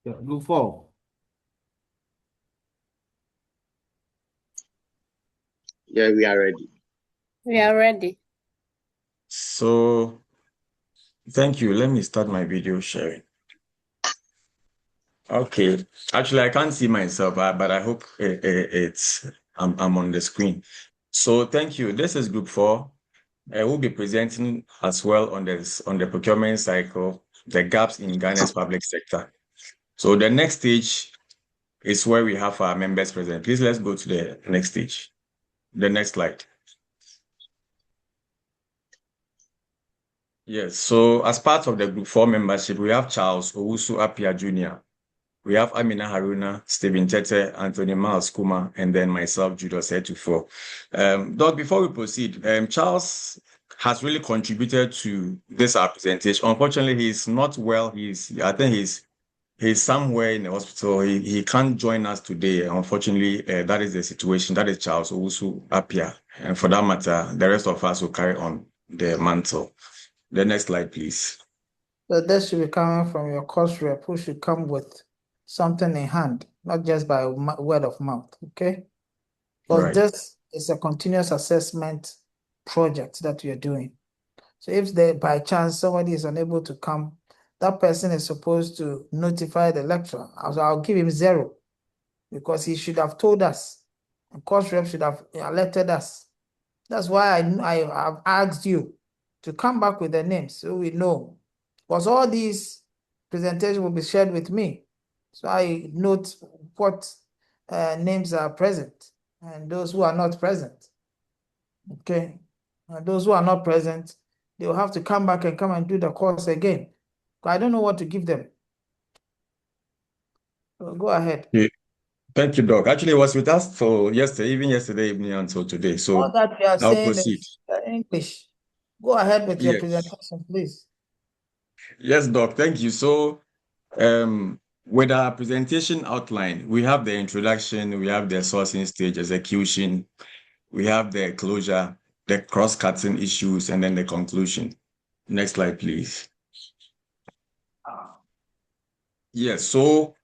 Yeah, Group 4. Yeah, we are ready. We are ready. So, thank you. Let me start my video sharing. Okay. Actually, I can't see myself, but I hope I'm on the screen. So, thank you. This is Group 4. I will be presenting as well on the procurement cycle, the gaps in Ghana's public sector. So, the next stage is where we have our members present. Please let's go to the next stage. The next slide. Yes, so as part of the Group 4 membership, we have Charles Owusu Apia Jr., we have Amina Haruna, Stephen Tete, Anthony Miles Kuma, and then myself, Judas Etufo. Doc, before we proceed, Charles has really contributed to this presentation. Unfortunately, he's not well. I think he's somewhere in the hospital. He can't join us today. Unfortunately, that is the situation. That is Charles Owusu Apia. And for that matter, the rest of us will carry on the mantle. The next slide, please. So this should be coming from your course rep, who should come with something in hand, not just by word of mouth, okay? Because Right. this is a continuous assessment project that you're doing. So if by chance somebody is unable to come, that person is supposed to notify the lecturer. So I'll give him 0 because he should have told us. And course rep should have alerted us. That's why I have asked you to come back with the names so we know. Because all these presentations will be shared with me. So I note what names are present and those who are not present. Okay. And those who are not present, they will have to come back and do the course again. I don't know what to give them. So go ahead. Okay. Thank you, Doc. Actually, it was with us for yesterday, even yesterday evening until today. So All that we are I'll saying proceed. is English. Go ahead with your Yes. presentation, please. Yes, Doc. Thank you. So, with our presentation outline, we have the introduction, we have the sourcing stage, execution, we have the closure, the cross-cutting issues, and then the conclusion. Next slide, please. Yes. So,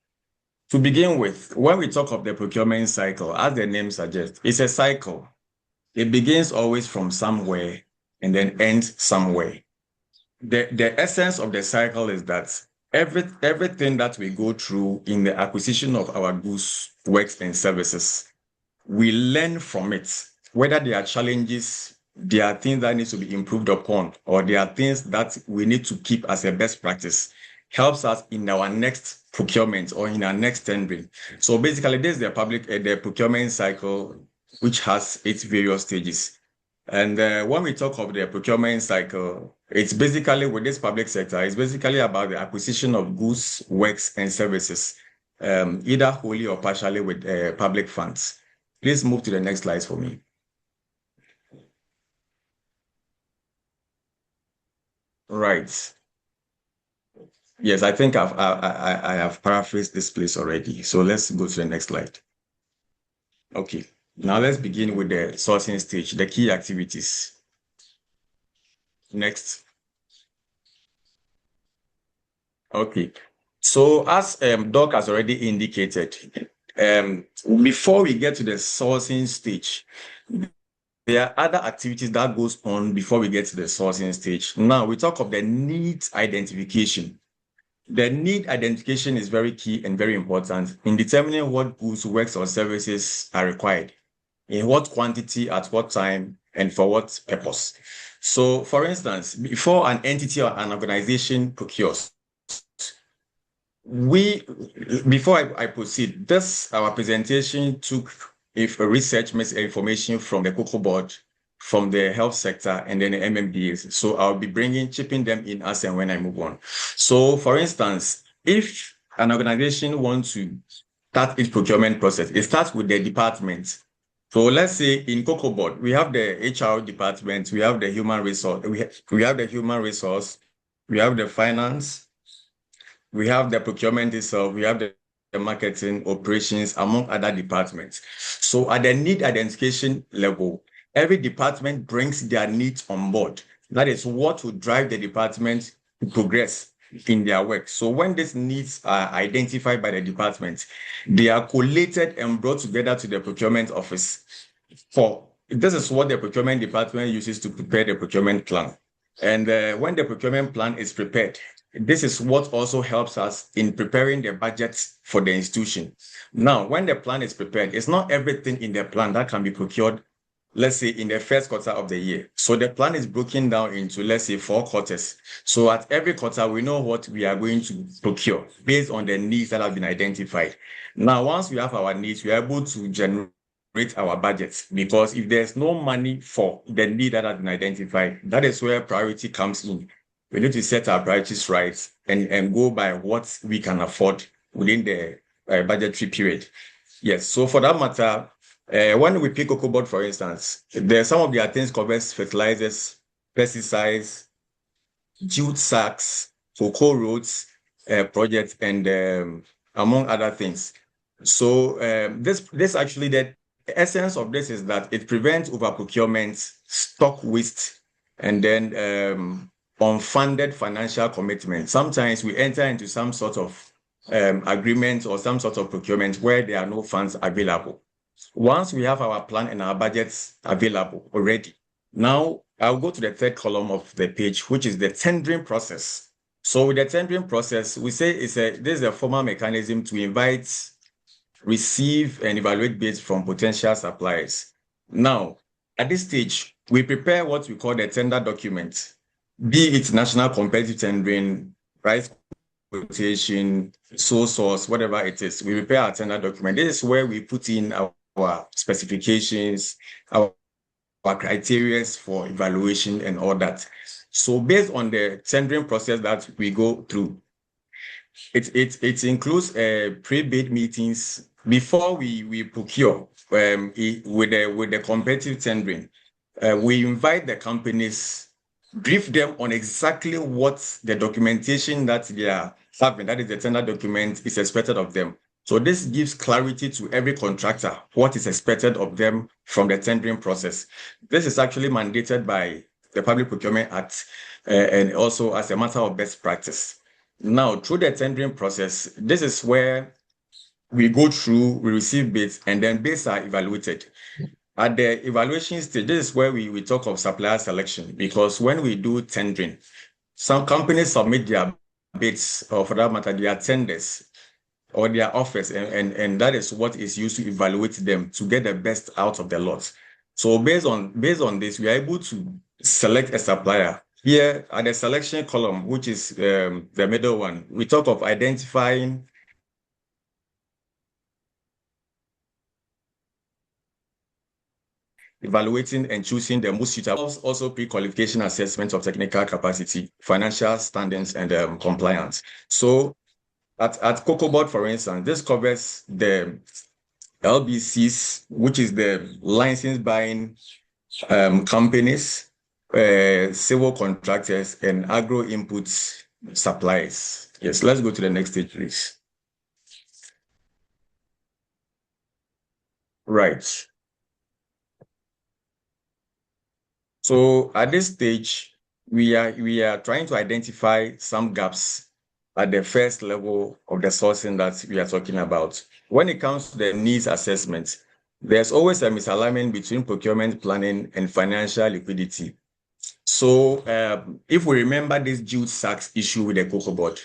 to begin with, when we talk of the procurement cycle, as the name suggests, it's a cycle. It begins always from somewhere and then ends somewhere. The essence of the cycle is that everything that we go through in the acquisition of our goods, works, and services, we learn from it. Whether there are challenges, there are things that need to be improved upon, or there are things that we need to keep as a best practice, helps us in our next procurement or in our next tendering. So basically, this is the procurement cycle, which has its various stages. And when we talk of the procurement cycle, it's basically with this public sector, it's basically about the acquisition of goods, works, and services, either wholly or partially with public funds. Please move to the next slide for me. Right. Yes, I think I have paraphrased this place already. So let's go to the next slide. Okay. Now let's begin with the sourcing stage, the key activities. Next. Okay. So as Doc has already indicated, before we get to the sourcing stage, there are other activities that goes on before we get to the sourcing stage. Now we talk of the needs identification. The need identification is very key and very important in determining what goods, works, or services are required, in what quantity, at what time, and for what purpose. So, for instance, before an entity or an organization procures, before I proceed, our presentation took a research information from the Cocoa Board, from the health sector, and then the MMDAs. So I'll be chipping them in as and when I move on. So for instance, if an organization wants to start its procurement process, it starts with the department. So let's say in Cocoa Board, we have the HR department, we have the human resource, we have the human resource, we have the finance, we have the procurement itself, we have the marketing, operations, among other departments. So at the need identification level, every department brings their needs on board. That is what will drive the department to progress. in their work. So when these needs are identified by the department, they are collated and brought together to the procurement office. This is what the procurement department uses to prepare the procurement plan. And when the procurement plan is prepared, this is what also helps us in preparing the budget for the institution. Now, when the plan is prepared, it's not everything in the plan that can be procured, let's say, in the first quarter of the year. So the plan is broken down into, let's say, 4 quarters. So at every quarter, we know what we are going to procure based on the needs that have been identified. Now, once we have our needs, we are able to generate our budgets, because if there's no money for the need that has been identified, that is where priority comes in. We need to set our priorities right and go by what we can afford within the budgetary period. Yes, so for that matter, when we pick cocoa board, for instance, there's some of their things covers fertilizers, pesticides, jute sacks, cocoa roads projects, and among other things. So this actually, the essence of this is that it prevents over procurement, stock waste, and then unfunded financial commitment. Sometimes we enter into some sort of agreement or some sort of procurement where there are no funds available. Once we have our plan and our budgets available already, now I'll go to the third column of the page, which is the tendering process. So with the tendering process, we say this is a formal mechanism to invite, receive, and evaluate bids from potential suppliers. Now, at this stage, we prepare what we call the tender document, be it national competitive tendering, price quotation, sole source, whatever it is. We prepare our tender document. This is where we put in our specifications, our criteria for evaluation and all that. So based on the tendering process that we go through, it includes pre-bid meetings before we procure with the competitive tendering. We invite the companies, brief them on exactly what the documentation that they are having, that is the tender document, is expected of them. So this gives clarity to every contractor what is expected of them from the tendering process. This is actually mandated by the Public Procurement Act and also as a matter of best practice. Now, through the tendering process, this is where we go through, we receive bids, and then bids are evaluated. At the evaluation stage, this is where we talk of supplier selection, because when we do tendering, some companies submit their bids, or for that matter, their tenders, or their offers, and that is what is used to evaluate them to get the best out of the lot. So based on this, we are able to select a supplier. Here at the selection column, which is the middle one, we talk of identifying, evaluating, and choosing the most suitable. Also pre-qualification assessment of technical capacity, financial standings, and compliance. So at Cocoa Board, for instance, this covers the LBCs, which is the license buying companies, civil contractors, and agro inputs suppliers. Yes, let's go to the next stage, please. Right. So at this stage, we are trying to identify some gaps at the first level of the sourcing that we are talking about. When it comes to the needs assessment, there's always a misalignment between procurement planning and financial liquidity. So if we remember this jute sacks issue with the cocoa board,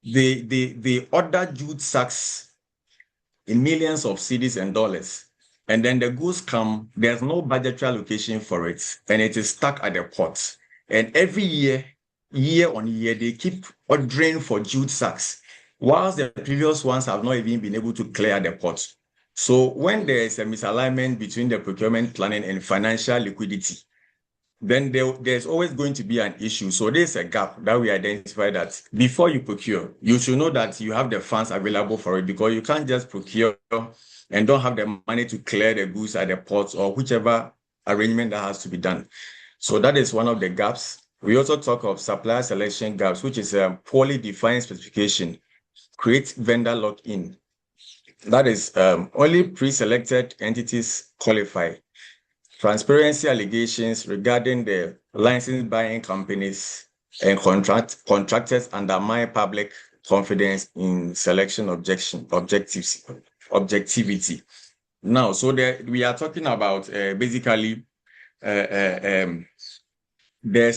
they order jute sacks in millions of cedis and dollars, and then the goods come, there's no budgetary allocation for it, and it is stuck at the port. And every year on year, they keep ordering for jute sacks, whilst the previous ones have not even been able to clear the port. So when there is a misalignment between the procurement planning and financial liquidity, then there's always going to be an issue. So there's a gap that we identify that before you procure, you should know that you have the funds available for it, because you can't just procure and don't have the money to clear the goods at the ports or whichever arrangement that has to be done. So that is one of the gaps. We also talk of supplier selection gaps, which is a poorly defined specification, create vendor lock-in. That is only pre-selected entities qualify. Transparency allegations regarding the license buying companies and contractors undermine public confidence in selection objectivity. Now, so we are talking about basically there's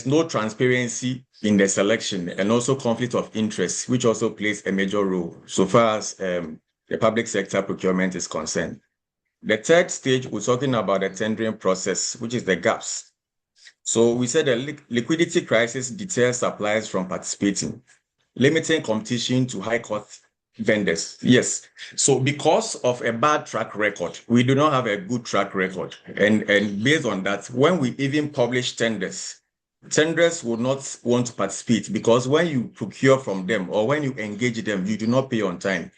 no transparency in the selection and also conflict of interest, which also plays a major role so far as the public sector procurement is concerned. The third stage, we're talking about the tendering process, which is the gaps. So we said the liquidity crisis deters suppliers from participating, limiting competition to high-cost vendors. Yes. So because of a bad track record, we do not have a good track record. And based on that, when we even publish tenders will not want to participate because when you procure from them or when you engage them, you do not pay on time.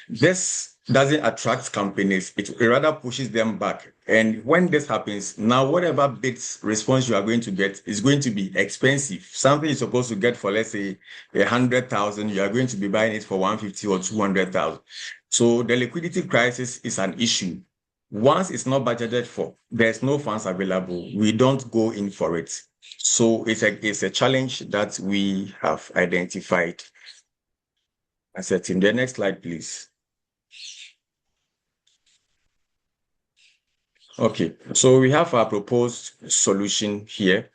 This doesn't attract companies. It rather pushes them back. And when this happens, now whatever bids response you are going to get is going to be expensive. Something you're supposed to get for, let's say, 100,000, you are going to be buying it for 150 or 200,000. So the liquidity crisis is an issue. Once it's not budgeted for, there's no funds available. We don't go in for it. So it's a challenge that we have identified as a team. The next slide, please. Okay, so we have our proposed solution here.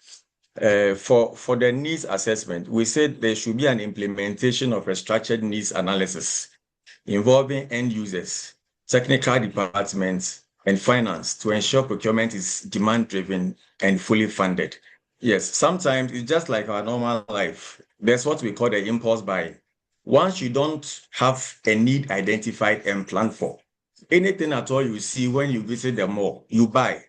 For the needs assessment, we said there should be an implementation of a structured needs analysis involving end users, technical departments, and finance to ensure procurement is demand-driven and fully funded. Yes, sometimes it's just like our normal life. There's what we call the impulse buy. Once you don't have a need identified and planned for, anything at all you see when you visit the mall, you buy.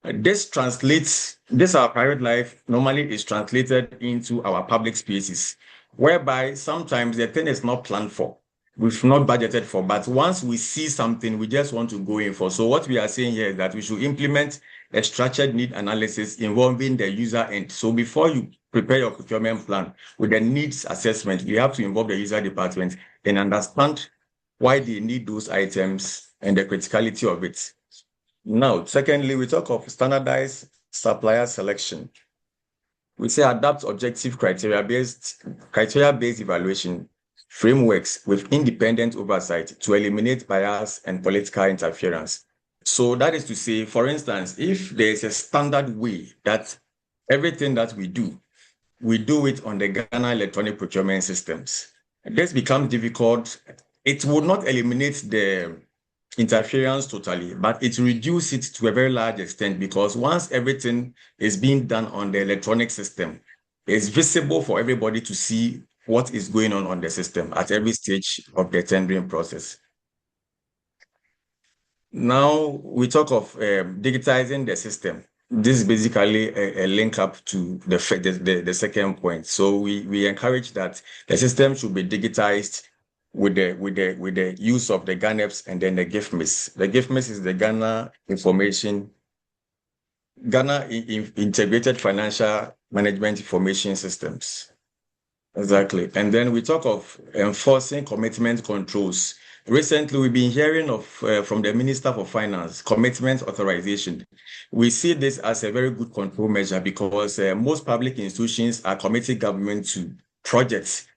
This our private life normally is translated into our public spaces, whereby sometimes the thing is not planned for. We've not budgeted for, but once we see something, we just want to go in for. So what we are saying here is that we should implement a structured need analysis involving the user end. So before you prepare your procurement plan with the needs assessment, you have to involve the user department and understand why they need those items and the criticality of it. Now, secondly, we talk of standardized supplier selection. We say adapt objective criteria-based evaluation frameworks with independent oversight to eliminate bias and political interference. So that is to say, for instance, if there is a standard way that everything that we do it on the Ghana electronic procurement systems, this becomes difficult. It would not eliminate the interference totally, but it reduces it to a very large extent because once everything is being done on the electronic system, it's visible for everybody to see what is going on the system at every stage of the tendering process. Now we talk of digitizing the system. This is basically a link up to the second point. So we encourage that the system should be digitized with the use of the GANEPS and then the GIFMIS. The GIFMIS is the Ghana Integrated Financial Management Information Systems. Exactly. And then we talk of enforcing commitment controls. Recently, we've been hearing of from the Minister for Finance, commitment authorization. We see this as a very good control measure because most public institutions are committing government to projects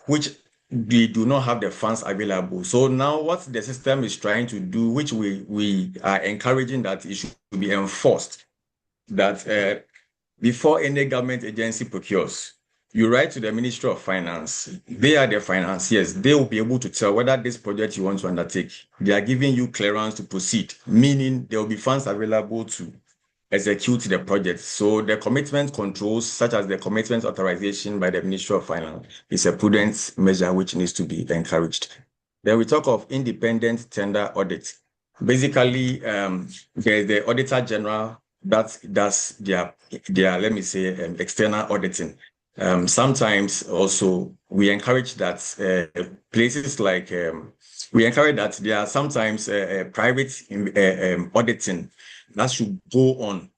which they do not have the funds available. So now what the system is trying to do, which we are encouraging that it should be enforced, that before any government agency procures, you write to the Ministry of Finance. They are the financiers. They will be able to tell whether this project you want to undertake, they are giving you clearance to proceed, meaning there will be funds available to execute the project. So the commitment controls, such as the commitment authorization by the Ministry of Finance, is a prudent measure which needs to be encouraged. Then we talk of independent tender audit. Basically, there's the Auditor General that does their let me say, external auditing. Sometimes also we encourage that places like, we encourage that there are sometimes private auditing that should go on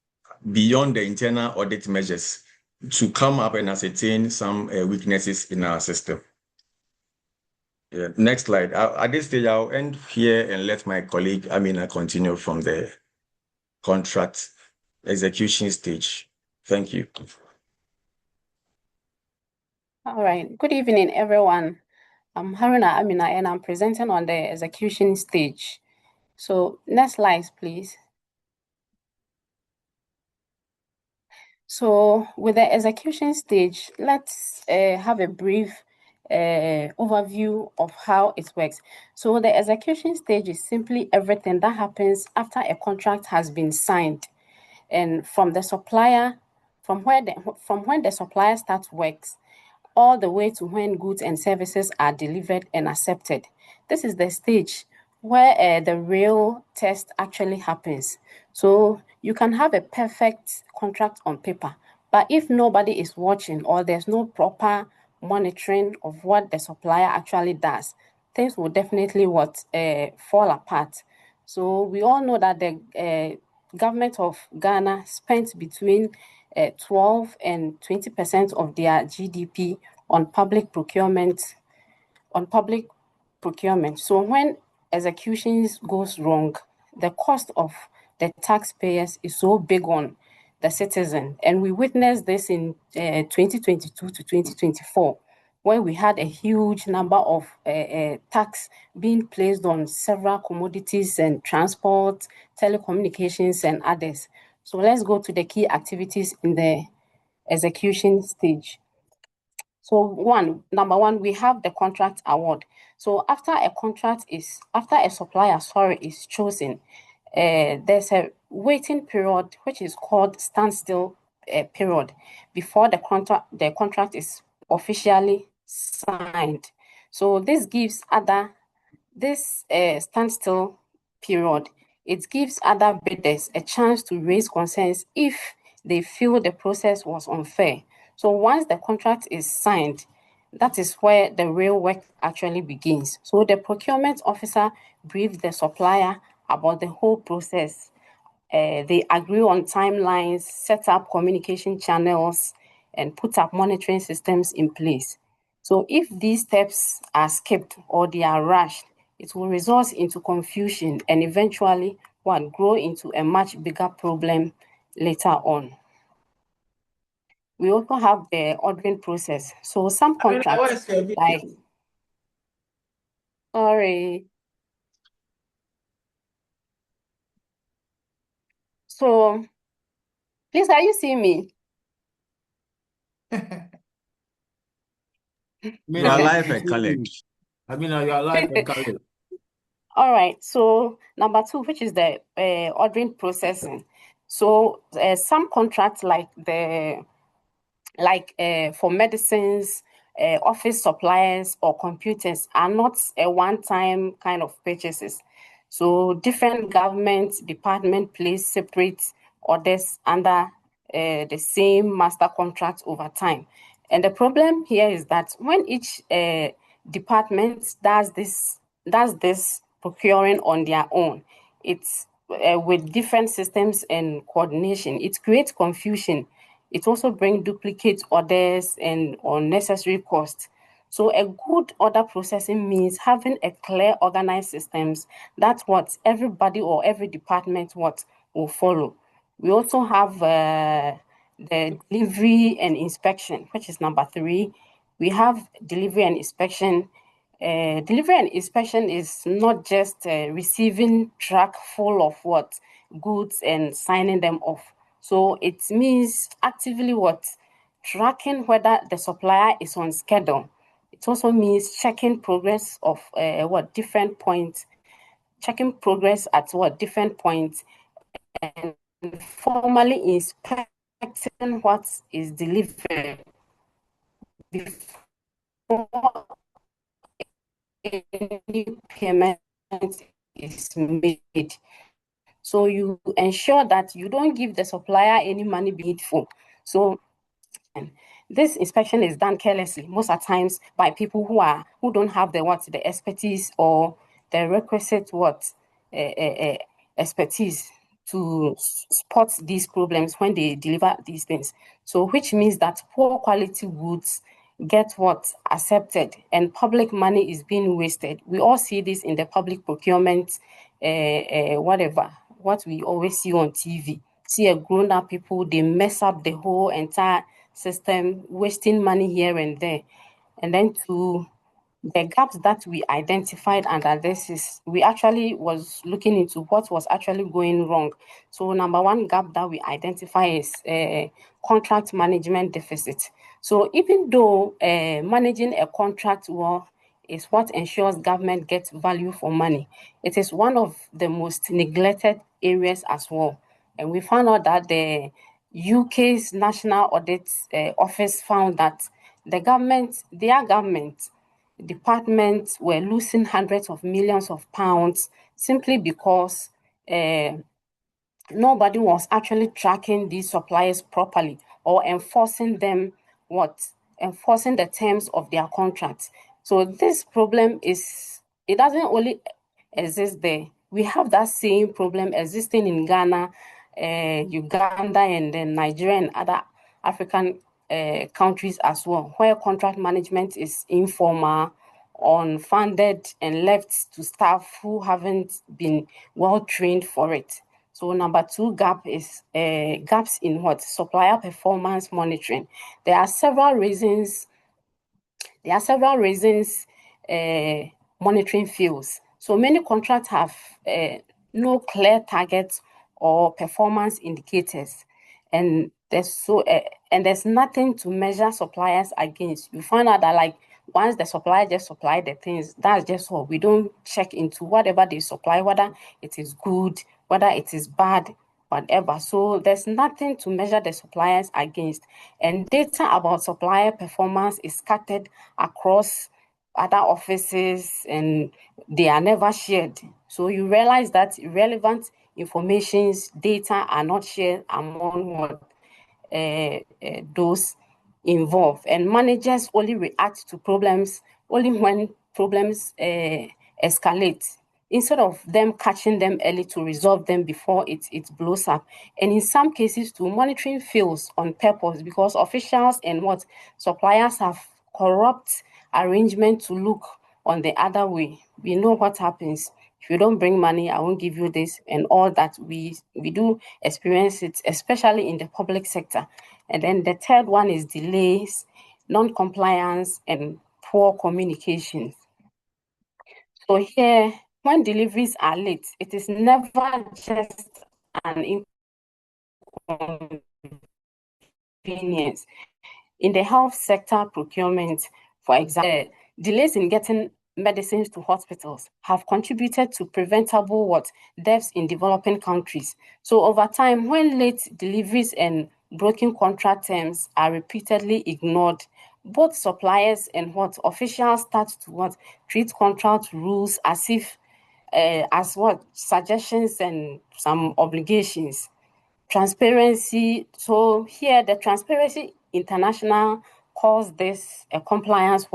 beyond the internal audit measures to come up and ascertain some weaknesses in our system. Yeah. Next slide. At this stage, I'll end here and let my colleague Amina continue from the contract execution stage. Thank you. All right. Good evening, everyone. I'm Haruna Amina, and I'm presenting on the execution stage. So next slide, please. So with the execution stage, let's have a brief overview of how it works. So the execution stage is simply everything that happens after a contract has been signed, and from the supplier, from when the supplier starts works, all the way to when goods and services are delivered and accepted. This is the stage where the real test actually happens. So you can have a perfect contract on paper, but if nobody is watching or there's no proper monitoring of what the supplier actually does, things will definitely fall apart. So we all know that the government of Ghana spent between 12 and 20% of their GDP on public procurement. So when executions goes wrong, the cost of the taxpayers is so big on the citizen. And we witnessed this in 2022 to 2024, where we had a huge number of tax being placed on several commodities and transport, telecommunications, and others. So let's go to the key activities in the execution stage. So number one, we have the contract award. So after a supplier, is chosen, there's a waiting period which is called standstill period before the contract is officially signed. So this standstill period, it gives other bidders a chance to raise concerns if they feel the process was unfair. So once the contract is signed, that is where the real work actually begins. So the procurement officer briefs the supplier about the whole process. They agree on timelines, set up communication channels, and put up monitoring systems in place. So if these steps are skipped or they are rushed, it will result into confusion and eventually grow into a much bigger problem later on. We also have the ordering process. So some contracts like sorry. So please, are you seeing me? You are live and colored. I mean, you are live and colored. All right. So number two, which is the ordering processing. So some contracts for medicines, office supplies, or computers are not a one-time kind of purchases. So different government department place separate orders under the same master contract over time. And the problem here is that when each department does this procuring on their own, it's with different systems and coordination, it creates confusion. It also brings duplicate orders and unnecessary costs. So a good order processing means having a clear, organized systems. That's what everybody or every department will follow. We also have the delivery and inspection, which is number three. We have delivery and inspection. Delivery and inspection is not just receiving truck full of goods and signing them off. So it means actively tracking whether the supplier is on schedule. It also means checking progress of different points, checking progress at different points, and formally inspecting what is delivered before any payment is made. So you ensure that you don't give the supplier any money paid for. So this inspection is done carelessly most of the times by people who don't have the expertise or the requisite expertise to spot these problems when they deliver these things. So which means that poor quality goods get accepted and public money is being wasted. We all see this in the public procurement, what we always see on TV. See a grown-up people, they mess up the whole entire system, wasting money here and there. And then to the gaps that we identified under this is we actually was looking into what was actually going wrong. So number one gap that we identify is contract management deficit. So even though managing a contract well is what ensures government gets value for money, it is one of the most neglected areas as well. And we found out that the UK's National Audit Office found that their government departments were losing hundreds of millions of pounds simply because nobody was actually tracking these suppliers properly or enforcing the terms of their contracts. So this problem it doesn't only exist there. We have that same problem existing in Ghana, Uganda, and then Nigeria and other African countries as well, where contract management is informal, unfunded, and left to staff who haven't been well trained for it. So number two gap is gaps in what? Supplier performance monitoring. There are several reasons monitoring fails. So many contracts have no clear targets or performance indicators, and there's nothing to measure suppliers against. You find out that like once the supplier just supply the things, that's just all. We don't check into whatever they supply, whether it is good, whether it is bad, whatever. So there's nothing to measure the suppliers against. And data about supplier performance is scattered across other offices and they are never shared. So you realize that relevant information's data are not shared among those involved. And managers only react to problems only when problems escalate, instead of them catching them early to resolve them before it blows up. And in some cases too, monitoring fails on purpose because officials and suppliers have corrupt arrangement to look on the other way. We know what happens. If you don't bring money, I won't give you this and all that. We do experience it, especially in the public sector. And then the third one is delays, non-compliance, and poor communication. So here, when deliveries are late, it is never just an inconvenience. In the health sector procurement, for example, delays in getting medicines to hospitals have contributed to preventable deaths in developing countries. So over time, when late deliveries and broken contract terms are repeatedly ignored, both suppliers and officials start to treat contract rules as if as suggestions and some obligations. Transparency. So here, the Transparency International calls this a compliance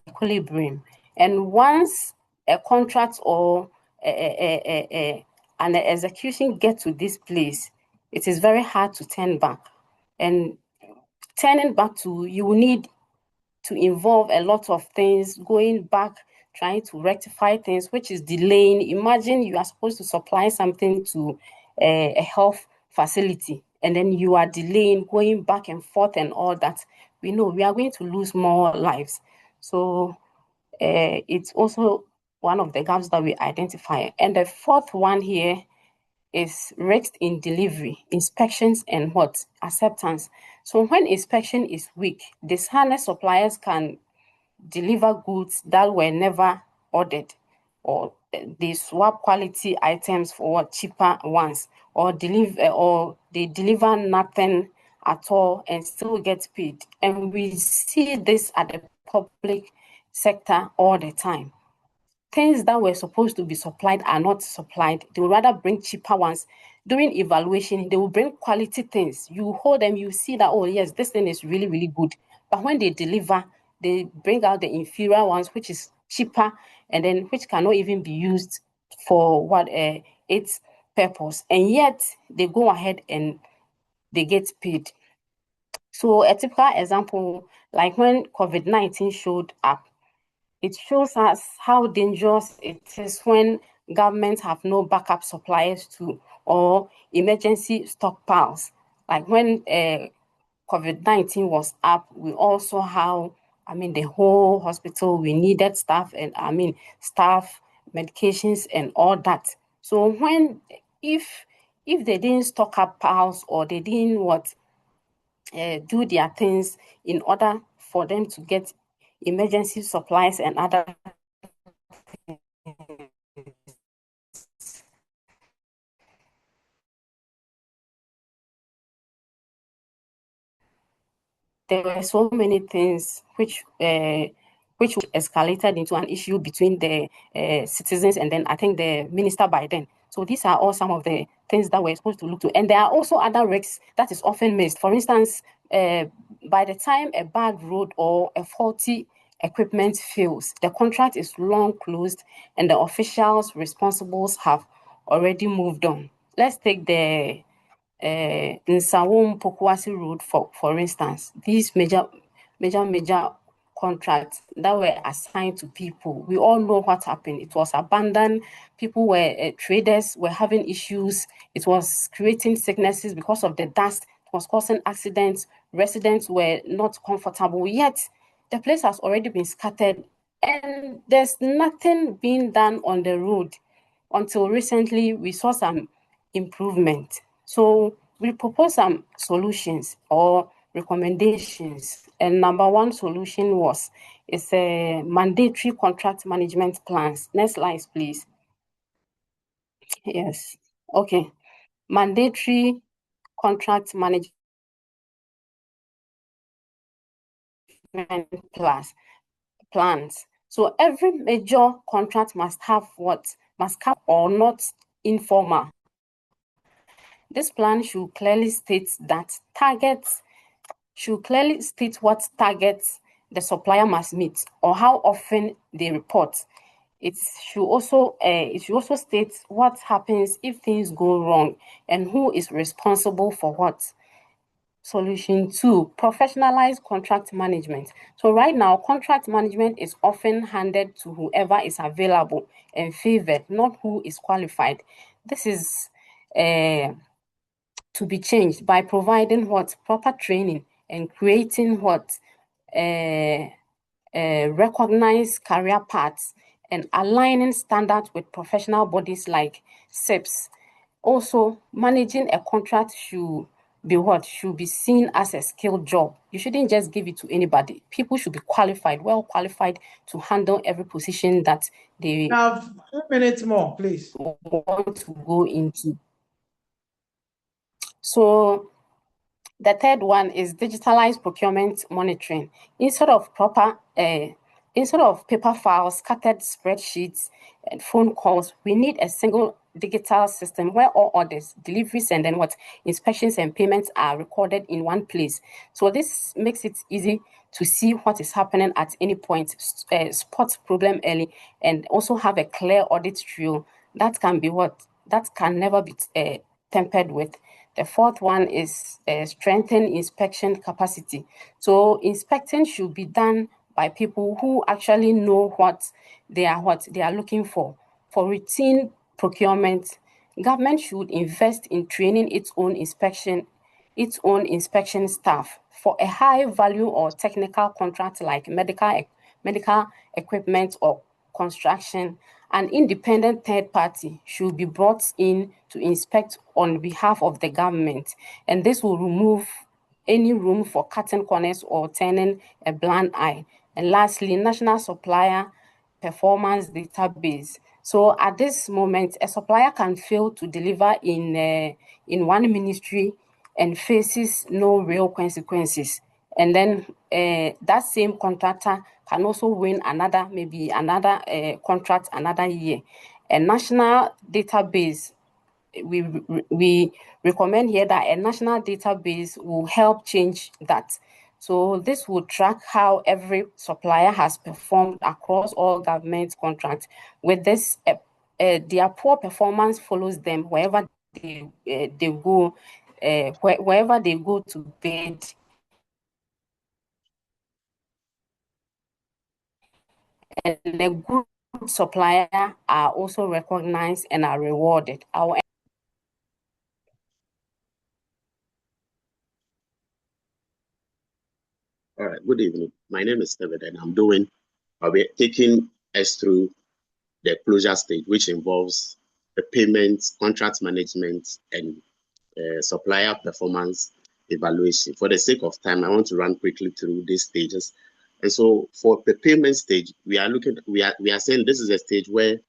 equilibrium. And once a contract or an execution get to this place, it is very hard to turn back. And turning back you will need to involve a lot of things, going back, trying to rectify things, which is delaying. Imagine you are supposed to supply something to a health facility, and then you are delaying, going back and forth and all that. We know we are going to lose more lives. So it's also one of the gaps that we identify. And the fourth one here is risks in delivery, inspections, and acceptance. So when inspection is weak, dishonest suppliers can deliver goods that were never ordered, or they swap quality items for cheaper ones, or they deliver nothing at all and still get paid. And we see this at the public sector all the time. Things that were supposed to be supplied are not supplied. They would rather bring cheaper ones. During evaluation, they will bring quality things. You hold them, you see that, oh yes, this thing is really, really good. But when they deliver, they bring out the inferior ones, which is cheaper, and then which cannot even be used for its purpose. And yet they go ahead and they get paid. So a typical example, like when COVID-19 showed up, it shows us how dangerous it is when governments have no backup suppliers or emergency stockpiles. Like when COVID-19 was up, we also have, the whole hospital, we needed staff and staff, medications and all that. So if they didn't stock up piles or they didn't do their things in order for them to get emergency supplies and other there were so many things which escalated into an issue between the citizens and then I think the minister by then. So these are all some of the things that we're supposed to look to. And there are also other risks that is often missed. For instance, by the time a bad road or a faulty equipment fails, the contract is long closed and the officials responsible have already moved on. Let's take the Nsawam Pokuasi Road, for instance. These major contracts that were assigned to people, we all know what happened. It was abandoned. People were, traders were having issues. It was creating sicknesses because of the dust. It was causing accidents. Residents were not comfortable. Yet, the place has already been scattered and there's nothing being done on the road. Until recently, we saw some improvement. So we propose some solutions or recommendations. And number one solution is a mandatory contract management plans. Next slide, please. Yes. Okay. Mandatory contract management plans. So every major contract must have or not informal. This plan should clearly state what targets the supplier must meet or how often they report. It should also state what happens if things go wrong and who is responsible for what. Solution 2, professionalized contract management. So right now, contract management is often handed to whoever is available and favored, not who is qualified. This is to be changed by providing proper training and creating recognized career paths and aligning standards with professional bodies like SIPs. Also, managing a contract should be seen as a skilled job. You shouldn't just give it to anybody. People should be well qualified to handle every position that they have 2 minutes more, please. Want to go into. So the third one is digitalized procurement monitoring. Instead of paper files, scattered spreadsheets, and phone calls, we need a single digital system where all orders, deliveries, and then inspections and payments are recorded in one place. So this makes it easy to see what is happening at any point, spot problem early, and also have a clear audit trail that can never be tempered with. The fourth one is strengthen inspection capacity. So inspecting should be done by people who actually know what they are looking for. For routine procurement, government should invest in training its own inspection staff. For a high value or technical contract like medical equipment or construction, an independent third party should be brought in to inspect on behalf of the government, and this will remove any room for cutting corners or turning a blind eye. And lastly, national supplier performance database. So at this moment, a supplier can fail to deliver in one ministry and faces no real consequences. And then that same contractor can also win another contract another year. A national database, we recommend here that a national database will help change that. So this will track how every supplier has performed across all government contracts. With this, their poor performance follows them wherever they go, wherever they go to bid. And the good supplier are also recognized and are rewarded. Our All right, good evening. My name is David, and I'll be taking us through the closure stage, which involves the payments, contract management, and supplier performance evaluation. For the sake of time, I want to run quickly through these stages. And so for the payment stage, we are saying this is a stage where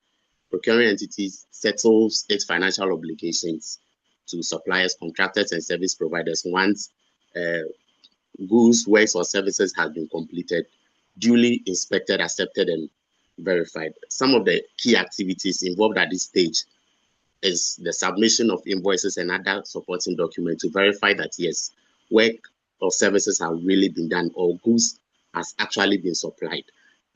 procuring entities settles its financial obligations to suppliers, contractors, and service providers once goods, works, or services have been completed, duly inspected, accepted, and verified. Some of the key activities involved at this stage is the submission of invoices and other supporting documents to verify that yes, work or services have really been done or goods has actually been supplied.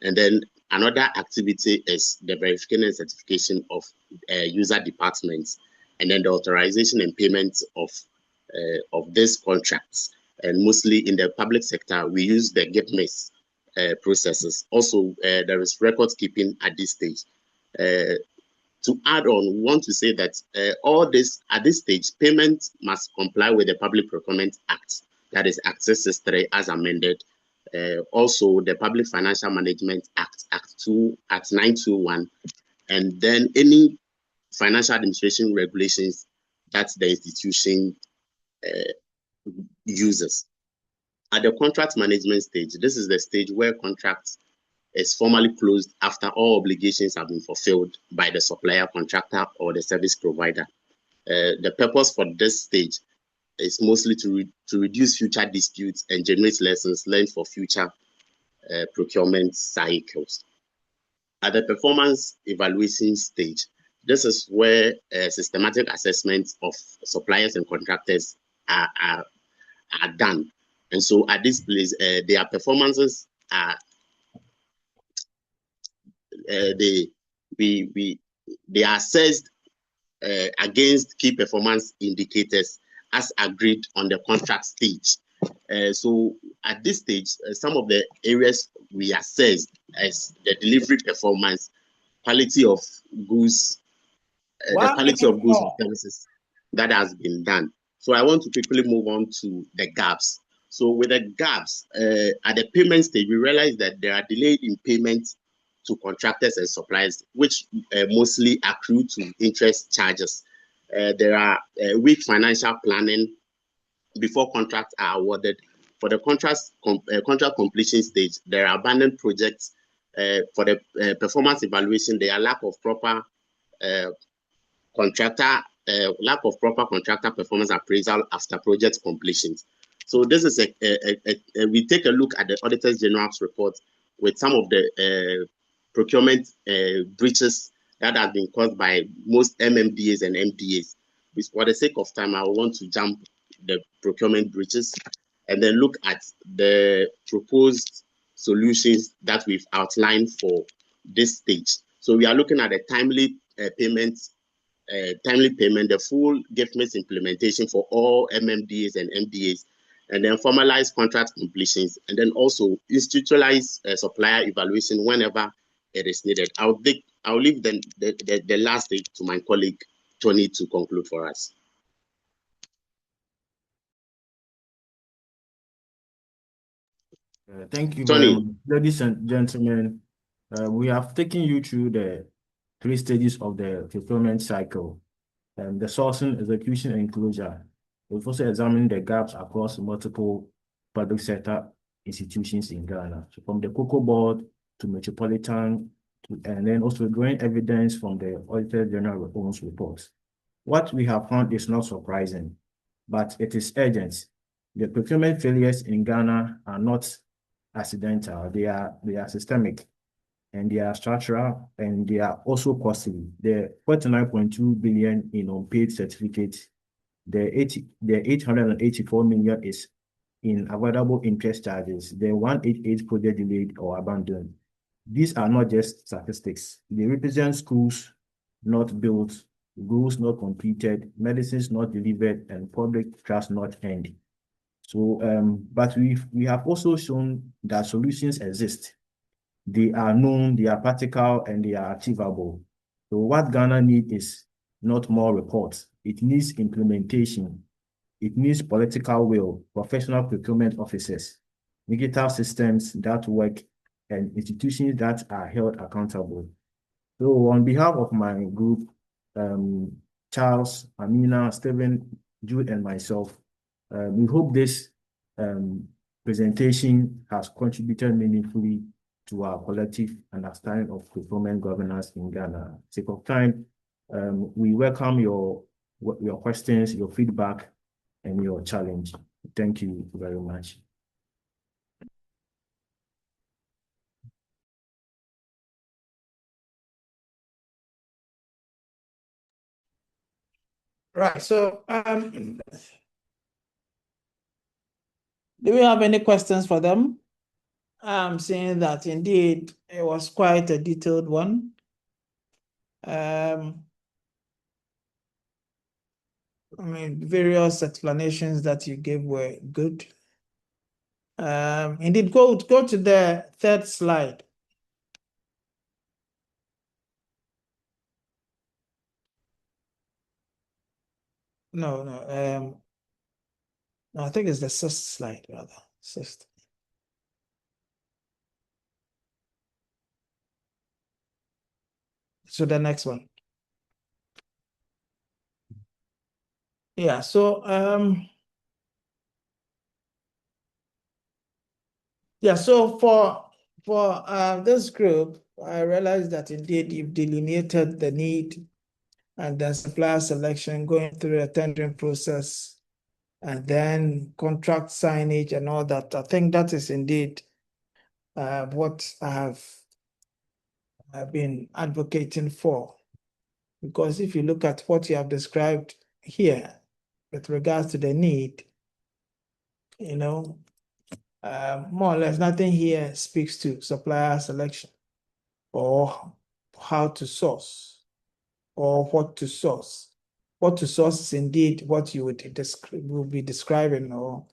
And then another activity is the verification and certification of user departments, and then the authorization and payment of these contracts. And mostly in the public sector, we use the GIPMIS processes. Also, there is record keeping at this stage. To add on, we want to say that all this at this stage, payment must comply with the Public Procurement Act, that is Act 663 as amended. Also, the Public Financial Management Act, Act 921, and then any financial administration regulations that the institution uses. At the contract management stage, this is the stage where contracts is formally closed after all obligations have been fulfilled by the supplier, contractor, or the service provider. The purpose for this stage is mostly to reduce future disputes and generate lessons learned for future procurement cycles. At the performance evaluation stage, this is where systematic assessments of suppliers and contractors are done. And so at this place, their performances are they are assessed against key performance indicators as agreed on the contract stage. So at this stage, some of the areas we assessed as the delivery performance, quality of goods, the quality of goods and services that has been done. So I want to quickly move on to the gaps. So with the gaps, at the payment stage, we realize that there are delays in payments to contractors and suppliers, which mostly accrue to interest charges. There are weak financial planning before contracts are awarded. For the contract completion stage, there are abandoned projects. For the performance evaluation, there are lack of proper contractor performance appraisal after project completions. So this is we take a look at the Auditor General's report with some of the procurement breaches that have been caused by most MMDAs and MDAs. For the sake of time, I want to jump the procurement breaches and then look at the proposed solutions that we've outlined for this stage. So we are looking at a timely payment, the full GIFMIS implementation for all MMDAs and MDAs, and then formalize contract completions, and then also institutionalize supplier evaluation whenever it is needed. I'll leave the last stage to my colleague Tony to conclude for us. Thank you Tony. very much. Ladies and gentlemen, we have taken you through the 3 stages of the fulfillment cycle, the sourcing, execution, and closure. We've also examined the gaps across multiple public sector institutions in Ghana, so from the Cocoa Board to Metropolitan, and then also drawing evidence from the Auditor General owns reports. What we have found is not surprising, but it is urgent. The procurement failures in Ghana are not accidental. They are systemic, and they are structural, and they are also costly. The 49.2 billion in unpaid certificates, the 884 million is in avoidable interest charges, the 188 project delayed or abandoned. These are not just statistics. They represent schools not built, goals not completed, medicines not delivered, and public trust not earned. So, but we have also shown that solutions exist. They are known, they are practical, and they are achievable. So what Ghana needs is not more reports. It needs implementation. It needs political will, professional procurement officers, digital systems that work, and institutions that are held accountable. So on behalf of my group, Charles, Amina, Stephen, Jude, and myself, we hope this presentation has contributed meaningfully to our collective understanding of procurement governance in Ghana. Sake of time, we welcome your questions, your feedback, and your challenge. Thank you very much. Right. So, do we have any questions for them? I'm saying that indeed it was quite a detailed one. I mean, various explanations that you gave were good. Indeed, go to the third slide. No, no, I think it's the sixth slide, rather. Sixth. So the next one. Yeah, so yeah, so for this group, I realized that indeed you've delineated the need and then supplier selection, going through a tendering process, and then contract signage and all that. I think that is indeed what I've been advocating for. Because if you look at what you have described here with regards to the need, you know, more or less nothing here speaks to supplier selection or how to source or what to source. What to source is indeed what you would will be describing, or,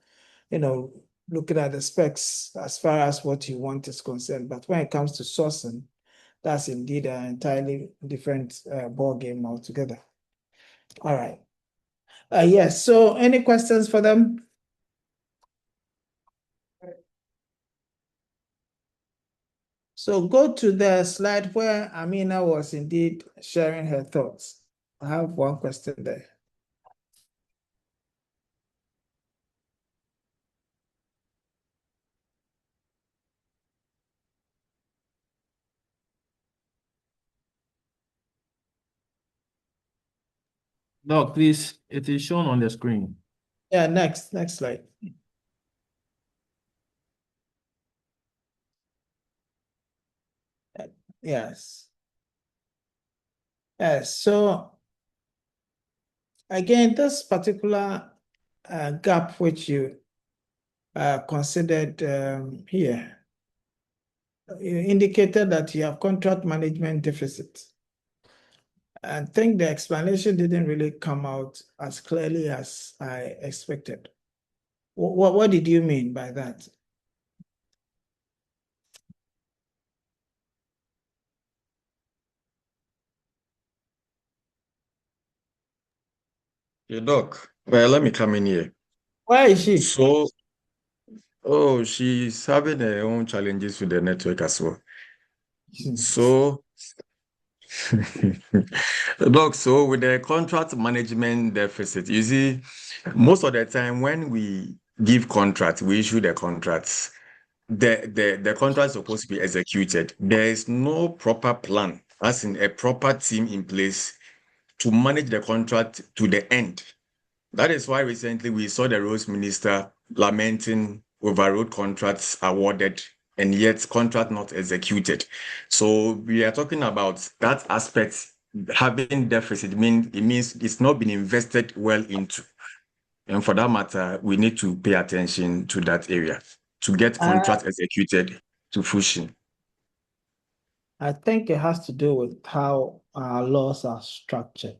you know, looking at the specs as far as what you want is concerned. But when it comes to sourcing, that's indeed an entirely different ball game altogether. All right. Yes. So, any questions for them? So go to the slide where Amina was indeed sharing her thoughts. I have one question there. Doc, please, it is shown on the screen. Yeah, next slide. Yes. Yes, so again, this particular gap which you considered here, you indicated that you have contract management deficit. I think the explanation didn't really come out as clearly as I expected. What did you mean by that? Yeah, Doc. Well, let me come in here. Where is she? So, she's having her own challenges with the network as well. So, Doc, so with the contract management deficit, you see, most of the time when we give contracts, we issue the contracts, the contract is supposed to be executed. There is no proper plan, as in a proper team in place to manage the contract to the end. That is why recently we saw the roads minister lamenting overroad contracts awarded and yet contract not executed. So we are talking about that aspect. Having deficit it means it's not been invested well into. And for that matter, we need to pay attention to that area to get contracts executed to fruition. I think it has to do with how our laws are structured.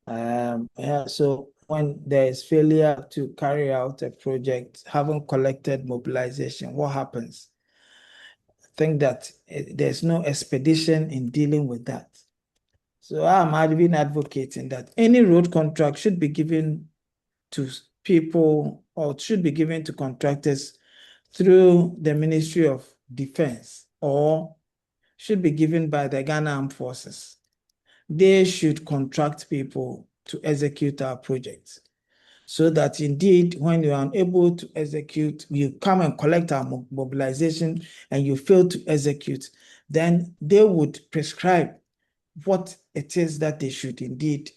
Yeah, so when there is failure to carry out a project, having collected mobilization, what happens? I think that there's no expedition in dealing with that. So I'm been advocating that any road contract should be given to people or should be given to contractors through the Ministry of Defense or should be given by the Ghana Armed Forces. They should contract people to execute our projects so that indeed when you are unable to execute, you come and collect our mobilization and you fail to execute, then they would prescribe what it is that they should indeed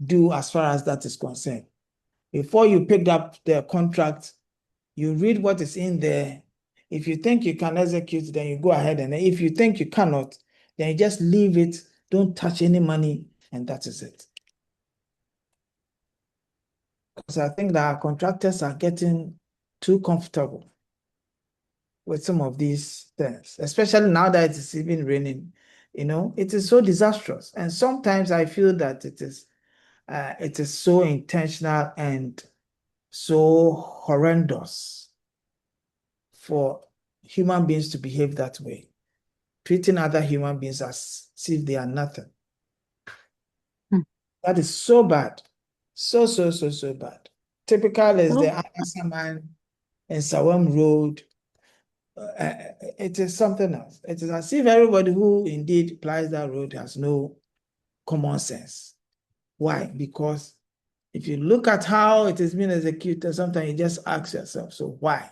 do as far as that is concerned. Before you picked up the contract, you read what is in there. If you think you can execute, then you go ahead, and if you think you cannot, then you just leave it, don't touch any money, and that is it. Because I think that our contractors are getting too comfortable with some of these things, especially now that it's even raining. You know, it is so disastrous. And sometimes I feel that it is so intentional and so horrendous for human beings to behave that way, treating other human beings as if they are nothing. That is so bad. So bad. Typical is the Agyeman and Sawam Road. It is something else. It is as if everybody who indeed plies that road has no common sense. Why? Because if you look at how it is being executed, sometimes you just ask yourself, so why?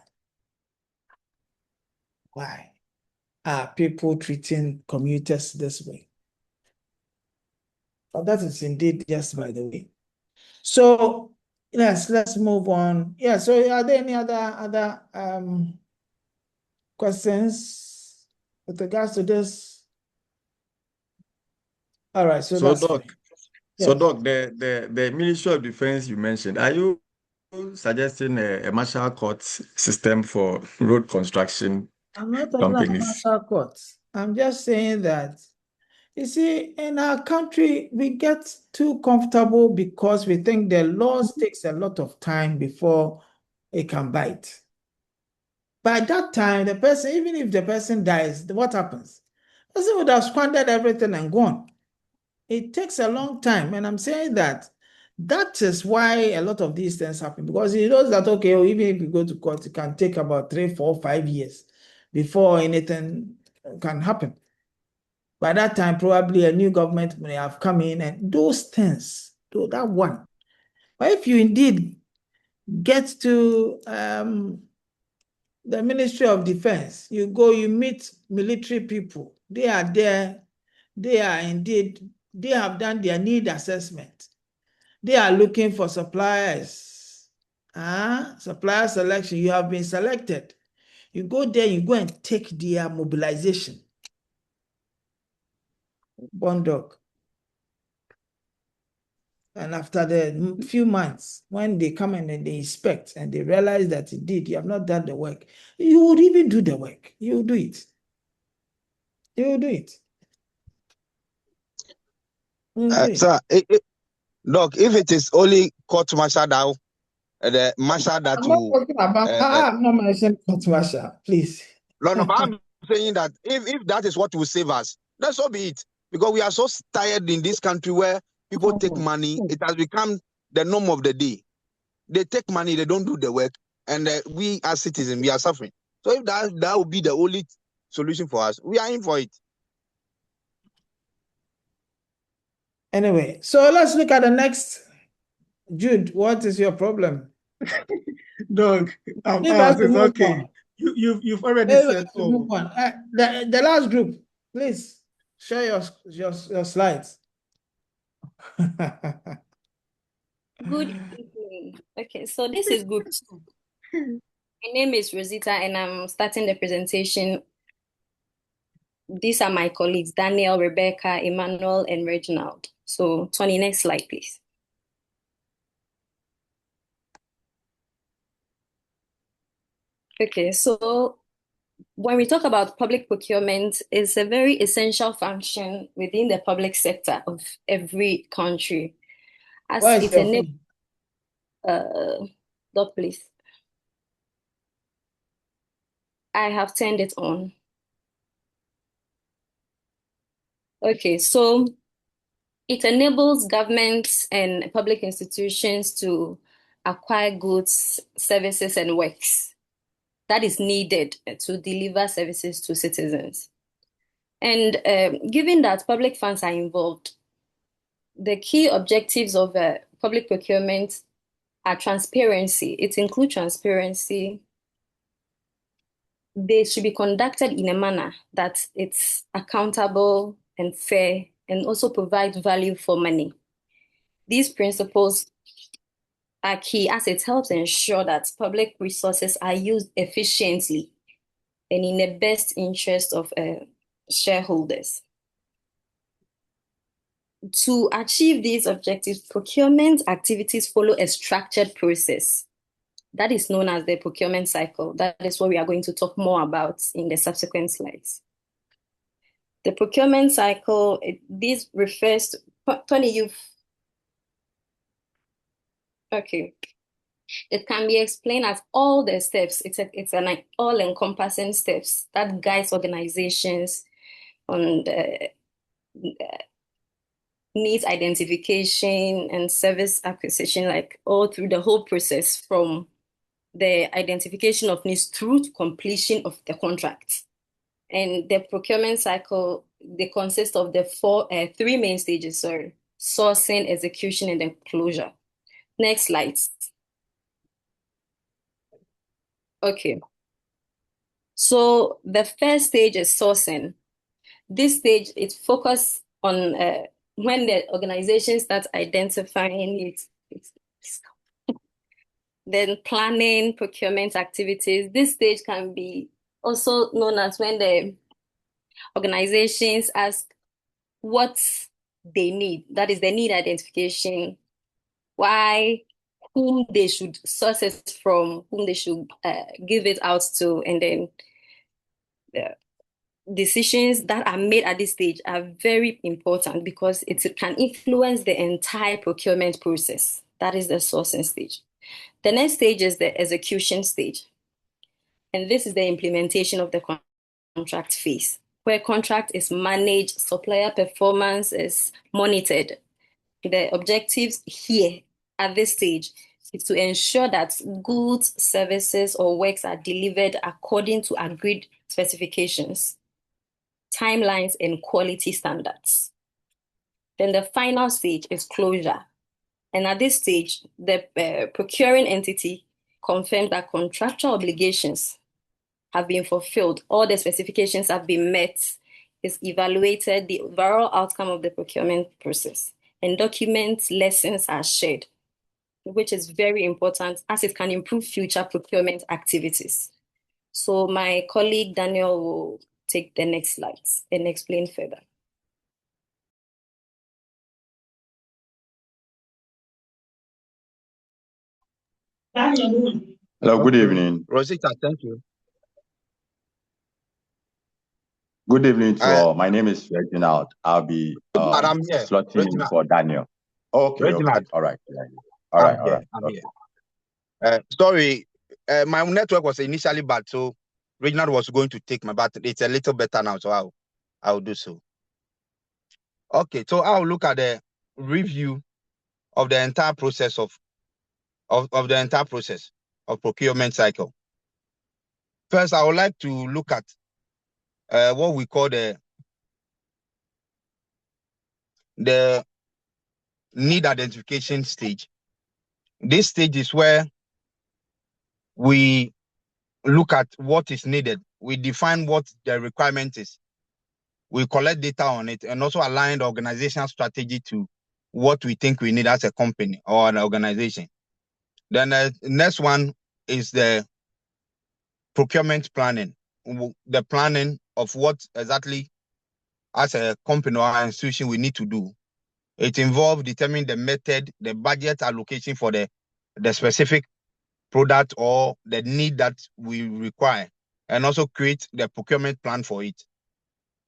Why are people treating commuters this way? But that is indeed just by the way. So yes, let's move on. Yeah, so are there any other questions with regards to this? All right, so that's Doc, fine. so Yes. Doc, the Ministry of Defense you mentioned, are you suggesting a martial court system for road construction I'm not talking about companies? martial courts. I'm just saying that, you see, in our country, we get too comfortable because we think the laws takes a lot of time before it can bite. By that time, the person, even if the person dies, what happens? The person would have squandered everything and gone. It takes a long time, and I'm saying that is why a lot of these things happen, because he knows that, okay, even if you go to court, it can take about 3, 4, 5 years before anything can happen. By that time, probably a new government may have come in and those things, that one. But if you indeed get to the Ministry of Defense, you go, you meet military people, they are there, they have done their need assessment. They are looking for suppliers. Supplier selection, you have been selected. You go there, you go and take their mobilization. Bondog. And after the few months, when they come in and they inspect and they realize that indeed you have not done the work, you would even do the work. You will do it. You will do it. Sir, Doc, if it is only court martial now, the martial that I'm not will. talking about, I'm not mentioning court martial, please. No, but I'm saying that if that is what will save us, then so be it. Because we are so tired in this country where people take money, it has become the norm of the day. They take money, they don't do the work, and we as citizens, we are suffering. So if that would be the only solution for us, we are in for it. Anyway, so let's look at the next. Jude, what is your problem? Doug, it's okay. You've already said all. Move on. The last group, please share your slides. Good evening. Okay, so this is group 2. My name is Rosita and I'm starting the presentation. These are my colleagues, Daniel, Rebecca, Emmanuel, and Reginald. So, Tony, next slide, please. Okay, so when we talk about public procurement, it's a very essential function within the public sector of every country. As it enables, Doc, please. I have turned it on. Okay, so it enables governments and public institutions to acquire goods, services, and works. that is needed to deliver services to citizens. And given that public funds are involved, the key objectives of public procurement are transparency. It includes transparency. They should be conducted in a manner that it's accountable and fair and also provide value for money. These principles are key as it helps ensure that public resources are used efficiently and in the best interest of shareholders. To achieve these objectives, procurement activities follow a structured process that is known as the procurement cycle. That is what we are going to talk more about in the subsequent slides. The procurement cycle, this refers to, Tony, okay. It can be explained as all the steps. It's an all-encompassing steps that guides organizations on the needs identification and service acquisition, like all through the whole process from the identification of needs through to completion of the contract. And the procurement cycle, they consist of the three main stages, sourcing, execution, and then closure. Next slide. Okay. So the first stage is sourcing. This stage is focused on when the organization starts identifying needs. Then planning procurement activities. This stage can be also known as when the organizations ask what they need. That is the need identification, why, whom they should source it from, whom they should give it out to, and then the decisions that are made at this stage are very important because it can influence the entire procurement process. That is the sourcing stage. The next stage is the execution stage. And this is the implementation of the contract phase, where contract is managed, supplier performance is monitored. The objectives here at this stage is to ensure that goods, services, or works are delivered according to agreed specifications, timelines, and quality standards. Then the final stage is closure. And at this stage, the procuring entity confirms that contractual obligations have been fulfilled, all the specifications have been met, is evaluated, the overall outcome of the procurement process, and document lessons are shared, which is very important as it can improve future procurement activities. So my colleague Daniel will take the next slides and explain further. Hello, good evening. Rosita, thank you. Good evening to all. My name is Reginald. I'll be I'm here. slotting in Reginald. for Daniel. Okay, Reginald. okay. All right. All right, all right. I'm Okay. here. Sorry, my network was initially bad, so Reginald was going to take my battery. It's a little better now, so I'll do so. Okay, so I'll look at the review of the entire process of the entire process of procurement cycle. First, I would like to look at what we call the need identification stage. This stage is where we look at what is needed. We define what the requirement is. We collect data on it and also align the organizational strategy to what we think we need as a company or an organization. Then the next one is the procurement planning, the planning of what exactly as a company or institution we need to do. It involves determining the method, the budget allocation for the specific product or the need that we require, and also create the procurement plan for it.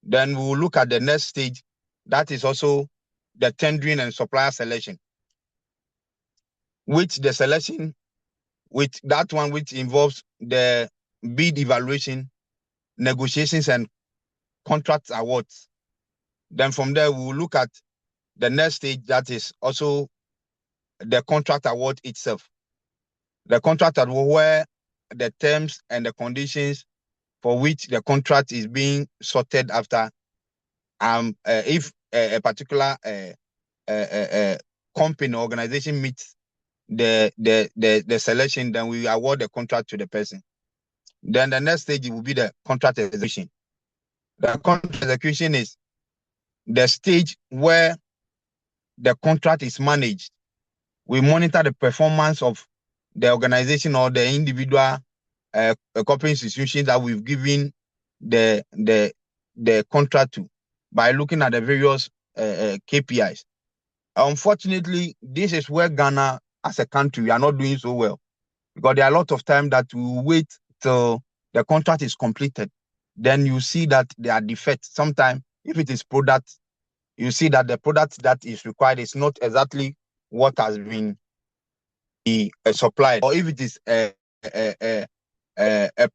Then we will look at the next stage, that is also the tendering and supplier selection, which the selection, with that one which involves the bid evaluation, negotiations, and contract awards. Then from there, we will look at the next stage, that is also the contract award itself. The contract award where the terms and the conditions for which the contract is being sorted after. If a particular company or organization meets the selection, then we award the contract to the person. Then the next stage will be the contract execution. The contract execution is the stage where the contract is managed. We monitor the performance of the organization or the individual corporate institutions that we've given the contract to by looking at the various KPIs. Unfortunately, this is where Ghana as a country, we are not doing so well, because there are a lot of time that we wait till the contract is completed. Then you see that there are defects. Sometimes, if it is product, you see that the product that is required is not exactly what has been supplied. Or if it is a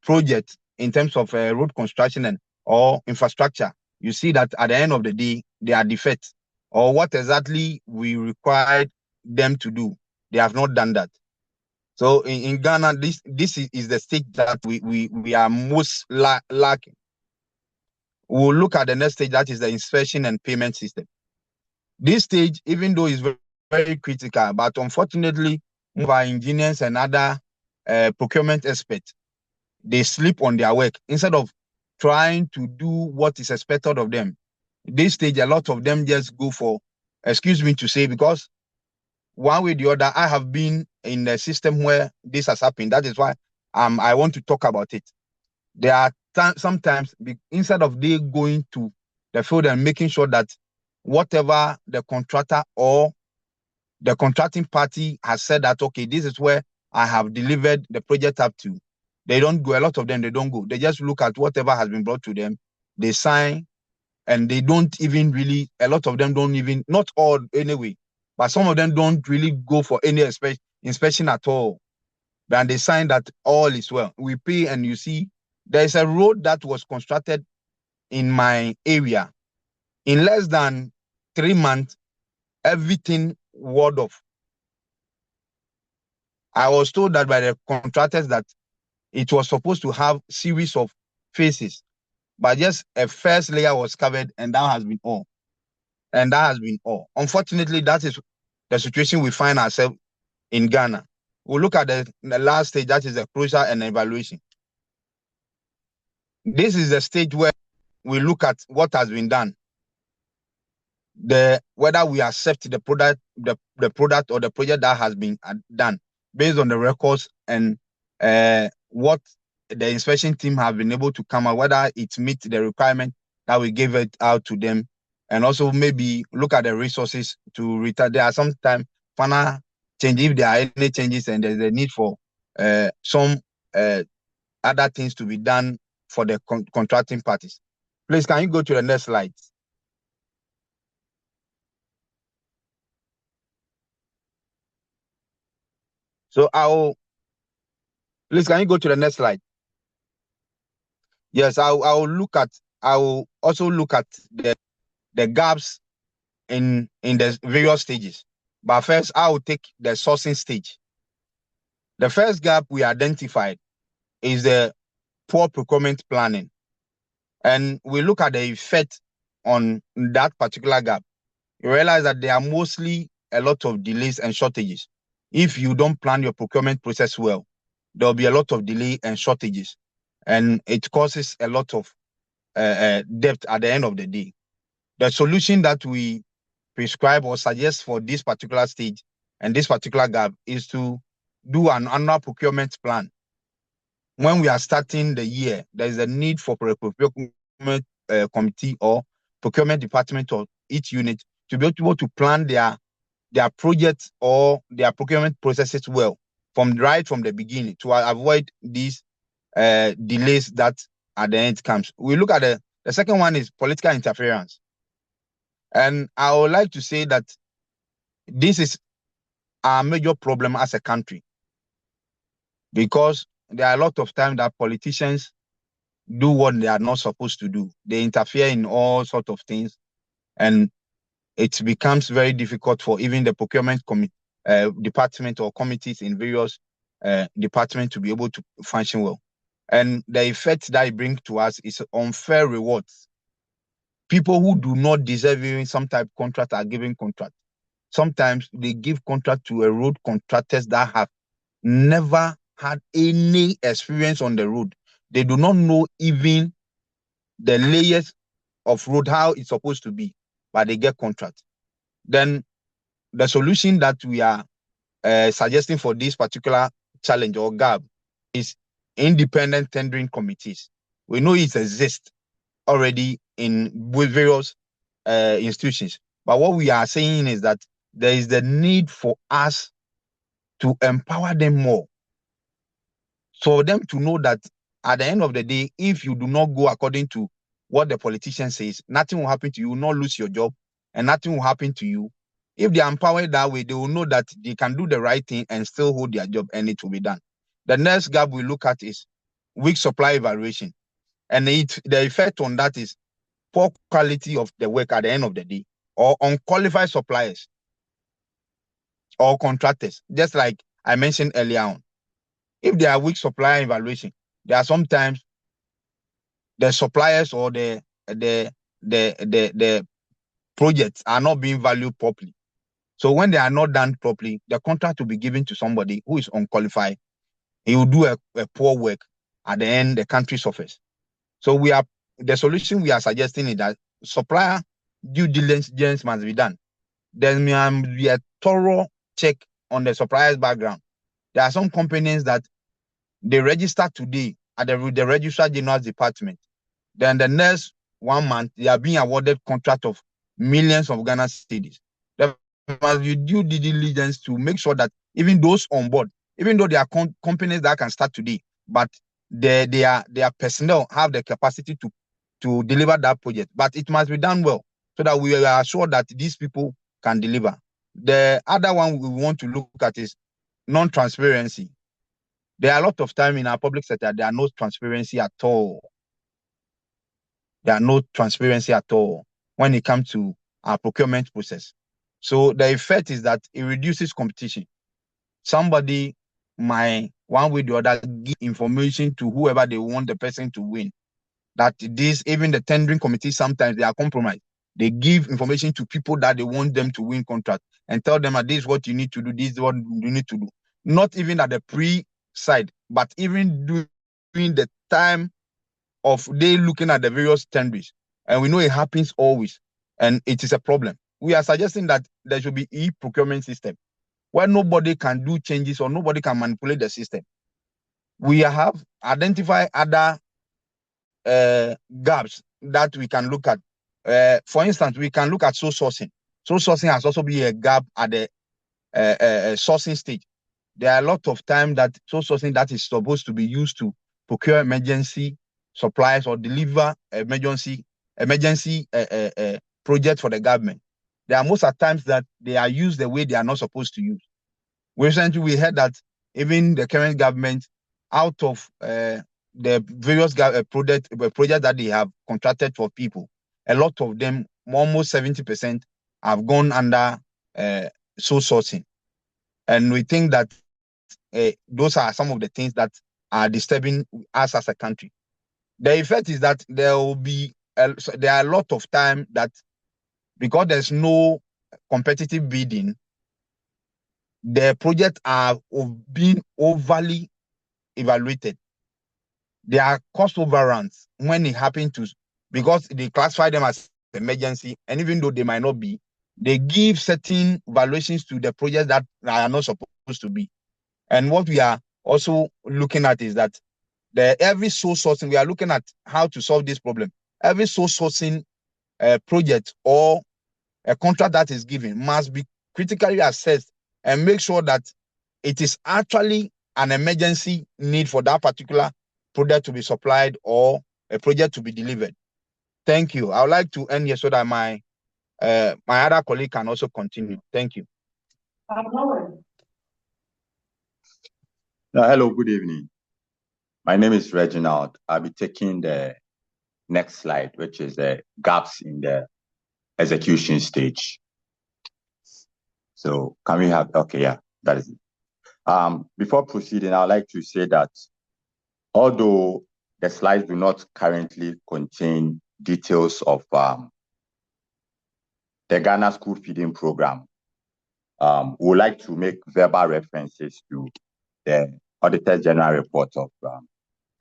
project in terms of road construction and or infrastructure, you see that at the end of the day, there are defects. Or what exactly we required them to do, they have not done that. So in Ghana, this is the stage that we are most lacking. We'll look at the next stage, that is the inspection and payment system. This stage, even though it's very, very critical, but unfortunately, our engineers and other procurement experts, they sleep on their work instead of trying to do what is expected of them. This stage, a lot of them just go for, excuse me to say, because one way or the other, I have been in a system where this has happened. That is why I want to talk about it. There are sometimes, instead of they going to the field and making sure that whatever the contractor or the contracting party has said that, okay, this is where I have delivered the project up to, they don't go. A lot of them, they don't go. They just look at whatever has been brought to them, they sign, and they don't even really, a lot of them don't even, not all anyway, but some of them don't really go for any inspection at all. And they sign that all is well. We pay, and you see, there's a road that was constructed in my area. In less than 3 months, everything ward off. I was told that by the contractors that it was supposed to have series of phases, but just a first layer was covered, and that has been all. And that has been all. Unfortunately, that is the situation we find ourselves in Ghana. We'll look at the last stage, that is the closure and evaluation. This is the stage where we look at what has been done. Whether we accept the product, the product or the project that has been done based on the records and what the inspection team have been able to come out, whether it meets the requirement that we gave it out to them, and also maybe look at the resources to return. There are sometimes final changes, if there are any changes, and there's a need for some other things to be done for the contracting parties. Please, can you go to the next slide? So please, can you go to the next slide? Yes, I will also look at the gaps in the various stages. But first, I will take the sourcing stage. The first gap we identified is the poor procurement planning. And we look at the effect on that particular gap. You realize that there are mostly a lot of delays and shortages. If you don't plan your procurement process well, there'll be a lot of delay and shortages, and it causes a lot of debt at the end of the day. The solution that we prescribe or suggest for this particular stage and this particular gap is to do an annual procurement plan. When we are starting the year, there is a need for a procurement committee or procurement department of each unit to be able to plan their projects or their procurement processes well right from the beginning to avoid these delays that at the end comes. We look at the second one is political interference. And I would like to say that this is a major problem as a country, because there are a lot of times that politicians do what they are not supposed to do. They interfere in all sorts of things, and it becomes very difficult for even the procurement department or committees in various department to be able to function well. And the effect that it brings to us is unfair rewards. People who do not deserve even some type of contract are given contract. Sometimes they give contract to a road contractors that have never had any experience on the road. They do not know even the layers of road, how it's supposed to be, but they get contract. Then the solution that we are suggesting for this particular challenge or gap is independent tendering committees. We know it exists already in various institutions, but what we are saying is that there is the need for us to empower them more, for them to know that at the end of the day, if you do not go according to what the politician says, nothing will happen to you, you will not lose your job, and nothing will happen to you. If they are empowered that way, they will know that they can do the right thing and still hold their job, and it will be done. The next gap we look at is weak supply evaluation. And the effect on that is poor quality of the work at the end of the day, or unqualified suppliers or contractors, just like I mentioned earlier on. If there are weak supplier evaluation, there are sometimes the suppliers or the projects are not being valued properly. So when they are not done properly, the contract will be given to somebody who is unqualified. He will do a poor work. At the end, the country suffers. So the solution we are suggesting is that supplier due diligence must be done. There must be a thorough check on the supplier's background. There are some companies that they register today at the Registrar General's Department. Then the next 1 month, they are being awarded contract of millions of Ghana cedis. There must be due diligence to make sure that even those on board, even though there are companies that can start today, but their personnel have the capacity to deliver that project. But it must be done well so that we are sure that these people can deliver. The other one we want to look at is non-transparency. There are a lot of time in our public sector, there are no transparency at all. There are no transparency at all when it comes to our procurement process. So the effect is that it reduces competition. Somebody might, one way or the other, give information to whoever they want the person to win. That this, even the tendering committee, sometimes they are compromised. They give information to people that they want them to win contract and tell them that this is what you need to do, this is what you need to do. Not even at the pre-side, but even during the time of they looking at the various tenders. And we know it happens always, and it is a problem. We are suggesting that there should be e-procurement system where nobody can do changes or nobody can manipulate the system. We have identified other gaps that we can look at. For instance, we can look at sole sourcing. Sole sourcing has also been a gap at the sourcing stage. There are a lot of time that sole sourcing that is supposed to be used to procure emergency supplies or deliver emergency project for the government. There are most of times that they are used the way they are not supposed to use. Recently, we heard that even the current government, out of the various projects that they have contracted for people, a lot of them, almost 70%, have gone under sole sourcing. And we think that those are some of the things that are disturbing us as a country. The effect is that there are a lot of time that because there's no competitive bidding, the projects are being overly evaluated. There are cost overruns when it happens because they classify them as emergency, and even though they might not be, they give certain valuations to the projects that are not supposed to be. And what we are also looking at is that every sole sourcing, we are looking at how to solve this problem. Every sole sourcing project or a contract that is given must be critically assessed and make sure that it is actually an emergency need for that particular product to be supplied or a project to be delivered. Thank you. I would like to end here so that my other colleague can also continue. Thank you. Hello, good evening. My name is Reginald. I'll be taking the next slide, which is the gaps in the execution stage. So can we have, okay, yeah, that is it. Before proceeding, I'd like to say that although the slides do not currently contain details of the Ghana School Feeding Program, we would like to make verbal references to the Auditor General Report of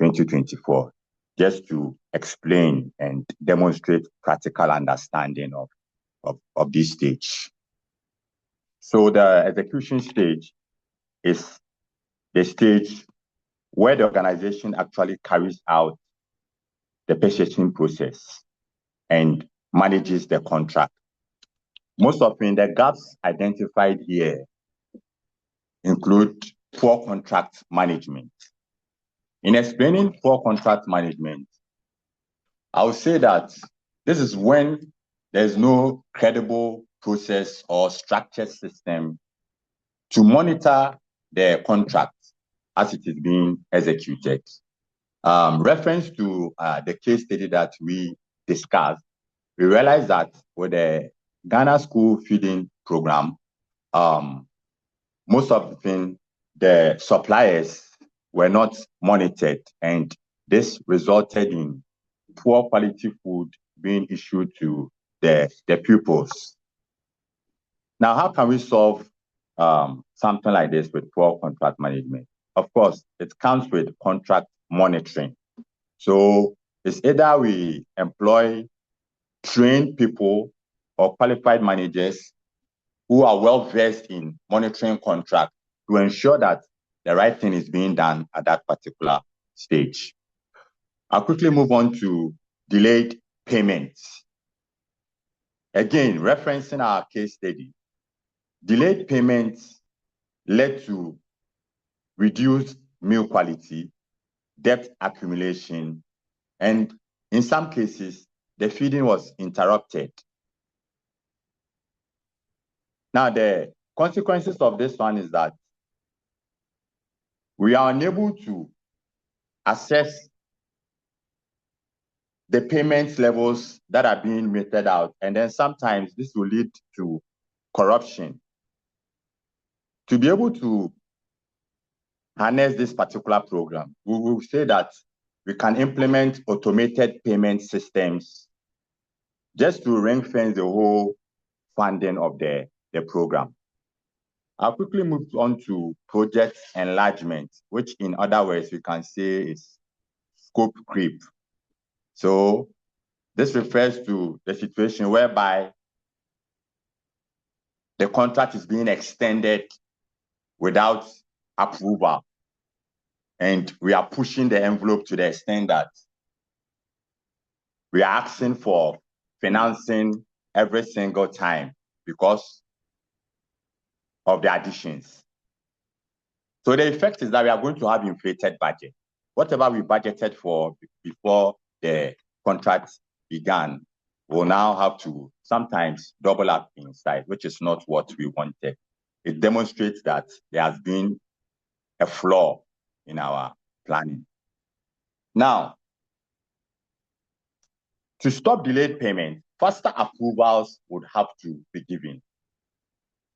2024, just to explain and demonstrate practical understanding of this stage. So the execution stage is the stage where the organization actually carries out the purchasing process and manages the contract. Most often, the gaps identified here include poor contract management. In explaining poor contract management, I would say that this is when there's no credible process or structured system to monitor the contract as it is being executed. Reference to the case study that we discussed, we realized that with the Ghana School Feeding Program, most of the suppliers were not monitored, and this resulted in poor quality food being issued to the pupils. Now, how can we solve something like this with poor contract management? Of course, it comes with contract monitoring. So it's either we employ trained people or qualified managers who are well versed in monitoring contracts to ensure that the right thing is being done at that particular stage. I'll quickly move on to delayed payments. Again, referencing our case study, delayed payments led to reduced meal quality, debt accumulation, and in some cases, the feeding was interrupted. Now, the consequences of this one is that we are unable to assess the payment levels that are being meted out, and then sometimes this will lead to corruption. To be able to harness this particular program, we will say that we can implement automated payment systems just to ring-fence the whole funding of the program. I'll quickly move on to project enlargement, which in other words, we can say is scope creep. So this refers to the situation whereby the contract is being extended without approval. And we are pushing the envelope to the extent that we are asking for financing every single time because of the additions. So the effect is that we are going to have inflated budget. Whatever we budgeted for before the contract began, we'll now have to sometimes double up inside, which is not what we wanted. It demonstrates that there has been a flaw in our planning. Now, to stop delayed payment, faster approvals would have to be given.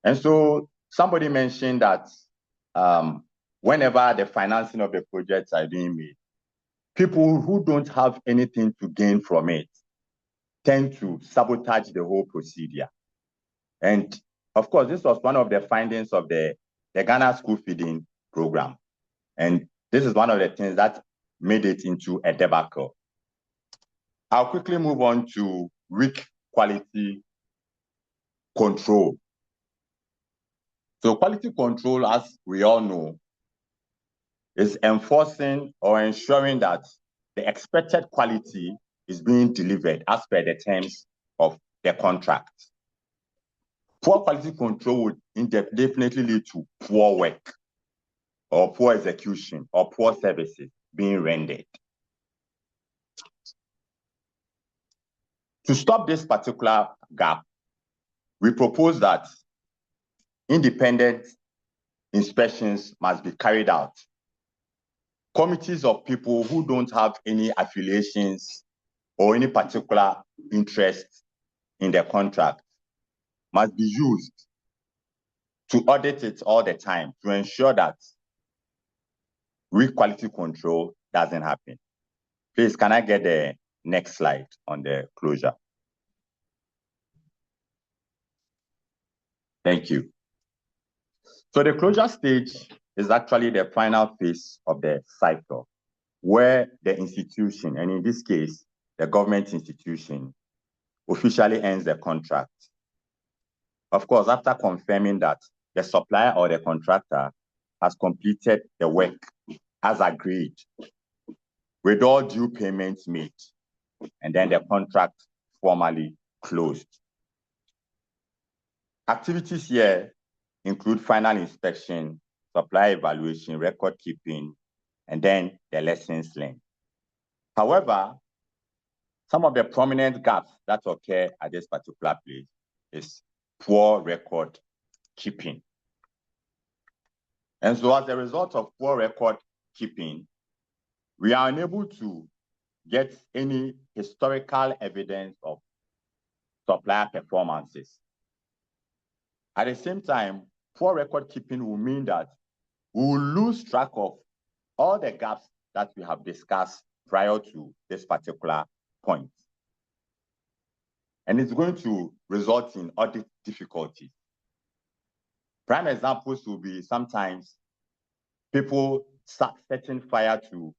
And so somebody mentioned that whenever the financing of the projects are being made, people who don't have anything to gain from it tend to sabotage the whole procedure. And of course, this was one of the findings of the Ghana School Feeding Program. And this is one of the things that made it into a debacle. I'll quickly move on to weak quality control. So quality control, as we all know, is enforcing or ensuring that the expected quality is being delivered as per the terms of the contract. Poor quality control would definitely lead to poor work or poor execution or poor services being rendered. To stop this particular gap, we propose that independent inspections must be carried out. Committees of people who don't have any affiliations or any particular interest in the contract must be used to audit it all the time to ensure that weak quality control doesn't happen. Please, can I get the next slide on the closure? Thank you. So the closure stage is actually the final phase of the cycle where the institution, and in this case, the government institution, officially ends the contract. Of course, after confirming that the supplier or the contractor has completed the work as agreed, with all due payments made, and then the contract formally closed. Activities here include final inspection, supply evaluation, record keeping, and then the lessons learned. However, some of the prominent gaps that occur at this particular place is poor record keeping. And so as a result of poor record keeping, we are unable to get any historical evidence of supplier performances. At the same time, poor record keeping will mean that we will lose track of all the gaps that we have discussed prior to this particular point. And it's going to result in audit difficulties. Prime examples will be sometimes people setting fire to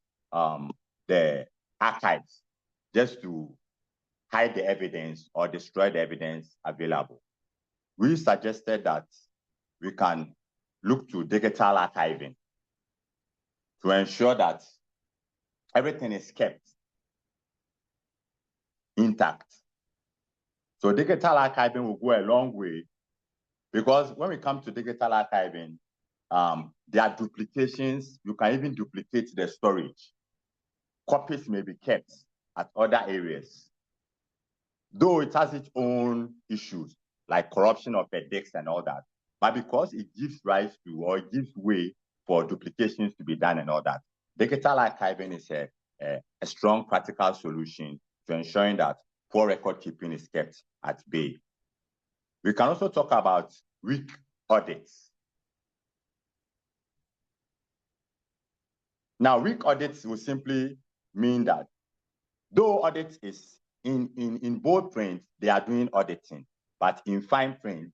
the archives just to hide the evidence or destroy the evidence available. We suggested that we can look to digital archiving to ensure that everything is kept intact. So digital archiving will go a long way because when we come to digital archiving, there are duplications. You can even duplicate the storage. Copies may be kept at other areas. Though it has its own issues, like corruption of the disks and all that, but because it gives rise to, or it gives way for duplications to be done and all that, digital archiving is a strong practical solution to ensuring that poor record keeping is kept at bay. We can also talk about weak audits. Now, weak audits will simply mean that though audit is in bold print, they are doing auditing, but in fine print,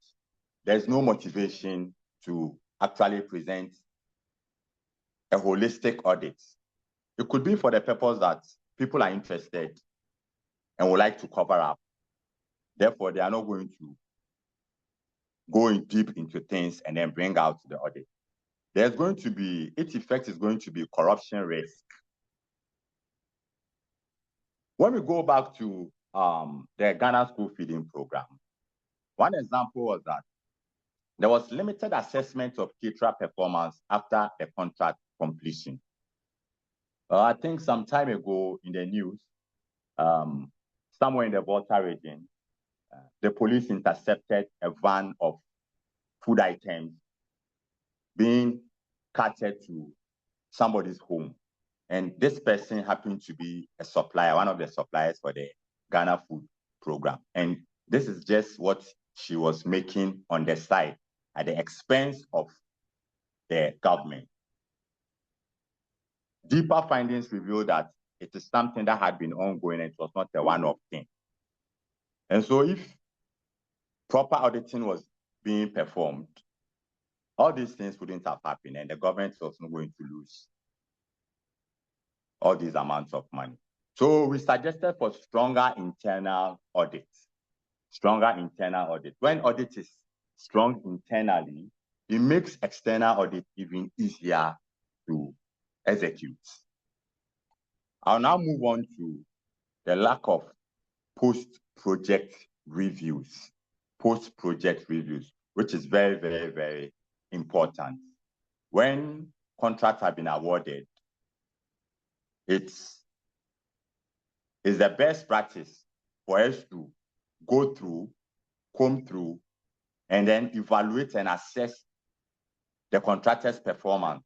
there's no motivation to actually present a holistic audit. It could be for the purpose that people are interested and would like to cover up. Therefore, they are not going to go in deep into things and then bring out the audit. There's going to be, its effect is going to be corruption risk. When we go back to the Ghana School Feeding Program, one example was that there was limited assessment of caterer performance after the contract completion. I think some time ago in the news, somewhere in the Volta region, the police intercepted a van of food items being carted to somebody's home. And this person happened to be a supplier, one of the suppliers for the Ghana Food Program. And this is just what she was making on the side at the expense of the government. Deeper findings reveal that it is something that had been ongoing and it was not a one-off thing. And so if proper auditing was being performed, all these things wouldn't have happened and the government was not going to lose all these amounts of money. So we suggested for stronger internal audits. Stronger internal audit. When audit is strong internally, it makes external audit even easier to execute. I'll now move on to the lack of post-project reviews. Post-project reviews, which is very, very, very important. When contracts have been awarded, it's the best practice for us to go through, comb through, and then evaluate and assess the contractor's performance.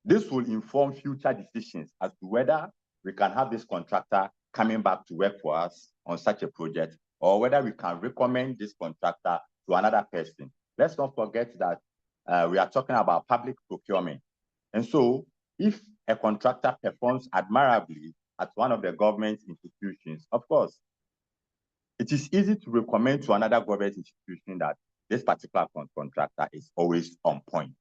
This will inform future decisions as to whether we can have this contractor coming back to work for us on such a project, or whether we can recommend this contractor to another person. let's not forget that we are talking about public procurement. And so if a contractor performs admirably at one of the government institutions, of course, it is easy to recommend to another government institution that this particular contractor is always on point.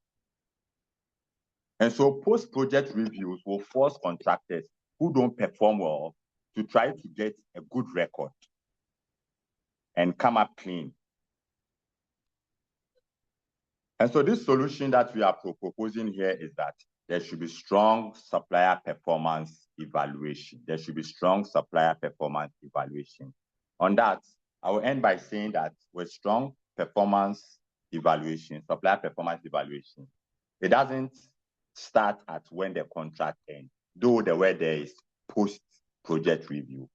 And so post-project reviews will force contractors who don't perform well to try to get a good record and come up clean. And so this solution that we are proposing here is that there should be strong supplier performance evaluation. There should be strong supplier performance evaluation. On that, I will end by saying that with strong performance evaluation, supplier performance evaluation, it doesn't start at when the contract ends, though the word there is post-project review.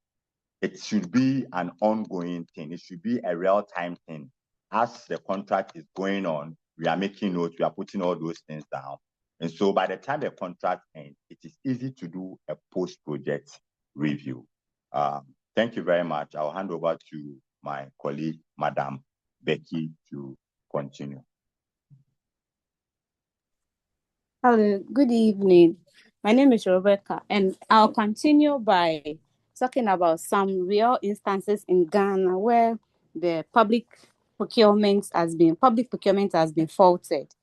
It should be an ongoing thing. It should be a real-time thing. As the contract is going on, we are making notes, we are putting all those things down. And so by the time the contract ends, it is easy to do a post-project review. Thank you very much. I'll hand over to my colleague, Madam Becky, to continue. Hello, good evening. My name is Rebecca, and I'll continue by talking about some real instances in Ghana where the public procurement has been faulted.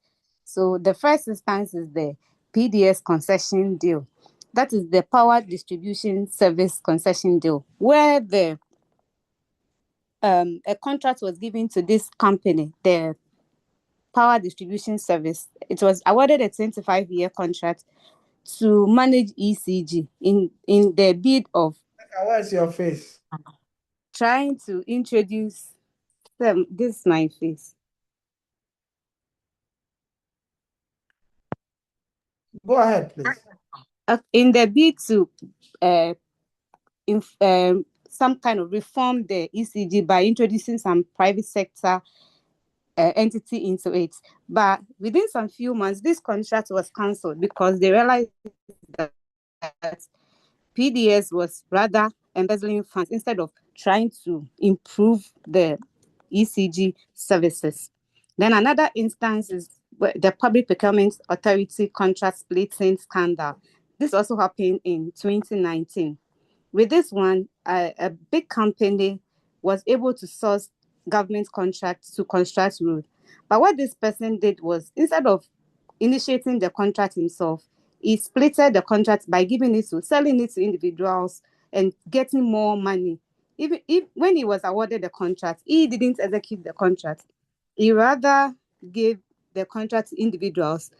So the first instance is the PDS concession deal. That is the Power Distribution Service concession deal, where a contract was given to this company, the Power Distribution Service. It was awarded a 25-year contract to manage ECG in the bid of Where's your face? trying to introduce them. This is my face. Go ahead, please. In the bid to some kind of reform the ECG by introducing some private sector entity into it. But within some few months, this contract was cancelled because they realized that PDS was rather embezzling funds instead of trying to improve the ECG services. Then another instance is the Public Procurement Authority contract splitting scandal. This also happened in 2019. With this one, a big company was able to source government contracts to construct road. But what this person did was, instead of initiating the contract himself, he splitted the contract by selling it to individuals and getting more money. Even if when he was awarded the contract, he didn't execute the contract. He rather gave the contract to individuals.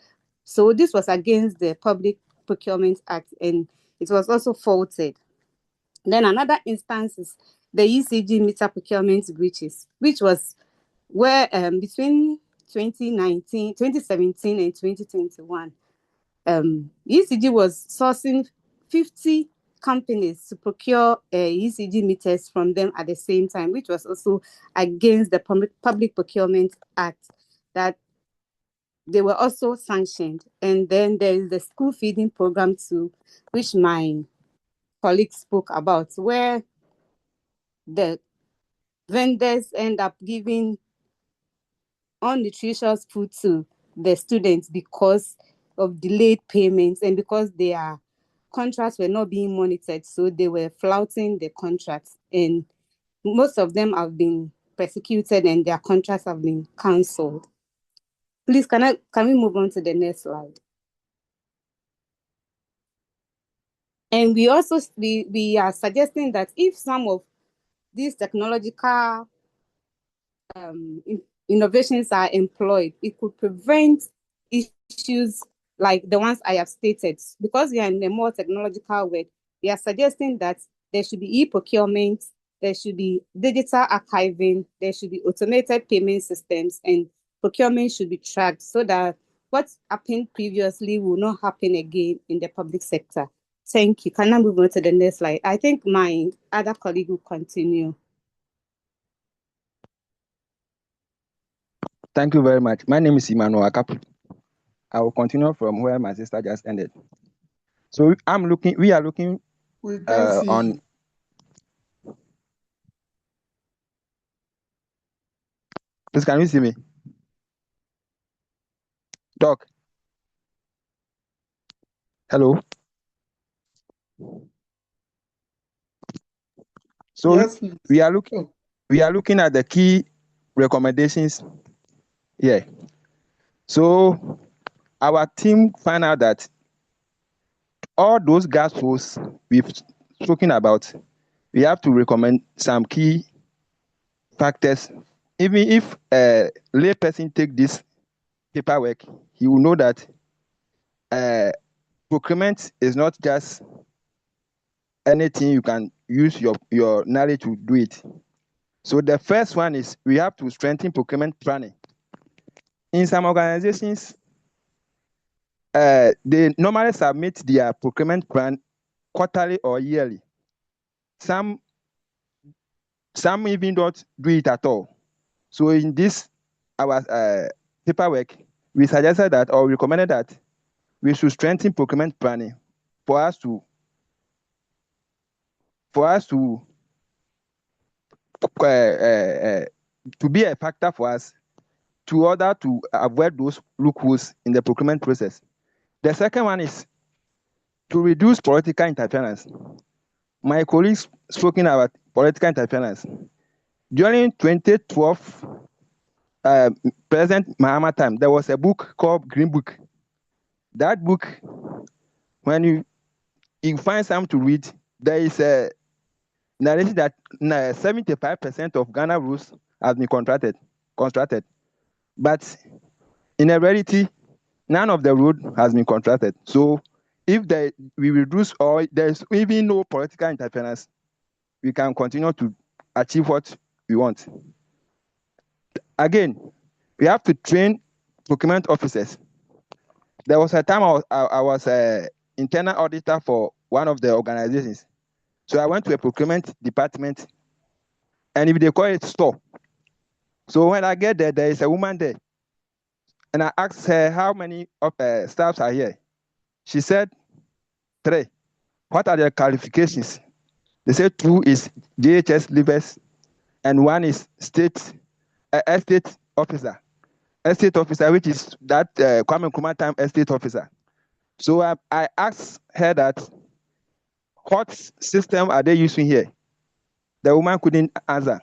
So this was against the Public Procurement Act, and it was also faulted. Then another instance is the ECG meter procurement breaches, which was where between 2017 and 2021, ECG was sourcing 50 companies to procure ECG meters from them at the same time, which was also against the Public Procurement Act, that they were also sanctioned. And then there is the school feeding program too, which my colleague spoke about, where the vendors end up giving unnutritious food to the students because of delayed payments and because their contracts were not being monitored. So they were flouting the contracts, and most of them have been persecuted and their contracts have been cancelled. Please, can we move on to the next slide? And we also we are suggesting that if some of these technological innovations are employed, it could prevent issues like the ones I have stated. Because we are in a more technological world, we are suggesting that there should be e-procurement, there should be digital archiving, there should be automated payment systems, and procurement should be tracked so that what happened previously will not happen again in the public sector. Thank you. Can I move on to the next slide? I think my other colleague will continue. Thank you very much. My name is Emmanuel Akapu. I will continue from where my sister just ended. So we are looking on. Please, can you see me? Doc. Hello. So Yes, we are looking at the key recommendations here. So our team found out that all those gas flows we've spoken about, we have to recommend some key factors. Even if a lay person take this paperwork, he will know that procurement is not just anything you can use your knowledge to do it. So the first one is we have to strengthen procurement planning. In some organizations, they normally submit their procurement plan quarterly or yearly. Some even don't do it at all. So in this our paperwork, we suggested that or recommended that we should strengthen procurement planning for us to be a factor for us to order to avoid those loopholes in the procurement process. The second one is to reduce political interference. My colleagues spoken about political interference. During 2012, President Mahama time, there was a book called Green Book. That book, when you find something to read, there is a narration that 75% of Ghana roads have been constructed. But in reality, none of the road has been constructed. So if we reduce or there's even no political interference, we can continue to achieve what we want. Again, we have to train procurement officers. There was a time I was an internal auditor for one of the organizations. So I went to a procurement department, and if they call it store. So when I get there, there is a woman there. And I asked her how many staffs are here. She said 3. What are their qualifications? They said 2 is JHS leavers and 1 is estate officer. Estate officer, which is that Kwame Nkrumah time estate officer. So I asked her that, what system are they using here? The woman couldn't answer.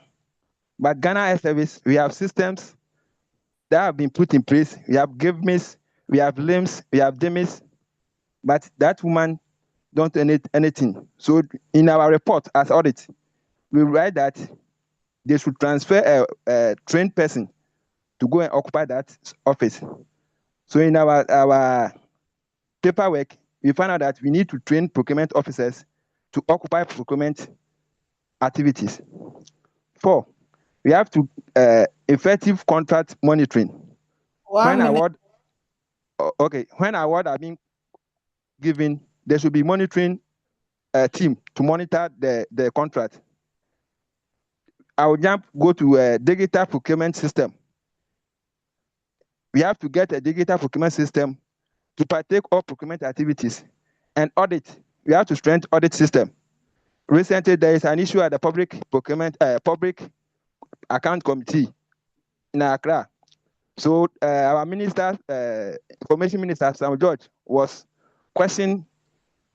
But Ghana Air Service, we have systems that have been put in place. We have GIVMIS, we have LIMS, we have DEMIS, but that woman don't do anything. So in our report as audit, we write that they should transfer a trained person to go and occupy that office. So in our paperwork, we found out that we need to train procurement officers to occupy procurement activities. 4, we have to effective contract monitoring. When award are being given, there should be monitoring team to monitor the contract. I will go to a digital procurement system. We have to get a digital procurement system to partake all procurement activities and audit. We have to strengthen audit system. Recently, there is an issue at the public account committee in Accra. So our minister, information minister Sam George, was questioning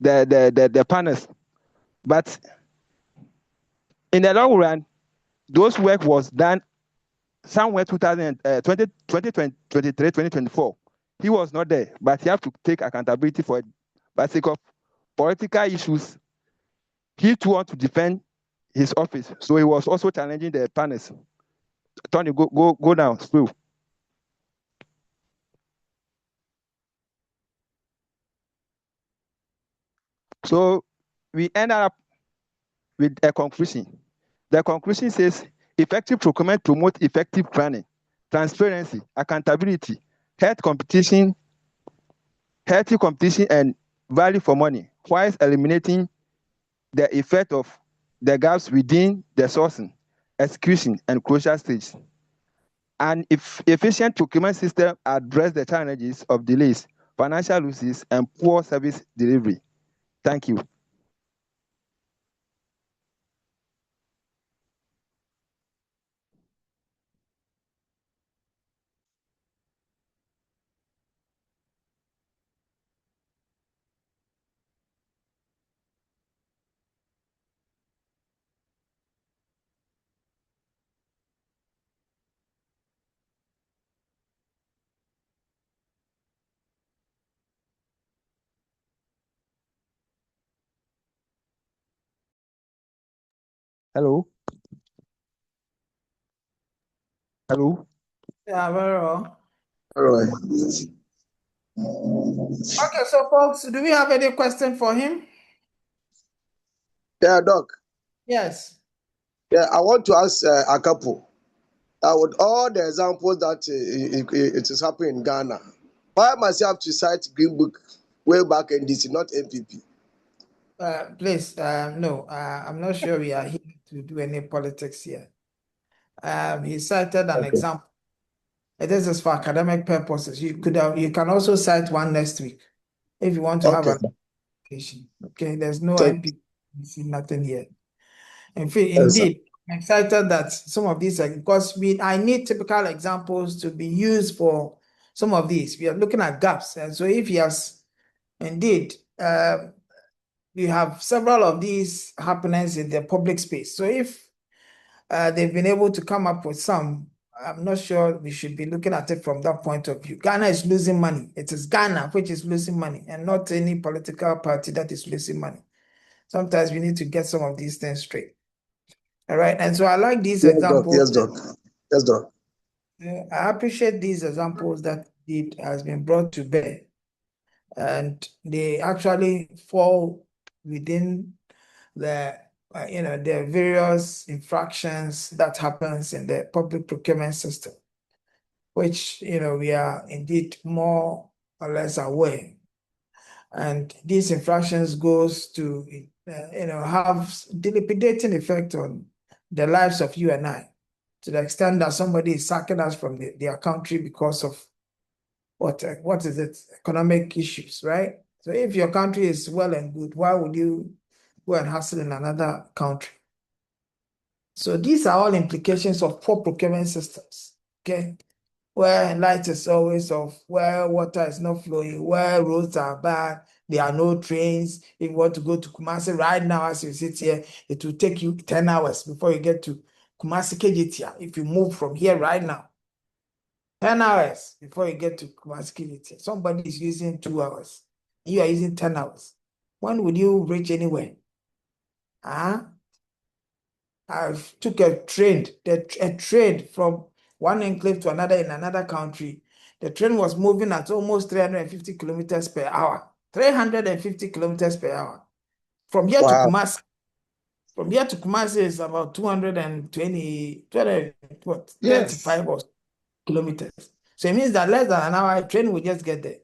the panels, but in the long run, those work was done somewhere 2023, 2024. He was not there, but he have to take accountability for it. But sake of political issues, he too want to defend his office. So he was also challenging the panels. Tony, go down, through. So we end up with a conclusion. The conclusion says effective procurement promotes effective planning, transparency, accountability, healthy competition, and value for money, whilst eliminating the effect of the gaps within the sourcing, execution, and closure stage. An efficient procurement system address the challenges of delays, financial losses, and poor service delivery. Thank you. Hello. Hello. Yeah, very well. All right. Okay, so folks, do we have any question for him? Yeah, Doc. Yes. Yeah, I want to ask a couple. With all the examples that it is happening in Ghana, why must you have to cite Green Book way back in DC, not MPP? Please, no, I'm not sure we are here to do any politics here. He cited an example. This is for academic purposes. You can also cite one next week if you want to have Okay. an application. Okay, there's no Thank MPP, nothing here. In fact, Yes, sir. indeed, I'm excited that some of these, because I need typical examples to be used for some of these. We are looking at gaps, and so if he has indeed, we have several of these happenings in the public space. So if they've been able to come up with some, I'm not sure we should be looking at it from that point of view. Ghana is losing money. It is Ghana which is losing money, and not any political party that is losing money. Sometimes we need to get some of these things straight. All right, and so I like these Yes, Doc. examples. Yes, Doc. Yes, Doc. I appreciate these examples that it has been brought to bear, and they actually fall within the the various infractions that happens in the public procurement system, which we are indeed more or less aware. And these infractions goes to have dilapidating effect on the lives of you and I, to the extent that somebody is sacking us from their country because of what is it, economic issues, right? So if your country is well and good, why would you go and hustle in another country? So these are all implications of poor procurement systems, okay? Where light is always off, where water is not flowing, where roads are bad, there are no trains. If you want to go to Kumasi right now, as you sit here, it will take you 10 hours before you get to Kumasi KJTia. If you move from here right now, 10 hours before you get to Kumasi KJTia. Somebody is using 2 hours. You are using 10 hours. When will you reach anywhere? I took a train from one enclave to another in another country. The train was moving at almost 350 kilometers per hour. 350 kilometers per hour. From here to Kumasi. From here to Kumasi is about 220, 35 or kilometers. So it means that less than an hour, a train will just get there.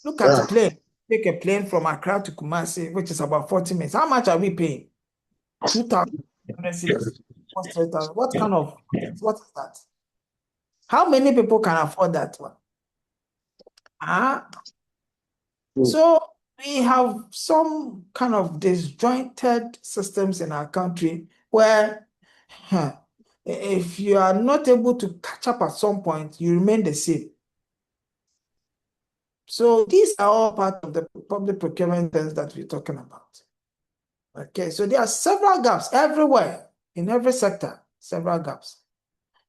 Look at the plane. Take a plane from Accra to Kumasi, which is about 40 minutes. How much are we paying? 2,000 cities. What is that? How many people can afford that one? So we have some kind of disjointed systems in our country where if you are not able to catch up at some point, you remain the same. So these are all part of the public procurement things that we're talking about. Okay, so there are several gaps everywhere, in every sector, several gaps.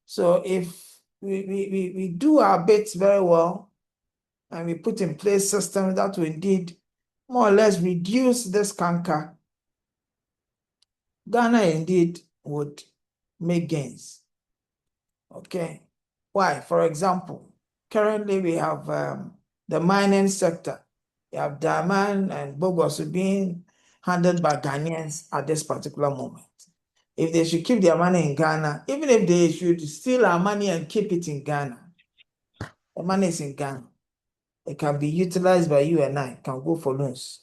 So if we do our bits very well, and we put in place systems that will indeed more or less reduce this canker, Ghana indeed would make gains. Okay, why? For example, currently we have the mining sector. We have diamond and Bogos being handled by Ghanaians at this particular moment. If they should keep their money in Ghana, even if they should steal our money and keep it in Ghana, the money is in Ghana. It can be utilized by you and I, can go for loans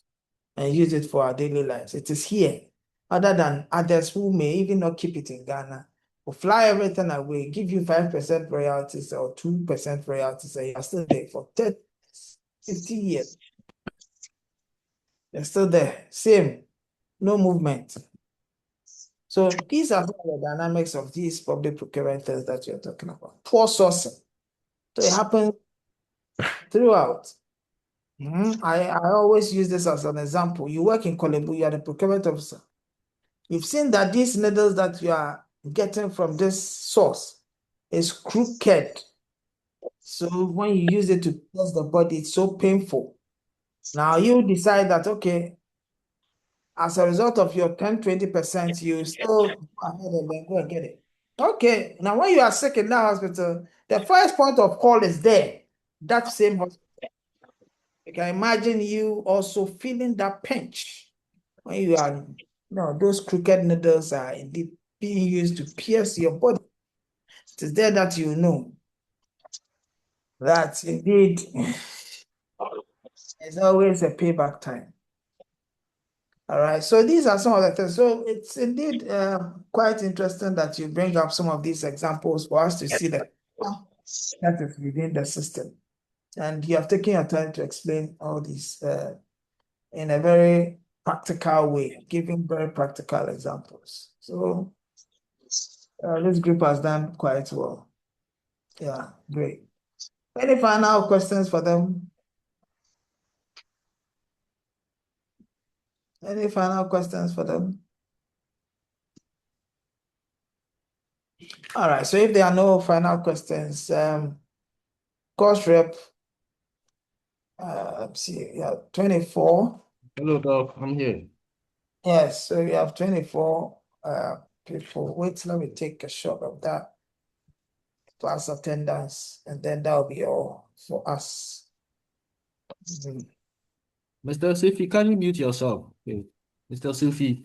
and use it for our daily lives. It is here, other than others who may even not keep it in Ghana, will fly everything away, give you 5% royalties or 2% royalties, and you're still there for 30, 50 years. They're still there, same, no movement. So these are the dynamics of these public procurement things that you're talking about. Poor sourcing. So it happens throughout. I always use this as an example. You work in Kolebu, you are the procurement officer. You've seen that these needles that you are getting from this source is crooked. So when you use it to pierce the body, it's so painful. Now you decide that, okay, as a result of your 10-20%, you still go ahead and then go and get it. Okay, now when you are sick in that hospital, the first point of call is there, that same hospital. You can imagine you also feeling that pinch when you are, those crooked needles are indeed being used to pierce your body. It is there that you know that indeed there's always a payback time. All right, so these are some of the things. So it's indeed quite interesting that you bring up some of these examples for us to see that is within the system. And you have taken your time to explain all these in a very practical way, giving very practical examples. So this group has done quite well. Yeah, great. Any final questions for them? Any final questions for them? All right, so if there are no final questions, course rep, let's see, yeah, 24. Hello, Doc. I'm here. Yes, so we have 24 people. Wait, let me take a shot of that class attendance, and then that'll be all for us. Mr. Sufi, can you mute yourself? Okay. Mr. Sufi.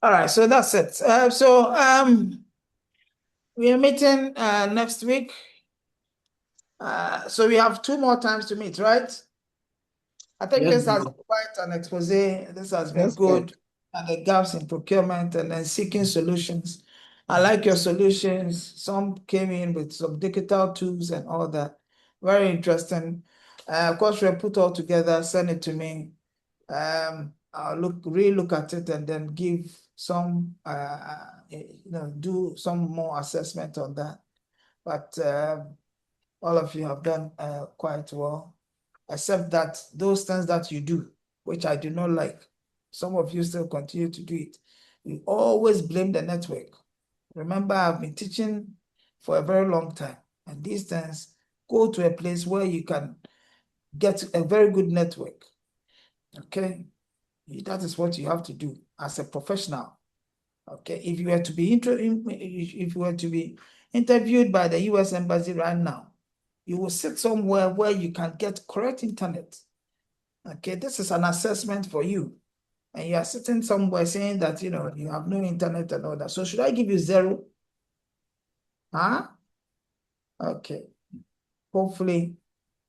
All right, so that's it. We are meeting next week. So we have 2 more times to meet, right? I think Yes, this has been quite an expose. This has been Yes, good. And the gaps in procurement and then seeking solutions. I like your solutions. Some came in with some digital tools and all that. Very interesting. Of course, we'll put all together, send it to me. I'll look at it and then give some, do some more assessment on that. But all of you have done quite well, except that those things that you do, which I do not like, some of you still continue to do it. You always blame the network. Remember, I've been teaching for a very long time, and these things, go to a place where you can get a very good network. Okay, that is what you have to do as a professional. Okay, if you were to be interviewed by the U.S. Embassy right now, you will sit somewhere where you can get correct internet. Okay, this is an assessment for you. And you are sitting somewhere saying that, you have no internet and all that. So should I give you 0? Huh? Okay. Hopefully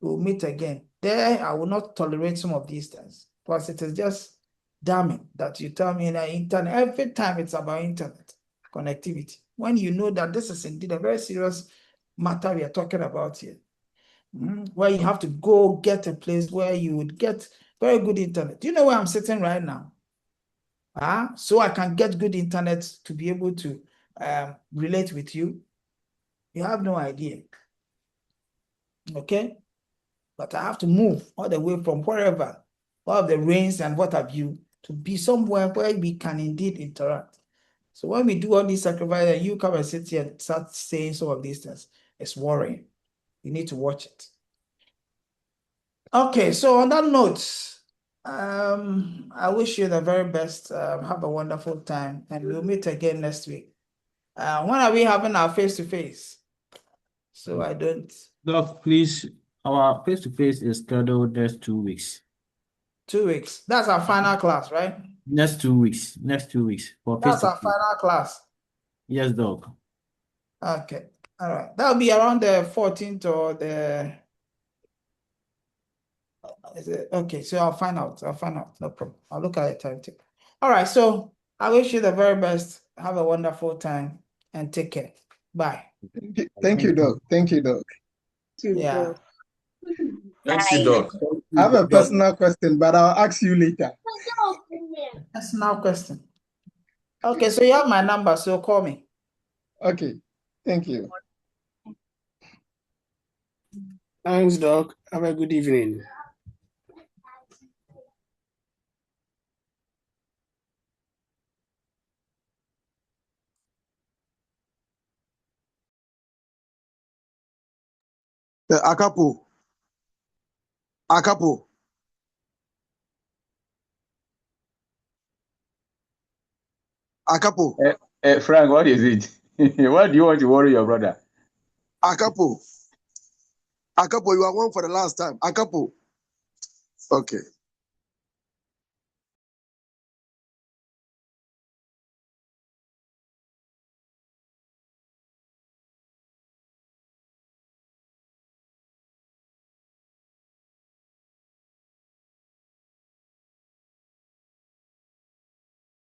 we'll meet again. There, I will not tolerate some of these things because it is just damning that you tell me that internet, every time it's about internet connectivity, when you know that this is indeed a very serious matter we are talking about here. Where you have to go get a place where you would get very good internet. Do you know where I'm sitting right now? So I can get good internet to be able to relate with you. You have no idea. Okay? But I have to move all the way from wherever, all of the rains and what have you, to be somewhere where we can indeed interact. So when we do all these sacrifices and you come and sit here and start saying some of these things, it's worrying. You need to watch it. Okay, so on that note, I wish you the very best. Have a wonderful time, and we'll meet again next week. When are we having our face-to-face? So I don't. Doc, please, our face-to-face is scheduled next 2 weeks. 2 weeks. That's our final class, right? Next 2 weeks. Next 2 weeks for That's our face-to-face. final class. Yes, Doc. Okay. All right. That'll be around the 14th or the. Okay, so I'll find out. No problem. I'll look at the timetable. All right. So I wish you the very best. Have a wonderful time and take care. Bye. Thank you, Doc. Thank you, Doc. Yeah. Thank you, Doc. I have a personal question, but I'll ask you later. Personal question. Okay, so you have my number, so call me. Okay. Thank you. Thanks, Doc. Have a good evening. Akapo. Akapo. Akapo. Frank, what is it? What do you want to worry your brother? Akapo. Akapo, you are one for the last time. Akapo. Okay.